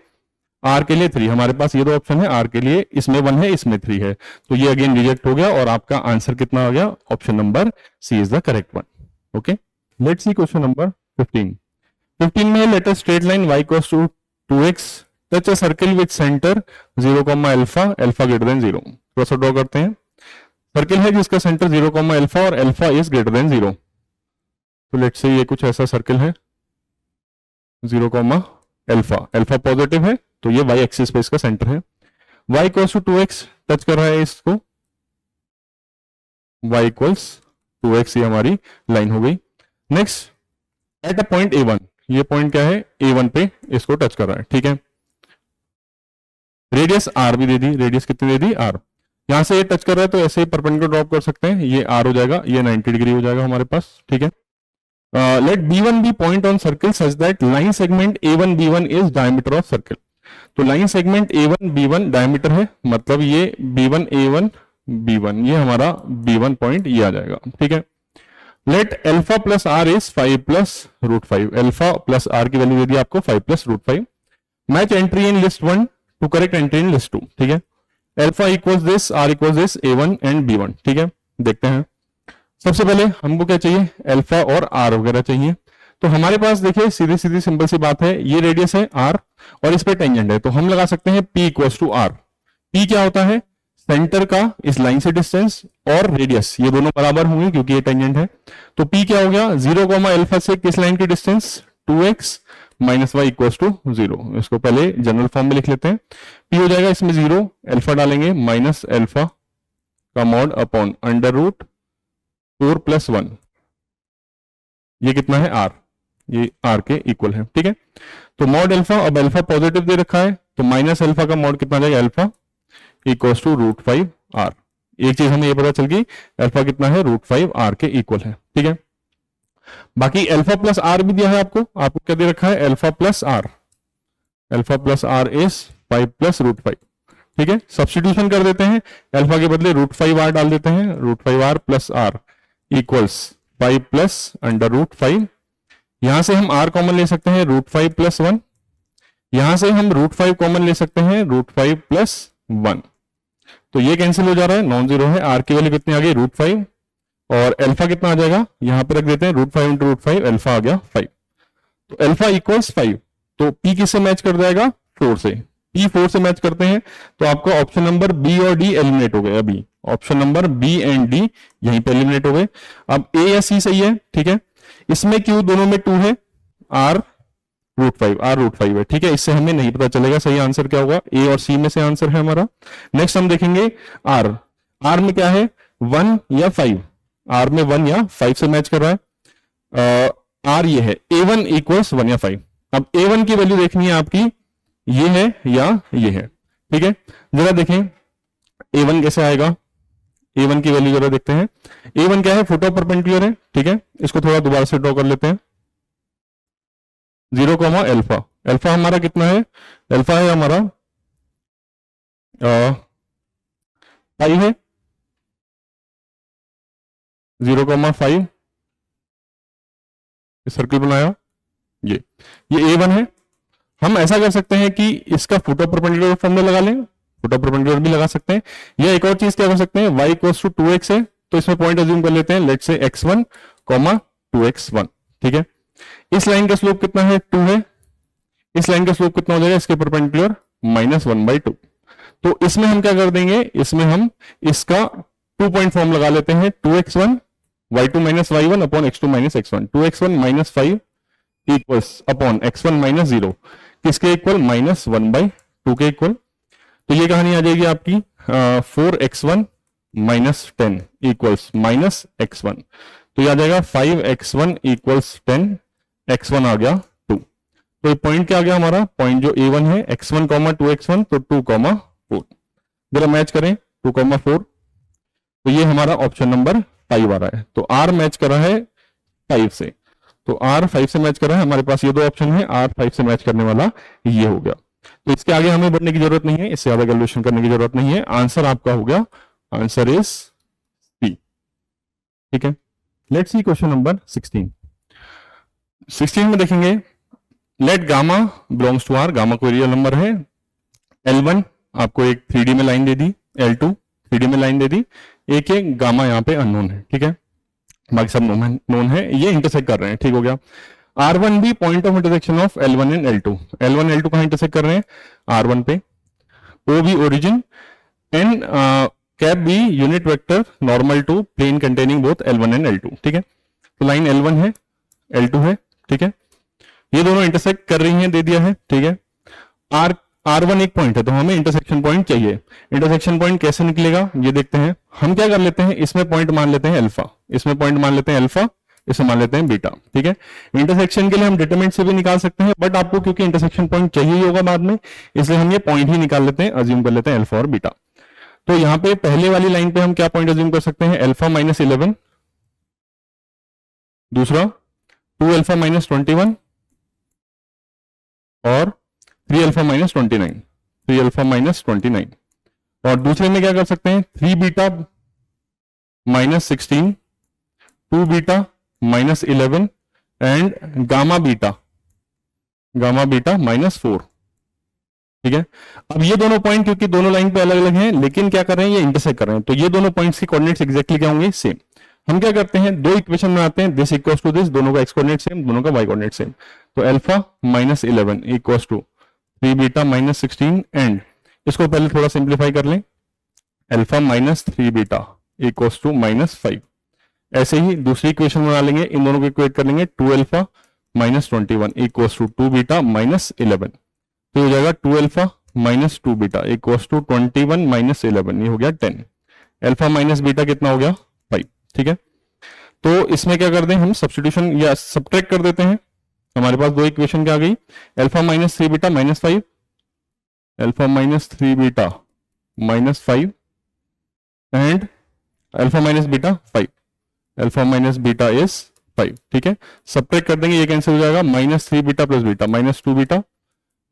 आर के लिए 3, हमारे पास ये दो ऑप्शन है, आर के लिए इसमें 1 है, इसमें 3 है, तो ये अगेन रिजेक्ट हो गया और आपका आंसर कितना आ गया, option number C is the correct one. Okay, let's see question number 15 में let a straight line y equals to 2x touch a circle with centre 0, alpha, alpha greater than 0। थोड़ा सा ड्रॉ करते हैं। Circle है जिसका centre 0, alpha और alpha is greater than 0। तो let's say ये कुछ ऐसा सर्कल है 0, अल्फा, अल्फा पॉजिटिव है, तो ये y एक्सिस पे इसका सेंटर है। y equals to 2x touch कर रहा है इसको, y इक्वल्स 2x, ये हमारी लाइन हो गई। Next at a point A1, ये पॉइंट क्या है, A1 पे इसको टच कर रहा है। ठीक है, रेडियस r भी दे दी, रेडियस कितनी दे दी, r। यहां से ये टच कर रहा है तो ऐसे ही परपेंडिकुलर ड्रॉप कर सकते हैं, ये r हो जाएगा, ये 90 डिग्री हो जाएगा हमारे पास। ठीक है, let B1 B point on circle such that line segment A1 B1 is diameter of circle. तो line segment A1 B1 diameter है, मतलब ये B1 A1 B1, ये हमारा B1 पॉइंट ये आ जाएगा। ठीक है, let alpha plus R is 5 plus root 5, alpha plus R की वैल्यू दे दी आपको 5 plus root 5। Match entry in list 1 to correct entry in list 2। ठीक है, alpha equals this, R equals this, A1 and B1। ठीक है, देखते हैं। सबसे पहले हमको क्या चाहिए, अल्फा और आर वगैरह चाहिए। तो हमारे पास देखिए सीधी सीधी सिंपल सी बात है, ये रेडियस है r और इस पे टेंजेंट है, तो हम लगा सकते हैं P equals to R. P क्या होता है, सेंटर का इस लाइन से डिस्टेंस और रेडियस, ये दोनों बराबर होंगे क्योंकि ये टेंजेंट है। तो P क्या हो गया, 0, अल्फा से किस लाइन की distance, 2x minus Y equals to 0। इसको पहले जनरल फॉर्म में लिख लेते हैं। P हो जाएगा इसमें 0, अल्फा डालेंगे माइनस अल्फा का mod upon under root 4 plus 1, ये कितना है r, ये r के इक्वल है। ठीक है, तो मॉड अल्फा, अब अल्फा पॉजिटिव दे रखा है, तो माइनस अल्फा का मॉड कितना आ जाएगा, alpha equals to root 5 r। एक चीज हमें ये पता चल गई, अल्फा कितना है, रूट 5 r के इक्वल है। ठीक है, बाकी अल्फा प्लस r भी दिया है आपको, आपको क्या दे रखा है, alpha plus r, alpha plus r is 5 plus root 5। ठीक है, सब्स्टिट्यूशन कर देते हैं, अल्फा के बदले रूट 5 r डाल देते हैं, root 5 r plus r equals 5 plus under root 5। यहां से हम r कॉमन ले सकते हैं, रूट 5 प्लस 1, यहां से हम रूट 5 कॉमन ले सकते हैं, रूट 5 प्लस 1। तो ये कैंसिल हो जा रहा है, नॉन जीरो है। r की वैल्यू कितनी आ गई, रूट 5, और अल्फा कितना आ जाएगा, यहां पर रख देते हैं, रूट 5 इंटू रूट 5, अल्फा आ गया 5। तो अल्फा इक्वल्स 5, तो p किससे मैच कर जाएगा, 4 से। p 4 से मैच करते हैं, तो आपका ऑप्शन नंबर b और d एलिमिनेट हो गए। अभी option number b and d यहीं पे एलिमिनेट हो गए। अब a या c सही है। ठीक है, इसमें q दोनों में 2 है, r रूट 5 है। ठीक है, इससे हमें नहीं पता चलेगा सही आंसर क्या होगा, a और c में से आंसर है हमारा। नेक्स्ट हम देखेंगे r में क्या है, 1 या 5, r में 1 या 5 से मैच कर रहा है। r ये है, a1 इक्वल्स 1 या 5। अब a1 की वैल्यू देखनी है आपकी, ये है या ये है। ठीक है, जरा देखें a1 कैसे आएगा, a1 की वैल्यू जरा देखते हैं। a1 क्या है, फुट ऑफ परपेंडिकुलर है। ठीक है, इसको थोड़ा दोबारा से ड्रॉ कर लेते हैं। 0, अल्फा, अल्फा हमारा कितना है, अल्फा है हमारा 5 है, 0, 5 सर्कल बनाया, ये a1 है। हम ऐसा कर सकते हैं कि इसका फुट ऑफ परपेंडिकुलर फॉर्मूला लगा लें, फुट ऑफ परपेंडिकुलर भी लगा सकते हैं, या एक और चीज क्या कर सकते हैं, y इक्वल्स टू 2x है, तो इसमें पॉइंट अज्यूम कर लेते हैं, लेट्स से x1, 2x1। ठीक है, इस लाइन का स्लोप कितना है, 2 है, इस लाइन का स्लोप कितना हो जाएगा इसके परपेंडिकुलर, -1/2। तो इसमें हम क्या कर देंगे, इसमें हम इसका 2 पॉइंट फॉर्म लगा लेते हैं, 2x1 y2 minus y1 upon x2 minus x1, 2x1 minus 5 equals upon x1 minus 0, किसके इक्वल, -1/2 के इक्वल। तो ये कहानी आ जाएगी आपकी 4x1 माइनस 10 इक्वल्स -x1। तो यह आ जाएगा 5x1 इक्वल्स 10, x1 आ गया 2। तो ये पॉइंट क्या आ गया हमारा, पॉइंट जो a1 है x1 2x1, तो 2 4। जरा मैच करें 2 4, तो ये हमारा ऑप्शन नंबर 5 आ रहा है। तो R मैच कर रहा है 5 से, तो R 5 से मैच कर रहा है। हमारे पास ये दो ऑप्शन है, R 5 से मैच करने वाला ये हो गया। तो इसके आगे हमें बढ़ने की जरूरत नहीं है, इससे ज्यादा कैलकुलेशन करने की जरूरत नहीं है। आंसर आपका हो गया, आंसर इज सी। ठीक है, लेट्स सी क्वेश्चन नंबर 16 में देखेंगे, let gamma belongs to R, gamma कोई रियल नंबर है। L1 आपको एक 3D में लाइन दे दी, L2 3D में लाइन दे दी, एक एक गामा यहाँ पे अननोन है। ठीक है, बाकी सब नोन है, ये इंटरसेक्ट कर रहे हैं। ठीक हो गया। R1 भी point of intersection of L1 and L2, L1 L2 कहां इंटरसेक्ट कर रहे हैं, R1 पे। O भी origin, and cap be unit vector normal to plane containing both L1 and L2। ठीक है, तो लाइन L1 है, L2 है। ठीक है, ये दोनों इंटरसेक्ट कर रही हैं, दे दिया है। ठीक है, R1 एक पॉइंट है, तो हमें इंटरसेक्शन पॉइंट चाहिए। इंटरसेक्शन पॉइंट कैसे निकलेगा ये देखते हैं। हम क्या कर लेते हैं, इसमें पॉइंट मान लेते हैं अल्फा, इसमें पॉइंट मान लेते हैं अल्फा, इसे मान लेते हैं बीटा। ठीक है, इंटरसेक्शन के लिए हम डिटरमिनेंट से भी निकाल सकते हैं, बट आपको क्योंकि इंटरसेक्शन पॉइंट चाहिए ही होगा बाद में, इसलिए हम ये पॉइंट ही निकाल लेते हैं, अज्यूम कर लेते हैं अल्फा और बीटा। तो यहाँ पे पहले वाली लाइन पे हम क्या पॉइंट अज्यूम कर सकते हैं, अल्फा -11, दूसरा 2 अल्फा -21 और 3 अल्फा -29, 3 अल्फा -29। और दूसरे में क्या कर सकते हैं, 3 beta -16, 2 beta -11 and gamma beta -4। ठीक है, अब ये दोनों पॉइंट क्योंकि दोनों लाइन पे अलग अलग हैं, लेकिन क्या कर रहे हैं, ये इंटरसेक्ट कर रहे हैं, तो ये दोनों पॉइंट्स के कोऑर्डिनेट्स एग्जैक्टली क्या होंगे, सेम। हम क्या करते हैं, दो इक्वेशन बनाते हैं, दिस इक्वल्स टू दिस, दोनों का एक्स कोऑर्डिनेट सेम, दोनों का वाई कोऑर्डिनेट सेम। तो alpha -11 equals to 3 beta -16 and इसको पहले थोड़ा सिंप्लीफाई कर लें, अल्फा -3 बीटा इक्वल्स टू -5। ऐसे ही दूसरी इक्वेशन बना लेंगे, इन दोनों को इक्वेट कर लेंगे, 2 अल्फा -21 इक्वल्स टू 2 बीटा -11। तो हो जाएगा 2 अल्फा -2 बीटा इक्वल्स टू 21 -11, ये हो गया 10। अल्फा माइनस बीटा कितना हो गया, 5। ठीक है, तो इसमें क्या कर दें हम, सब्स्टिट्यूशन या सब्ट्रैक्ट कर देते हैं। हमारे पास दो इक्वेशन क्या आ गई, alpha -3 beta -5, alpha -3 beta -5 and alpha minus beta 5, alpha minus beta is 5। ठीक है, सब्ट्रैक्ट कर देंगे, ये कैंसिल हो जाएगा, -3 बीटा प्लस बीटा -2 बीटा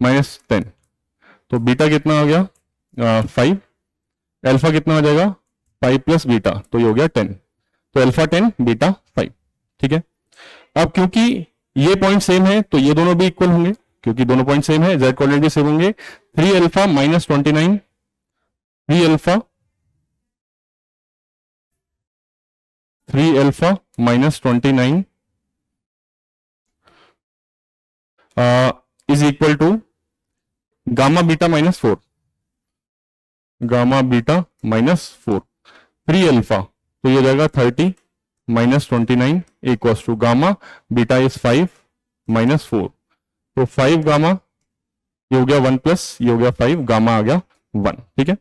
-10। तो बीटा कितना आ गया, 5, अल्फा कितना हो जाएगा, 5 प्लस बीटा, तो ये हो गया 10। तो अल्फा 10 बीटा 5। ठीक है, अब क्योंकि ये पॉइंट सेम है तो ये दोनों भी इक्वल होंगे, क्योंकि दोनों पॉइंट सेम है, जेड कोऑर्डिनेट भी सेम होंगे। 3 alpha -29, 3 alpha -29 is equal to gamma beta -4, gamma beta -4, 3 alpha, तो ये हो जाएगा 30 -29 equals to gamma beta is 5 -4, तो 5 गामा, ये हो गया 1 प्लस ये हो गया 5, गामा आ गया 1। ठीक है,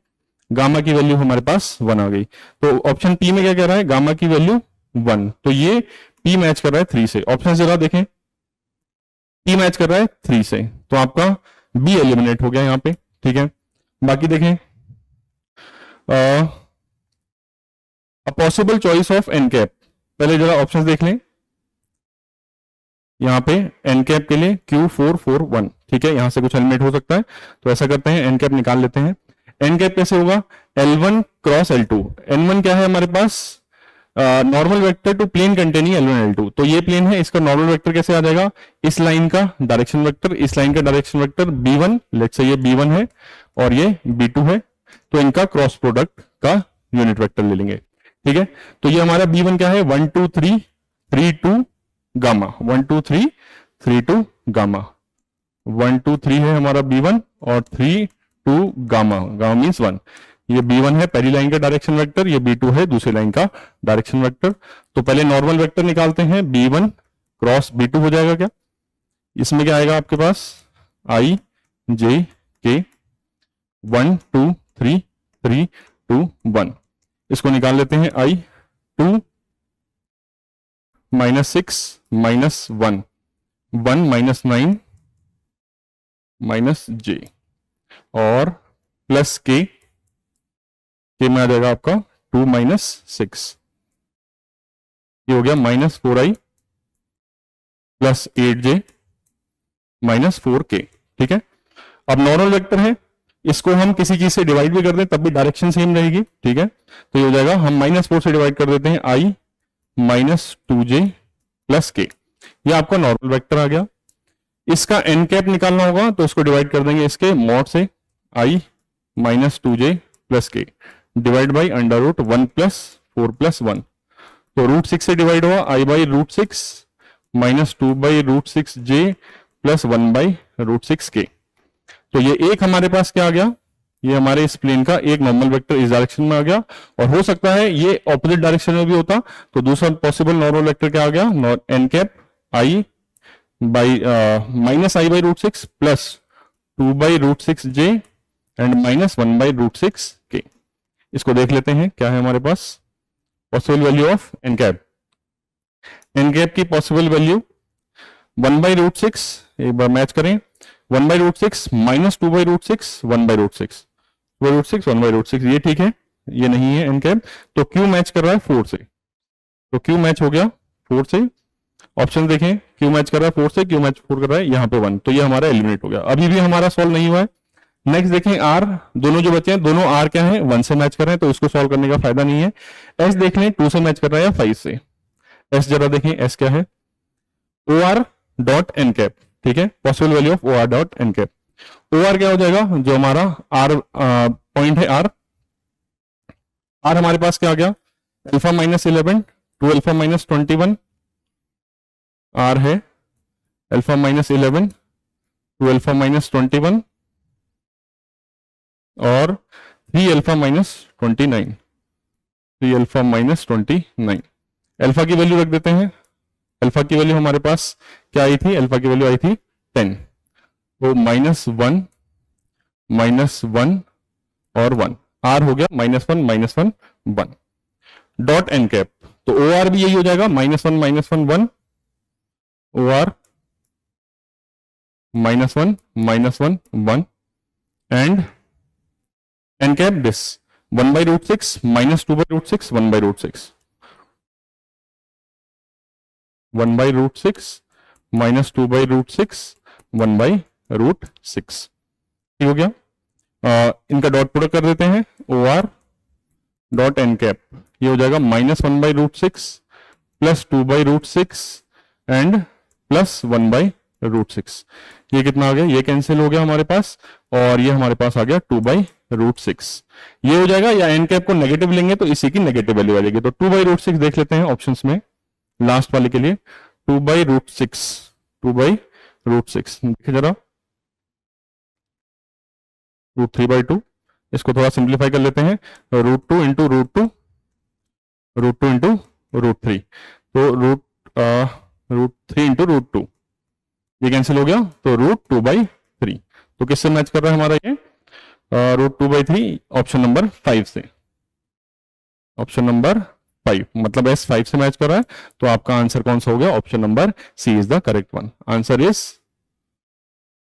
गामा की वैल्यू हमारे पास 1 आ गई। तो ऑप्शन पी में क्या कह रहा है, गामा की वैल्यू 1, तो ये पी मैच कर रहा है 3 से। ऑप्शन जरा देखें, पी मैच कर रहा है 3 से, तो आपका बी एलिमिनेट हो गया यहां पे। ठीक है, बाकी देखें, a possible choice of N cap, पहले जरा ऑप्शंस देख लें। यहां पे एन कैप के लिए Q441, ठीक है, यहां से कुछ एलिमिनेट हो सकता है, तो ऐसा करते हैं, एन कैप निकाल लेते हैं। एन कैप कैसे होगा, L1 क्रॉस L2, N1 क्या है हमारे पास, normal vector to plane containing L1 L2, तो ये प्लेन है, इसका नॉर्मल वेक्टर कैसे आ जाएगा, इस लाइन का डायरेक्शन वेक्टर, इस लाइन का direction vector B1, let's say ये B1 है और ये B2 है, तो इनका क्रॉस प्रोडक्ट का यूनिट वेक्टर ले लेंगे। ठीक है, तो ये हमारा B1 क्या है, 1 2 3 3 2 गामा, 1 2 3 3 2 गामा, 1 2 3 है हमारा B1 और 3 2 गामा, गामा मीन्स 1। ये B1 है पहली लाइन का डायरेक्शन वेक्टर, ये B2 है दूसरी लाइन का डायरेक्शन वेक्टर। तो पहले नॉर्मल वेक्टर निकालते हैं, B1 क्रॉस B2 हो जाएगा क्या, इसमें क्या आएगा आपके पास, I J K 1 2 3 3 2 1, इसको निकाल लेते हैं, I 2 -6 -1 1 -9 -j और प्लस के में आ जाएगा आपका 2 -6, ये हो गया -4i प्लस 8j -4k। ठीक है, अब नॉर्मल वेक्टर है, इसको हम किसी चीज से डिवाइड भी कर दें तब भी डायरेक्शन सेम रहेगी। ठीक है, तो ये हो जाएगा, हम -4 से डिवाइड कर देते हैं i -2j प्लस k, ये आपका नॉर्मल वेक्टर आ गया। इसका एन कैप निकालना होगा तो इसको डिवाइड कर देंगे इसके मॉड से, i -2j plus k divide by √1 plus 4 plus 1, तो √6 से डिवाइड हुआ i by √6 -2 by √6j plus 1 by √6k। तो ये एक हमारे पास क्या आ गया, ये हमारे इस प्लेन का एक नॉर्मल वेक्टर इस डायरेक्शन में आ गया, और हो सकता है ये ऑपोजिट डायरेक्शन में भी होता, तो दूसरा पॉसिबल नॉर्मल वेक्टर क्या आ गया, N cap i by -i by √6 plus 2 by √6j and -1 by √6k। इसको देख लेते हैं क्या है हमारे पास possible value of N cap. N cap की पॉसिबल वैल्यू 1 बाई √6, एक बार मैच करें, 1 बाई √6 -2 बाई √6 1 बाई √6 √6 1 बाई √6, ये ठीक है, ये नहीं है एन कैप, तो क्यू मैच कर रहा है 4 से, तो क्यू मैच हो गया 4 से। ऑप्शन देखें, क्यू मैच कर रहा है 4 से, क्यू मैच 4 कर रहा है यहाँ पे 1, तो ये हमारा एलिमिनेट हो गया। अभी भी हमारा सॉल्व नहीं हुआ है। नेक्स्ट देखें आर, दोनों जो बचे हैं दोनों आर क्या है 1 से मैच कर रहे हैं, तो इसको सॉल्व करने का फायदा नहीं है। एस देख लें 2 से मैच कर रहा है या 5 से, एस जरा देखें, एस क्या है, O R dot N cap. ठीक है, possible value of O R dot N cap, O R क्या हो जाएगा, जो हमारा आर पॉइंट है आर हमारे पास क्या आ गया, अल्फा -11 टू अल्फा -21, आर है अल्फा -11 टू अल्फा -21 और 3 अल्फा -29, 3 अल्फा -29। अल्फा की वैल्यू रख देते हैं, अल्फा की वैल्यू हमारे पास क्या आई थी, अल्फा की वैल्यू आई थी 10, तो -1 -1 और 1, आर हो गया -1 -1 1 डॉट एन कैप, तो ओ आर भी यही हो जाएगा -1 -1 1, O R -1 -1 1 and N cap this 1 by √6 -2 by √6 1 by √6 1 by √6 -2 by √6 1 by √6, ठीक हो गया। इनका डॉट प्रोडक्ट कर देते हैं, O R dot N cap, ये हो जाएगा -1 by √6 plus 2 by √6 and plus 1 by √6, ये कितना आ गया, ये कैंसिल हो गया हमारे पास, और ये हमारे पास आ गया 2 बाई √6, ये हो जाएगा। या एन कैप को नेगेटिव लेंगे तो इसी की नेगेटिव वैल्यू आ जाएगी, तो 2 बाई √6 देख लेते हैं ऑप्शंस में, लास्ट वाले के लिए 2 बाई √6 2 बाई √6 देखिए जरा, √3/2, इसको थोड़ा सिंप्लीफाई कर लेते हैं, √2 इंटू √2 √2 इंटू √3, तो √3 इंटू √2, ये कैंसिल हो गया, तो √2/3, तो किससे मैच कर रहा है हमारा ये, √2/3, ऑप्शन नंबर 5 से, ऑप्शन नंबर 5, मतलब एस 5 से मैच कर रहा है, तो आपका आंसर कौन सा हो गया, option number C is the correct one, answer is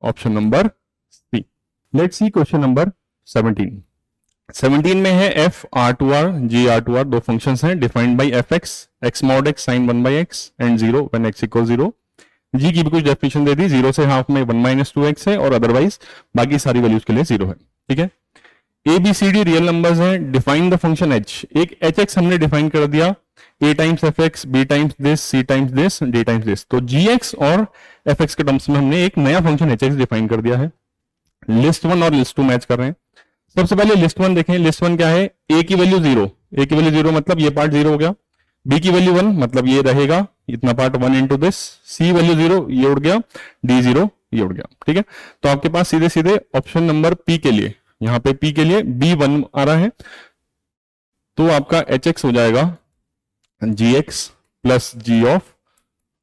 option number C. Let's see question number 17 में है f r2r g r2r, दो फंक्शंस हैं defined by fx x mod x sin 1/x and 0 when x = 0, g की भी कुछ definition दे दी, 0 से half में 1 - 2x है और अदरवाइज बाकी सारी वैल्यूज के लिए 0 है। ठीक है, A B C D real numbers हैं, डिफाइन द फंक्शन h, एक hx हमने डिफाइन कर दिया, a times fx, b times this, c times this, d times this, तो gx और fx के टर्म्स में हमने एक नया फंक्शन hx डिफाइन कर दिया है। लिस्ट 1 और लिस्ट 2 मैच कर रहे हैं। सबसे पहले लिस्ट 1 देखें, लिस्ट 1 क्या है, a की वैल्यू 0, a की वैल्यू 0 मतलब ये पार्ट 0 हो गया, b की वैल्यू 1 मतलब ये रहेगा इतना part 1 into this, c value 0 ये उड़ गया, d 0 ये उड़ गया। ठीक है, तो आपके पास सीधे सीधे ऑप्शन नंबर p के लिए, यहां पे p के लिए b1 आ रहा है, तो आपका hx हो जाएगा gx plus g of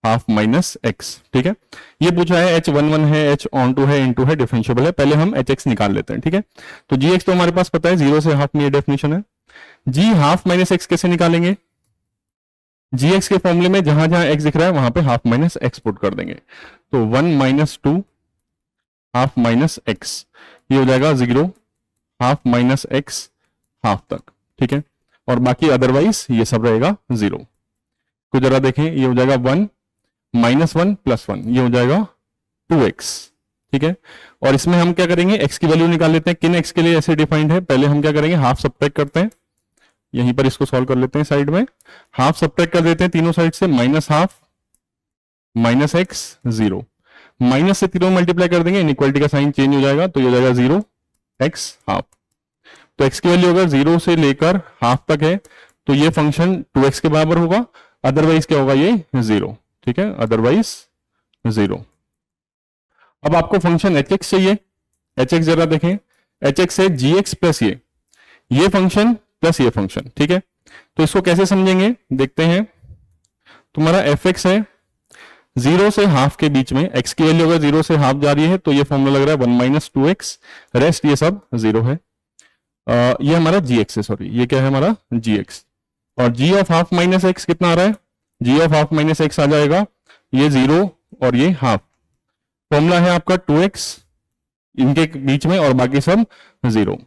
half minus x। ठीक है, ये पूछा है h11 है, h ऑन2 है, इनटू है, डिफरेंशिएबल है, पहले हम hx निकाल लेते हैं। ठीक है, तो gx तो हमारे पास पता है 0 से हाफ में ये डेफिनेशन है, g हाफ माइनस x कैसे निकालेंगे, gx के फॉर्मूले में जहां जहां x दिख रहा है वहां पे हाफ माइनस एक्स पुट कर देंगे, तो 1 माइनस 2 हाफ माइनस एक्स, ये हो जाएगा 0 हाफ माइनस एक्स हाफ तक, ठीक है। और बाकी अदरवाइज ये सब रहेगा 0। तो जरा देखें, ये हो जाएगा 1 माइनस 1 प्लस 1, ये हो जाएगा 2x, ठीक है। और इसमें हम क्या करेंगे, x की वैल्यू निकाल लेते हैं। किन x के लिए ऐसे डिफाइंड है, पहले हम क्या करेंगे, हाफ सब्ट्रैक्ट करते हैं, यहीं पर इसको सॉल्व कर लेते हैं। साइड में हाफ सब्ट्रैक्ट कर देते हैं तीनों साइड से, minus half minus x 0, minus से तीनों मल्टीप्लाई कर देंगे, इनइक्वालिटी का साइन चेंज हो जाएगा, तो ये हो जाएगा 0 x हाफ। तो x की वैल्यू अगर 0 से लेकर हाफ तक है तो ये फंक्शन 2x के बराबर होगा, अदरवाइज क्या होगा, ये 0, ठीक है, अदरवाइज 0। अब आपको फंक्शन hx चाहिए, hx जरा देखें, hx है gx प्लस ये फंक्शन प्लस ये फंक्शन, ठीक है। तो इसको कैसे समझेंगे देखते हैं। तुम्हारा fx है 0 से हाफ के बीच में, x की वैल्यू अगर 0 से हाफ जा रही है तो ये फॉर्मूला लग रहा है 1 माइनस 2x, रेस्ट ये सब 0 है। ये हमारा gx है, सॉरी ये क्या है हमारा gx, और g of half minus X कितना आ रहा है, g of half minus X आ जाएगा ये 0 और ये हाफ, फॉर्मूला है आपका 2x इनके बीच में और बाकी सब 0।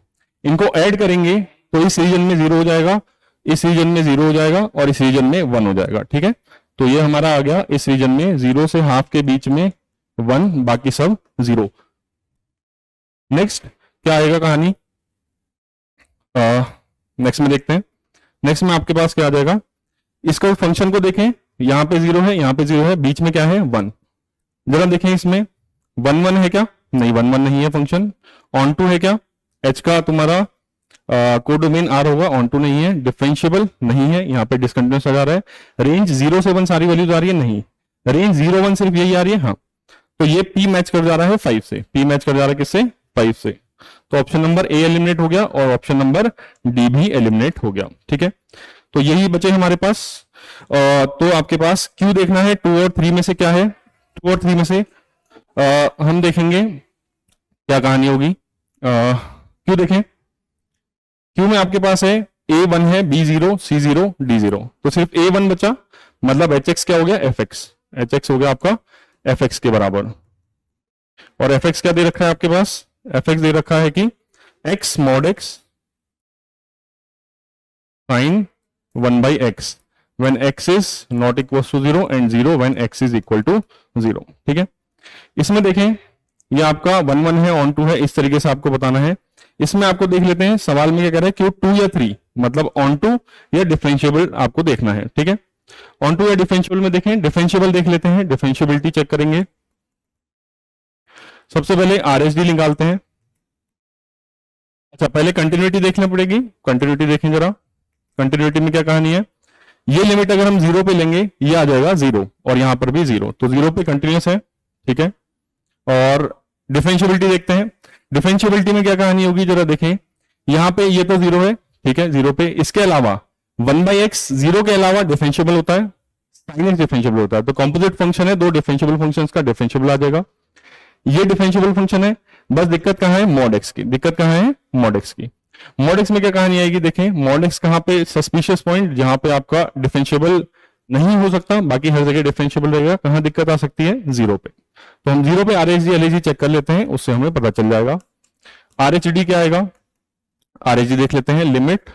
इनको ऐड करेंगे तो इस रीजन में 0 हो जाएगा, इस रीजन में 0 हो जाएगा और इस रीजन में 1 हो जाएगा, ठीक है। तो ये हमारा आ गया इस रीजन में 0 से हाफ के बीच में 1, बाकी सब 0। नेक्स्ट क्या आएगा कहानी, नेक्स्ट में देखते हैं। नेक्स्ट में आपके पास क्या आ जाएगा, इसको फंक्शन को देखें, यहां पे 0 है, यहां पे 0 है, बीच में क्या है 1, जरा देखें इसमें 1 1 है क्या, नहीं 1 1 नहीं है फंक्शन। ऑन टू है क्या, h का तुम्हारा कोडोमेन r होगा, ऑन टू नहीं है, डिफरेंशिएबल नहीं है, यहाँ पे डिसकंटिन्यूअस आ जा रहा है, रेंज 0 से 1 सारी वैल्यूज आ रही है, नहीं रेंज 0 1 सिर्फ यही आ रही है, हाँ। तो ये p मैच कर जा रहा है 5 से, p मैच कर जा रहा है किससे, 5 से। तो ऑप्शन नंबर ए एलिमिनेट हो गया और ऑप्शन नंबर डी भी एलिमिनेट हो गया, ठीक है। तो यही बचे हमारे पास। तो आपके पास क्यू देखना है, 2 और 3 में से क्या है, 2 और 3 में से हम देखेंगे क्या कहानी होगी। क्यू देखें, क्यू में आपके पास है A1 है, B0 C0 D0, तो सिर्फ A1 बचा, मतलब HX क्या हो गया, FX, HX हो गया आपका FX के बराबर। और FX क्या दे रखा है आपके पास, FX दे रखा है कि x mod x sin 1 by x when x is not equals to 0 and 0 when x is equal to 0, ठीक है। इसमें देखें ये आपका 1 1 है, ऑन टू है, इस तरीके से आपको बताना है। इसमें आपको देख लेते हैं सवाल में क्या कह रहा है, क्यों 2 या 3, मतलब ऑन टू या डिफरेंशिएबल आपको देखना है, ठीक है। ऑन टू या डिफरेंशिएबल में देखें, डिफरेंशिएबल देख लेते हैं, डिफरेंशिएबिलिटी चेक करेंगे। सबसे पहले RHD निकालते हैं। अच्छा पहले कंटिन्यूटी देखना पड़ेगी, कंटिन्यूटी देखें जरा, कंटिन्यूटी में क्या कहानी है, ये लिमिट अगर हम 0 पे लेंगे ये आ जाएगा 0 और यहां पर भी 0, तो 0 पे कंटिन्यूस है, ठीक है। और डिफरेंशिएबिलिटी देखते हैं, डिफरेंशिएबिलिटी में क्या कहानी होगी जरा देखें, यहां पे ये तो 0 है, ठीक है, 0 पे, इसके अलावा 1 by x 0 के अलावा डिफरेंशिएबल होता है, sin x डिफरेंशिएबल होता है, तो कंपोजिट फंक्शन है, दो डिफरेंशिएबल फंक्शंस का डिफरेंशिएबल आ जाएगा। ये डिफरेंशिएबल फंक्शन है, बस दिक्कत कहां है, मॉड एक्स की, दिक्कत कहां है, मॉड एक्स की। मॉड एक्स में क्या कहानी आएगी, देखें मॉड एक्स कहां पे सस्पिशियस पॉइंट, जहां पे आपका डिफरेंशिएबल नहीं हो सकता, बाकी हर जगह डिफरेंशिएबल रहेगा, कहां दिक्कत आ सकती है, 0 पे। तो हम 0 पे RHD LHD चेक कर लेते हैं, उससे हमें पता चल जाएगा। RHD क्या आएगा, RHD देख लेते हैं, लिमिट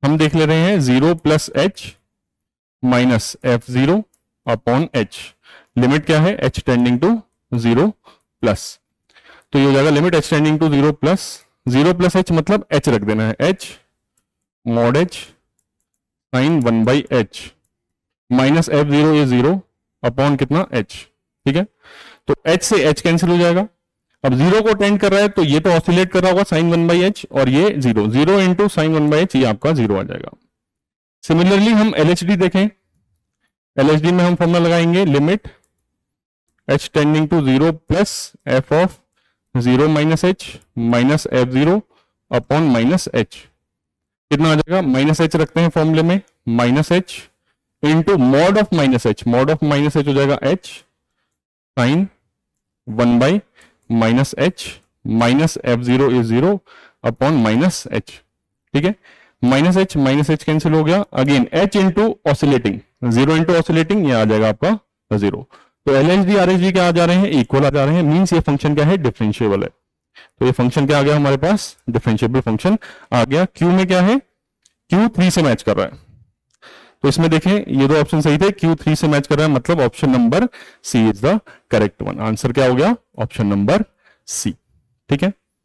हम देख ले रहे हैं 0 plus h minus f0 upon h, limit क्या है, h टेंडिंग टू 0 प्लस, तो ये हो जाएगा limit h tending to 0 plus, 0 plus h मतलब h रख देना है, h mod h sine 1 by h minus f0 ये 0 अपॉन कितना h, ठीक है। तो h से h कैंसिल हो जाएगा, अब 0 को टेंड कर रहा है तो ये तो ऑसिलेट कर रहा होगा साइन 1 बाई h, और ये 0 0 इंटू साइन 1 बाई h, ये आपका 0 आ जाएगा। सिमिलरली हम LHD देखें, LHD में हम फॉर्मूला लगाएंगे, limit h tending to 0 plus f of 0 minus h minus f0 upon minus h, कितना आ जाएगा, माइनस h रखते हैं फॉर्मूले में, minus h into mod of minus h, mod of minus h हो जाएगा h sine 1 by minus h minus f0 is 0 upon minus h, ठीक है। माइनस एच कैंसिल हो गया, again h into oscillating, 0 into oscillating, ये आ जाएगा आपका 0। तो LHD RHD क्या आ जा रहे हैं, इक्वल आ जा रहे हैं, मींस ये फंक्शन क्या है, डिफरेंशिएबल है। तो ये फंक्शन क्या आ गया हमारे पास, डिफरेंशिएबल फंक्शन आ गया। Q में क्या है, Q 3 से मैच कर रहा है, तो इसमें देखें ये दो ऑप्शन सही थे, Q 3 से मैच कर रहा है, मतलब option number C is the correct one. Answer क्या हो गया, ऑप्शन नंबर सी। ठीक है।